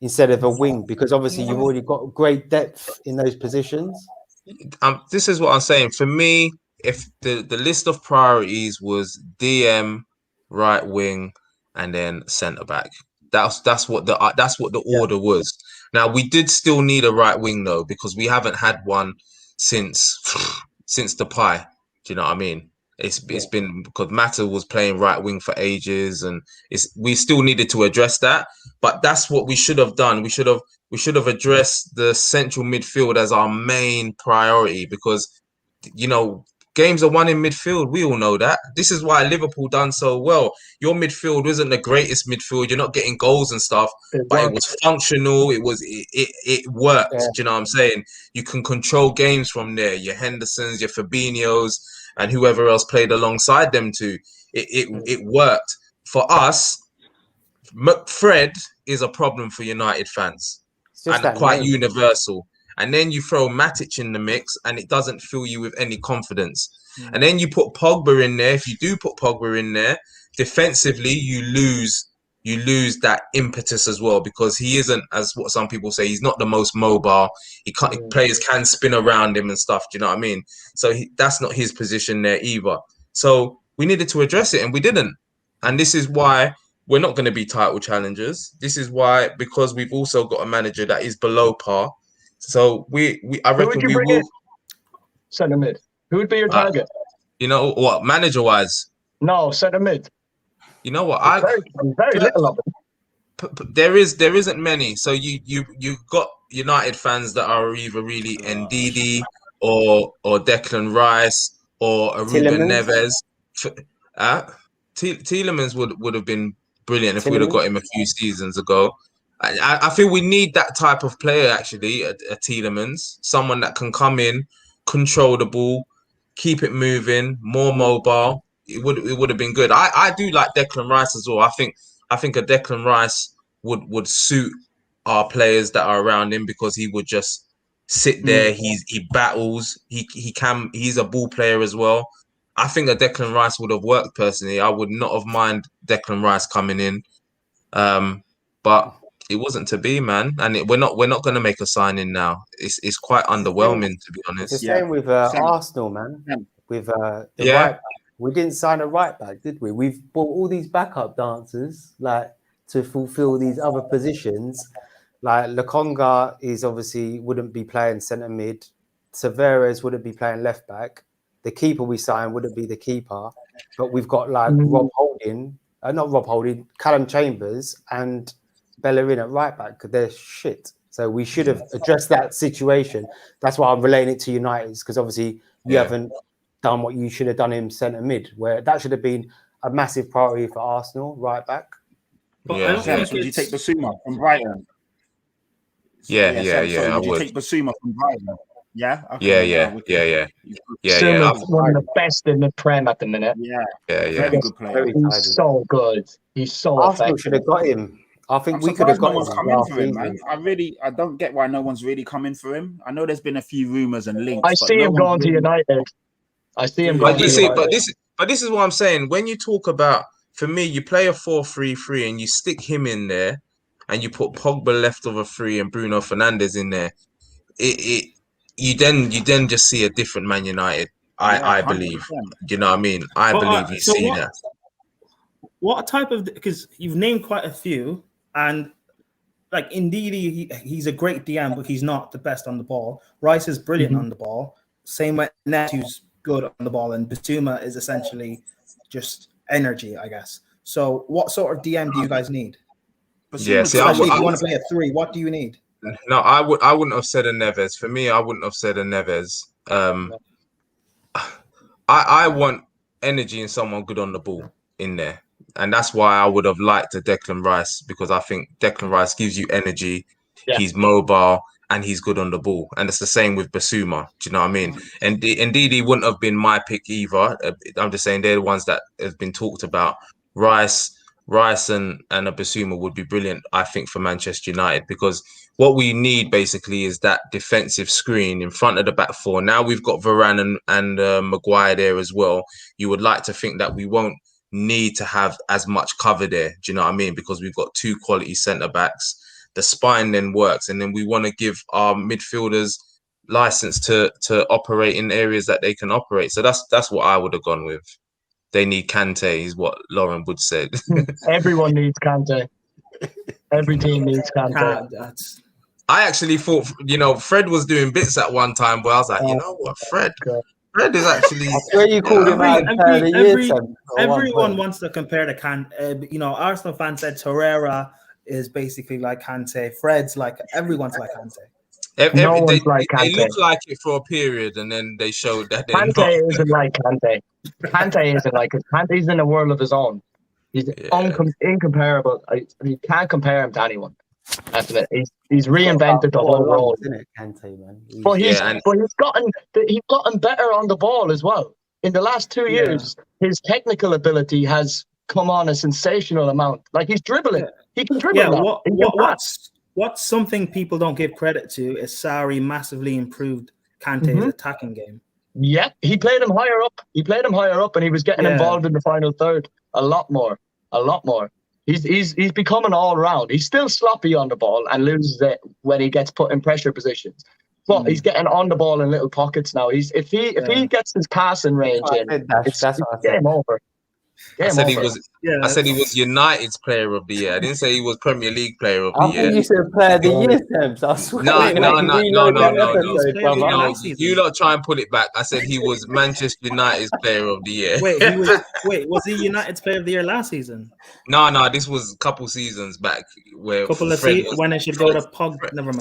instead of a wing? Because obviously you've already got great depth in those positions. This is what I'm saying. For me, if the list of priorities was DM, right wing, and then centre back, that's what the order was. Now we did still need a right wing though, because we haven't had one since the pie. Do you know what I mean? It's been because Mata was playing right wing for ages, and we still needed to address that. But that's what we should have done. We should have addressed the central midfield as our main priority, because games are won in midfield. We all know that. This is why Liverpool done so well. Your midfield isn't the greatest midfield. You're not getting goals and stuff, but it was functional. It worked. Yeah. Do you know what I'm saying? You can control games from there. Your Hendersons, your Fabinhos, and whoever else played alongside them too. It worked. For us, McFred is a problem for United fans, and quite universal. And then you throw Matic in the mix, and it doesn't fill you with any confidence. And then you put Pogba in there. If you do put Pogba in there, defensively, you lose that impetus as well, because he isn't, as what some people say, he's not the most mobile. Players can spin around him and stuff. Do you know what I mean? So that's not his position there either. So we needed to address it, and we didn't. And this is why we're not going to be title challengers. This is why, because we've also got a manager that is below par. So I reckon we will. Centre mid. Who would be your target? You know what, manager wise? No, centre mid. You know what? Very little of them. There isn't many. So you got United fans that are either really Ndidi or Declan Rice or Ruben Neves. Tielemans would have been brilliant if we'd have got him a few seasons ago. I feel we need that type of player, actually, a Tielemans, someone that can come in, control the ball, keep it moving, more mobile. It would have been good. I do like Declan Rice as well. I think a Declan Rice would suit our players that are around him, because he would just sit there. He battles. He's a ball player as well. I think a Declan Rice would have worked personally. I would not have mind Declan Rice coming in, but it wasn't to be, man. And we're not going to make a signing now. It's quite underwhelming, to be honest. It's the same with Arsenal, man. With the right back. We didn't sign a right back, did we? We've bought all these backup dancers to fulfill these other positions. Like Lukaka wouldn't be playing centre mid. Tavares wouldn't be playing left back. The keeper we signed wouldn't be the keeper. But we've got Callum Chambers and Bellerin at right back, because they're shit. So we should have addressed that situation. That's why I'm relating it to United, because obviously you haven't done what you should have done in centre mid, where that should have been a massive priority for Arsenal, right back. But would you take Basuma from Brighton? Yeah, would you take Basuma from Brighton? Yeah. Okay, Yeah. One of the best in the Prem at the minute. Yeah. Very good player. He's so good. He's so Arsenal effective. should have got him. I think we could have got him. Man. I don't get why no one's really coming for him. I know there's been a few rumors and links. I see him going to United. I see him going to United. But this is what I'm saying. When you talk about, for me, you play a 4-3-3 and you stick him in there, and you put Pogba left of a 3 and Bruno Fernandes in there. You then just see a different Man United. I believe. You know what I mean? I believe you see that. What type of, because you've named quite a few, and like indeed he's a great DM, but he's not the best on the ball. Rice is brilliant on the ball. Same with Net, who's good on the ball, and Basuma is essentially just energy, I guess. So what sort of DM do you guys need? Especially if you want to play a 3, what do you need? No, I wouldn't have said a Neves. For me, I wouldn't have said a Neves. I want energy and someone good on the ball in there. And that's why I would have liked a Declan Rice, because I think Declan Rice gives you energy. Yeah. He's mobile, and he's good on the ball. And it's the same with Basuma. Do you know what I mean? And indeed, he wouldn't have been my pick either. I'm just saying they're the ones that have been talked about. Rice and a Basuma would be brilliant, I think, for Manchester United, because what we need basically is that defensive screen in front of the back four. Now we've got Varane and Maguire there as well. You would like to think that we won't need to have as much cover there. Do you know what I mean? Because we've got 2 quality centre backs. The spine then works, and then we want to give our midfielders license to operate in areas that they can operate. So that's what I would have gone with. They need Kante, is what Lauren Wood said. Everyone needs Kante. Every team needs Kante. I actually thought, Fred was doing bits at one time, but I was like, you know what, Fred is actually. I swear you called him out. Everyone wants to compare to Kante. Arsenal fans said Torreira is basically like Kante. Fred's like, everyone's like Kante. They look like it for a period, and then they showed that they're Kante isn't like Kante. Kante isn't like it. Kante's in a world of his own. He's incomparable. You can't compare him to anyone. He's reinvented the whole role. Kante, man. But he's gotten better on the ball as well. In the last 2 years, his technical ability has come on a sensational amount. Like, he's dribbling. He can dribble. What's something people don't give credit to is Sarri massively improved Kante's attacking game. Yeah, he played him higher up. And he was getting involved in the final third a lot more. He's becoming all round. He's still sloppy on the ball and loses it when he gets put in pressure positions. But he's getting on the ball in little pockets now. If he gets his passing range it's game over. I said he was United's player of the year. I didn't say he was Premier League player of the year. I think you said player of the year, Temps. I swear. No. You lot try and pull it back. I said he was Manchester United's player of the year. Was he United's player of the year last season? No. This was a couple seasons back when it should go to Pog. Never mind.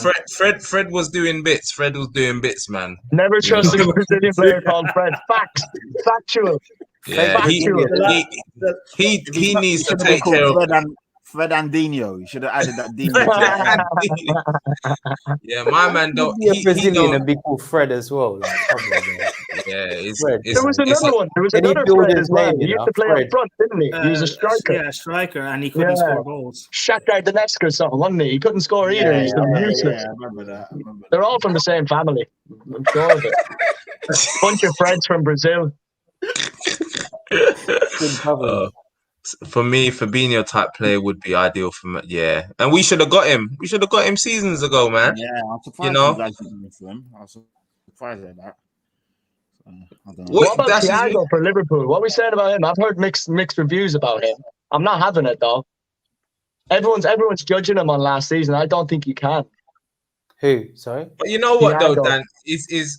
Fred was doing bits. Fred was doing bits, man. Never trusted a Brazilian player called Fred. Facts. Factual. Yeah, he needs to take care of Fred and Dino. You should have added that Dino. Yeah, my man don't. He Brazilian and be called Fred as well. Like, there was another one. There was another Fred as well. He used to play up front, didn't he? He was a striker. Yeah, striker, and he couldn't score goals. Shakhtar Donetsk or something, wasn't he? He couldn't score either. He's useless. I remember that. They're all from the same family. I'm sure of it. Bunch of Freds from Brazil. For me, Fabinho type player would be ideal for me. Yeah, and we should have got him. We should have got him seasons ago, man. Yeah, I'm surprised you guys didn't miss him. I was surprised at that. What about Thiago for Liverpool? What are we saying about him? I've heard mixed reviews about him. I'm not having it though. Everyone's judging him on last season. I don't think you can. Who? Sorry. But you know what, though, Dan, is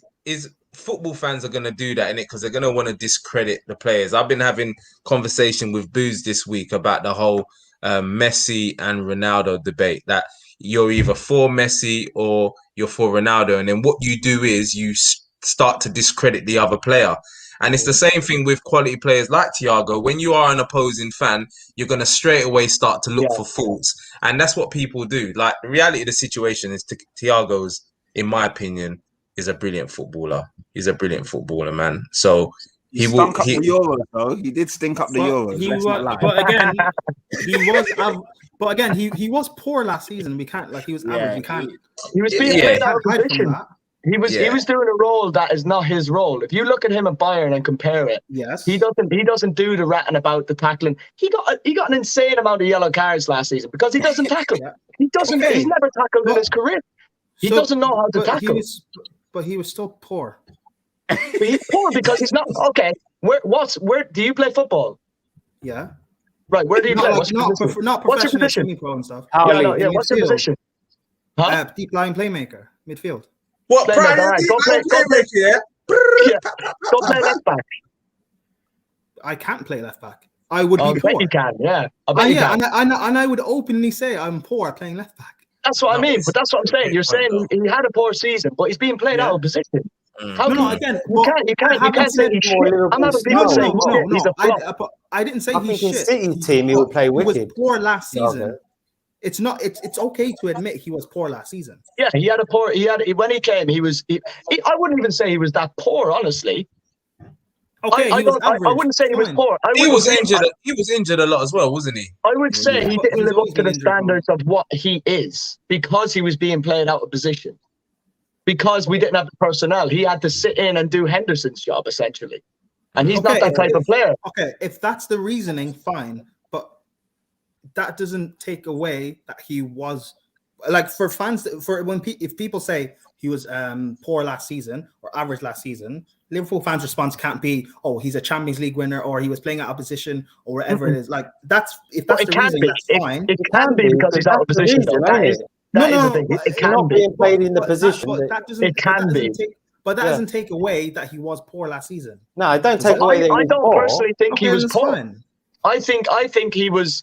football fans are going to do that, innit? Because they're going to want to discredit the players. I've been having conversation with Booze this week about the whole Messi and Ronaldo debate, that you're either for Messi or you're for Ronaldo. And then what you do is you start to discredit the other player. And it's the same thing with quality players like Thiago. When you are an opposing fan, you're going to straight away start to look for faults. And that's what people do. Like, the reality of the situation is Thiago's, in my opinion, is a brilliant footballer. He's a brilliant footballer, man. So he stunk up the Euros, though. He did stink up the Euros. But again, he was poor last season. We can't, like, he was average. We can't. He was being played out of position. He was doing a role that is not his role. If you look at him at Bayern and compare it, he doesn't do the ratting about the tackling. He got an insane amount of yellow cards last season because he doesn't tackle. He doesn't. He's never tackled in his career. He doesn't know how to tackle. But he was still poor. But he's poor because he's not okay. Where do you play football? Yeah. Right. Where do you play? What's your position? And stuff. What's your position? Deep line playmaker, midfield. What? Go play left back. I can't play left back. I would be poor. You can, yeah. And I would openly say I'm poor at playing left back. That's what I mean, but that's what I'm saying. You're saying he had a poor season, but he's being played out of position. How again, you can't say he's shit. I'm not people saying he's a flop. I didn't say I he's think shit. City team he would play wicked. He was poor last season. it's not. It's okay to admit he was poor last season. Yeah, he had a poor. When he came, he was. I wouldn't even say he was that poor, honestly. Okay, I wouldn't say he was poor. He was injured. He was injured a lot as well, wasn't he? I would say he didn't live up to the standards of what he is because he was being played out of position. Because we didn't have the personnel, he had to sit in and do Henderson's job essentially, and he's not that type of player. Okay, if that's the reasoning, fine, but that doesn't take away that he was like for fans. If people say he was poor last season or average last season, Liverpool fans' response can't be, "Oh, he's a Champions League winner," or "He was playing out of position," or whatever it is. Like that's the reason, that's fine. It can be because he's out of position. It can be played in the position. It can be. But that doesn't take away that he was poor last season. No, I don't take away that. I don't personally think he was poor. Fine. I think he was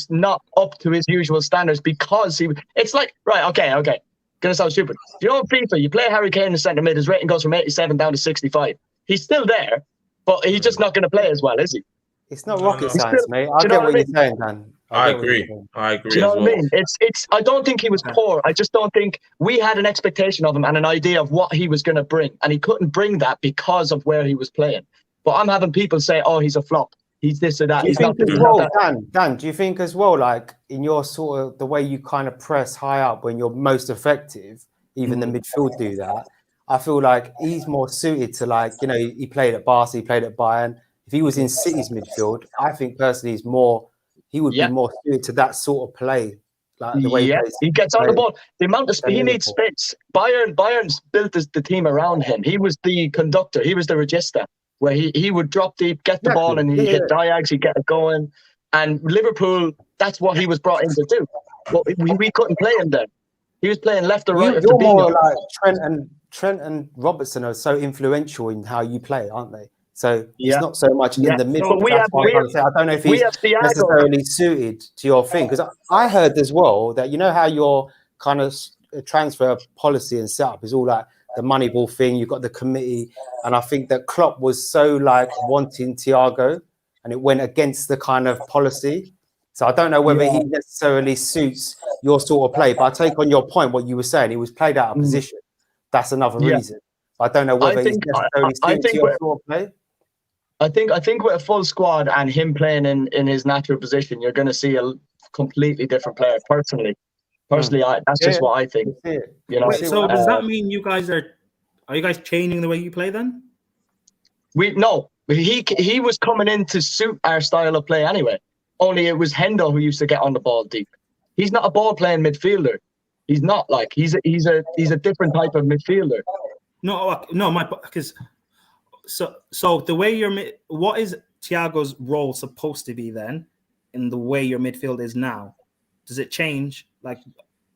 not up to his usual standards because he. It's like okay. Gonna sound stupid. You know, in FIFA, you play Harry Kane in centre mid. His rating goes from 87 down to 65. He's still there, but he's just not going to play as well, is he? It's not rocket science, mate. I get what you're saying, Dan. I agree. Do you know what I mean? It's. I don't think he was poor. I just don't think we had an expectation of him and an idea of what he was going to bring, and he couldn't bring that because of where he was playing. But I'm having people say, "Oh, he's a flop. He's this or that." Do you think as well, Dan? Do you think as well, like in your sort of the way you kind of press high up when you're most effective, even the midfield do that? I feel like he's more suited to, like, you know, he played at Barca, he played at Bayern. If he was in City's midfield, I think personally he would be more suited to that sort of play. Like the way he gets on the ball. The amount of he needs space. Bayern's built the team around him. He was the conductor. He was the regista, where he would drop deep, get the ball, and he'd hit diags, he'd get it going. And Liverpool, that's what he was brought in to do. But we couldn't play him then. He was playing left or right. You're more like Trent and Robertson are so influential in how you play, aren't they? So he's not so much in the middle. But I don't know if he's necessarily suited to your thing. Because I heard as well that, you know how your kind of transfer policy and setup is all like the Moneyball thing, you've got the committee, and I think that Klopp was so like wanting Thiago, and it went against the kind of policy. So I don't know whether he necessarily suits your sort of play, but I take on your point what you were saying. He was played out of position. That's another reason. I don't know whether he's necessarily suited to your sort of play. I think with a full squad and him playing in his natural position, you're going to see a completely different player. Personally, that's just what I think. You know. So does that mean you guys are you guys changing the way you play then? No. He was coming in to suit our style of play anyway. Only it was Hendo who used to get on the ball deep. He's not a ball playing midfielder. He's not like he's a different type of midfielder. So the way what is Thiago's role supposed to be then in the way your midfield is now? Does it change? Like,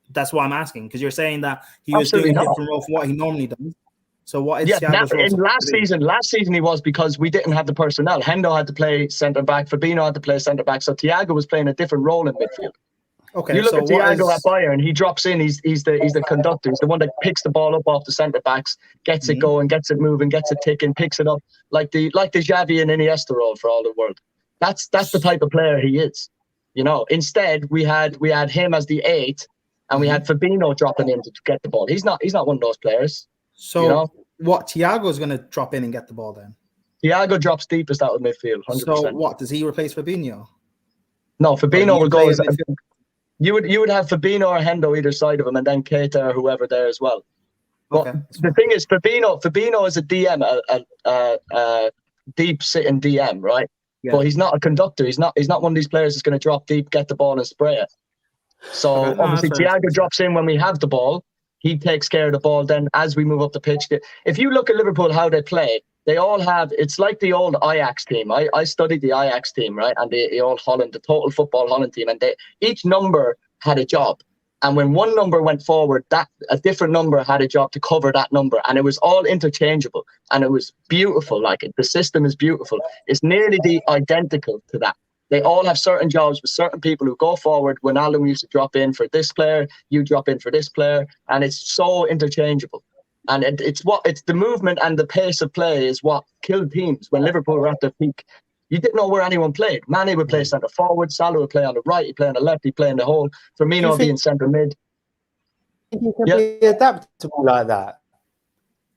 that's what I'm asking, because you're saying that he was doing a different role from what he normally does. So what is Thiago's role? Last season he was, because we didn't have the personnel. Hendo had to play centre back, Fabinho had to play centre back, so Thiago was playing a different role in midfield. Okay, you look at Thiago at Bayern, he drops in, he's the conductor, he's the one that picks the ball up off the centre backs, gets it going, gets it moving, gets it ticking, picks it up like the Xavi and Iniesta role for all the world. That's the type of player he is. You know, instead we had him as the 8, and we had Fabinho dropping in to get the ball. He's not one of those players. So you know? What, Thiago's going to drop in and get the ball then? Thiago drops deepest out of midfield, 100%. So what, does he replace Fabinho? No, Fabinho will go. You would have Fabinho or Hendo either side of him, and then Keita or whoever there as well. But the thing is, Fabinho is a DM, a deep sitting DM, right? Yeah. But he's not a conductor. He's not one of these players that's going to drop deep, get the ball, and spray it. So obviously, Thiago drops in when we have the ball. He takes care of the ball. Then, as we move up the pitch, if you look at Liverpool, how they play, they all have. It's like the old Ajax team. I studied the Ajax team, right, and the old Holland, the Total Football Holland team, and each number had a job. And when one number went forward, a different number had a job to cover that number, and it was all interchangeable, and it was beautiful. Like, the system is beautiful. It's nearly identical to that. They all have certain jobs with certain people who go forward. When Alan used to drop in for this player, you drop in for this player, and it's so interchangeable. And it's the movement and the pace of play is what killed teams when Liverpool were at their peak. you didn't know where anyone played. Mane would play centre forward, Salah would play on the right, he'd play on the left, he'd play in the hole. Firmino would be in centre mid. You can be adaptable like that.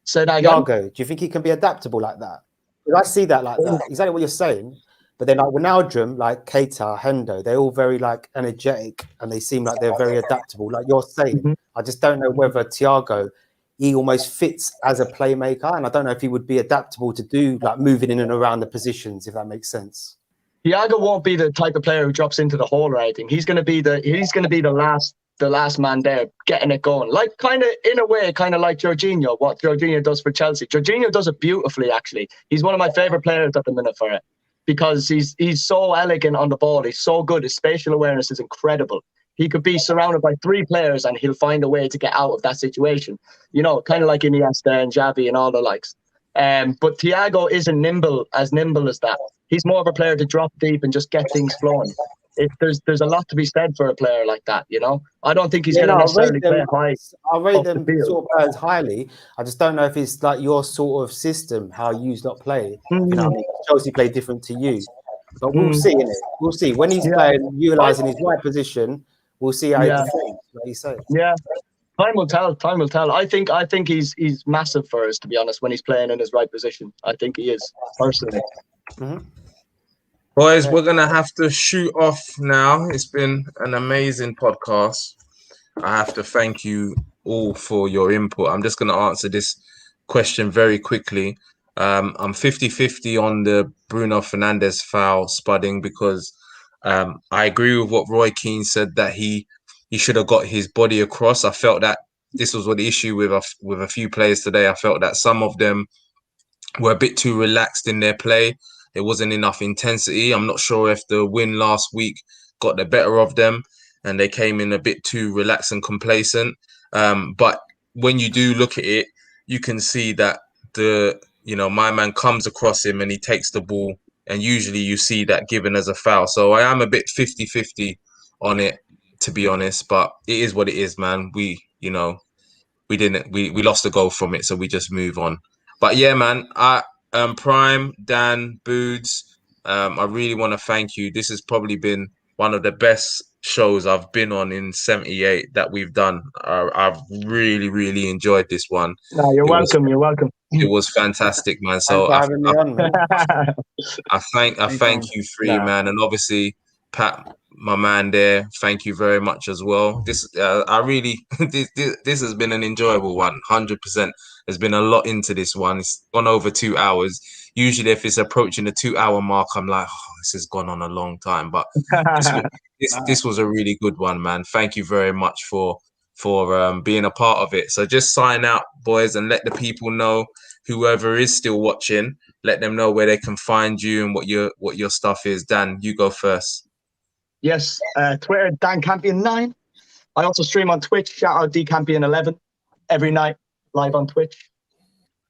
Say that again. Thiago, do you think he can be adaptable like that? Because I see that like that. Exactly what you're saying. But then like Wijnaldum, like Keita, Hendo, they're all very like energetic and they seem like they're very adaptable. Like you're saying, I just don't know whether Thiago, he almost fits as a playmaker, and I don't know if he would be adaptable to do like moving in and around the positions, if that makes sense. Thiago won't be the type of player who drops into the hole or anything. He's going to be the last man there, getting it going. Like kind of in a way, kind of like Jorginho, what Jorginho does for Chelsea. Jorginho does it beautifully, actually. He's one of my favorite players at the minute for it because he's so elegant on the ball. He's so good. His spatial awareness is incredible. He could be surrounded by 3 players and he'll find a way to get out of that situation. You know, kind of like Iniesta and Xavi and all the likes. But Thiago isn't nimble as that. He's more of a player to drop deep and just get things flowing. There's a lot to be said for a player like that, you know. I don't think he's going to necessarily play high. I rate them sort of players highly. I just don't know if it's like your sort of system, how you not play. You know, I mean, Chelsea play different to you, but we'll see. Innit? We'll see when he's playing, utilising his right position. We'll see how he performs, like you say. Yeah, time will tell. Time will tell. I think he's massive for us, to be honest, when he's playing in his right position. I think he is, personally. Boys, we're going to have to shoot off now. It's been an amazing podcast. I have to thank you all for your input. I'm just going to answer this question very quickly. I'm 50-50 on the Bruno Fernandes foul spudding because I agree with what Roy Keane said that he should have got his body across. I felt that this was what the issue with a few players today. I felt that some of them were a bit too relaxed in their play. There wasn't enough intensity. I'm not sure if the win last week got the better of them and they came in a bit too relaxed and complacent. But when you do look at it, you can see that my man comes across him and he takes the ball, and usually you see that given as a foul. So I am a bit 50-50 on it, to be honest, but it is what it is, man. We lost a goal from it, so we just move on. But yeah, man, Prime, Dan, Boods, I really want to thank you. This has probably been one of the best shows I've been on in 78 that we've done. I've really, really enjoyed this one. No, you're welcome. You're welcome. It was fantastic, man. So I thank you three, man, and obviously Pat, my man there. Thank you very much as well. This this has been an enjoyable one. 100%. There's been a lot into this one. It's gone over 2 hours. Usually, if it's approaching the 2 hour mark, I'm like, this has gone on a long time. But this was a really good one, man. Thank you very much for being a part of it. So just sign out, boys, and let the people know, whoever is still watching, let them know where they can find you and what your stuff is. Dan, you go first. Yes, Twitter, Dan Campion 9. I also stream on Twitch. Shout out D Campion 11 every night, live on Twitch.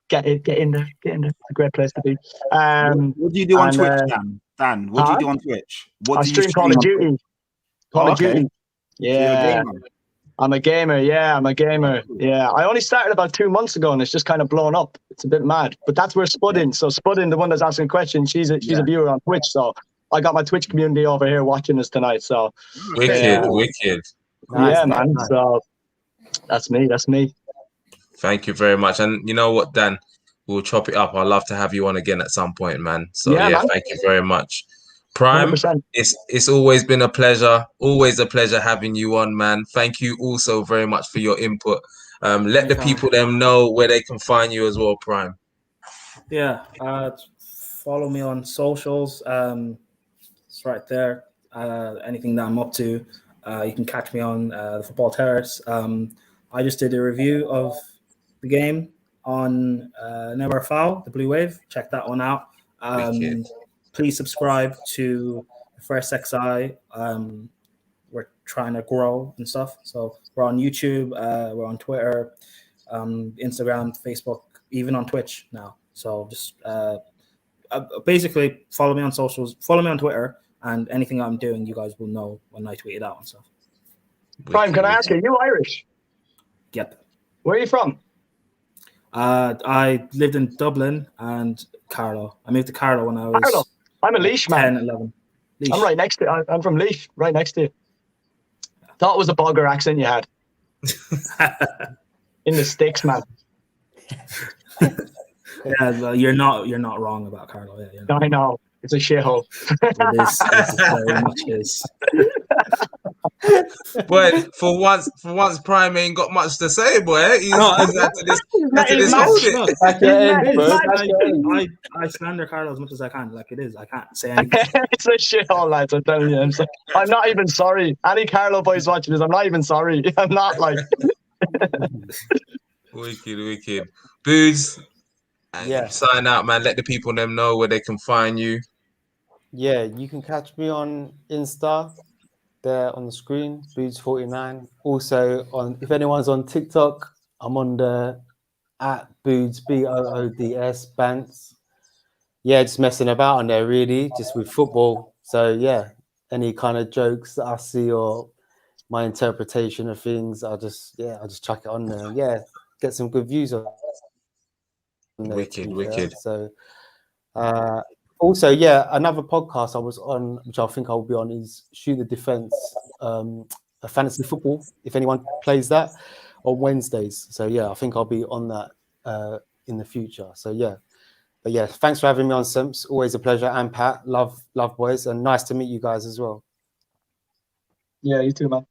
Get in there. It's a great place to be. What do you do on Twitch, Dan? What do you do on Twitch? I stream Call of Duty. Call of Duty. Yeah. I'm a gamer. Yeah, I'm a gamer. Yeah, I only started about 2 months ago, and it's just kind of blown up. It's a bit mad, but that's where Spuddin. So Spuddin, the one that's asking questions, she's a viewer on Twitch. So I got my Twitch community over here watching us tonight. So wicked. Nice, yeah, man. Nice. So that's me. Thank you very much. And you know what, Dan? We'll chop it up. I'd love to have you on again at some point, man. So yeah, thank you very much. Prime, 100%. It's always been a pleasure. Always a pleasure having you on, man. Thank you also very much for your input. Let the people know where they can find you as well, Prime. Yeah, follow me on socials. It's right there. Anything that I'm up to, you can catch me on the Football Terrace. I just did a review of the game on Never a Foul, the Blue Wave. Check that one out. Please subscribe to First XI. We're trying to grow and stuff. So we're on YouTube, we're on Twitter, Instagram, Facebook, even on Twitch now. So just basically follow me on socials, follow me on Twitter, and anything I'm doing, you guys will know when I tweet it out and stuff. Prime, can I ask you, are you Irish? Yep. Where are you from? I lived in Dublin and Carlow. I moved to Carlow when I was I'm a Leash man. 10, 11. Leash. I'm right next to. I'm from Leash, right next to you. Thought it was a bogger accent you had. In the sticks, man. Yeah, well, you're not wrong about Carlo. Yeah, you're not. I know. It's a shithole. It is. It very much is. But for once, Prime ain't got much to say, boy. He's had to He's hold it. Look, Back your end, bro. Back your end. I slander Carlo as much as I can. Like it is. I can't say anything. It's a shithole, lads. I'm telling you. I'm not even sorry. Any Carlo boys watching this, I'm not even sorry. I'm not like. Wicked. Boots. Yeah. Sign out, man. Let the people them know where they can find you. Yeah, you can catch me on Insta there on the screen, Boods49. Also, if anyone's on TikTok, I'm on the @Boods, Boods, Bants. Yeah, just messing about on there, really, just with football. So, yeah, any kind of jokes that I see or my interpretation of things, I'll just chuck it on there. Yeah, get some good views on there. Wicked. So, also, yeah, another podcast I was on, which I think I'll be on, is Shoot the Defense, a fantasy football, if anyone plays that, on Wednesdays. So, yeah, I think I'll be on that in the future. So, yeah. But, yeah, thanks for having me on, Simps. Always a pleasure. And Pat, love boys. And nice to meet you guys as well. Yeah, you too, man.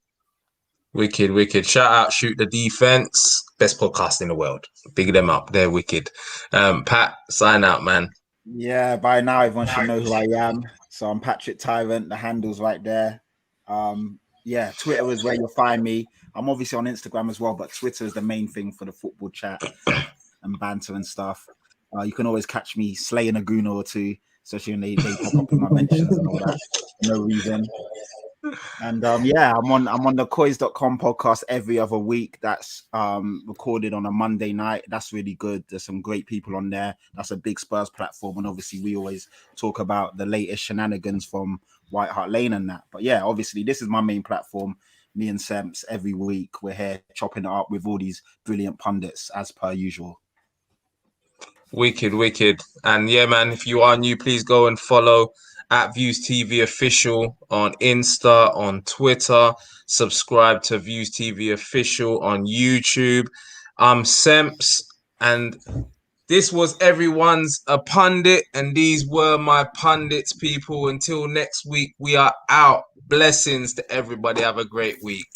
Wicked. Shout out, Shoot the Defense. Best podcast in the world. Big them up. They're wicked. Pat, sign out, man. Yeah, by now everyone should know who I am. So I'm Patrick Tyrant. The handle's right there. Yeah, Twitter is where you'll find me. I'm obviously on Instagram as well, but Twitter is the main thing for the football chat and banter and stuff. You can always catch me slaying a gooner or two, especially when they pop up in my mentions and all that. No reason. And yeah, I'm on the Coys.com podcast every other week. That's recorded on a Monday night. That's really good. There's some great people on there. That's a big Spurs platform, and obviously we always talk about the latest shenanigans from White Hart Lane and that. But yeah, obviously this is my main platform. Me and Semps every week. We're here chopping it up with all these brilliant pundits as per usual. Wicked. And yeah, man, if you are new, please go and follow @Views TV Official on Insta, on Twitter. Subscribe to Views TV Official on YouTube. I'm Semps, and this was everyone's a pundit, and these were my pundits, people. Until next week, we are out. Blessings to everybody. Have a great week.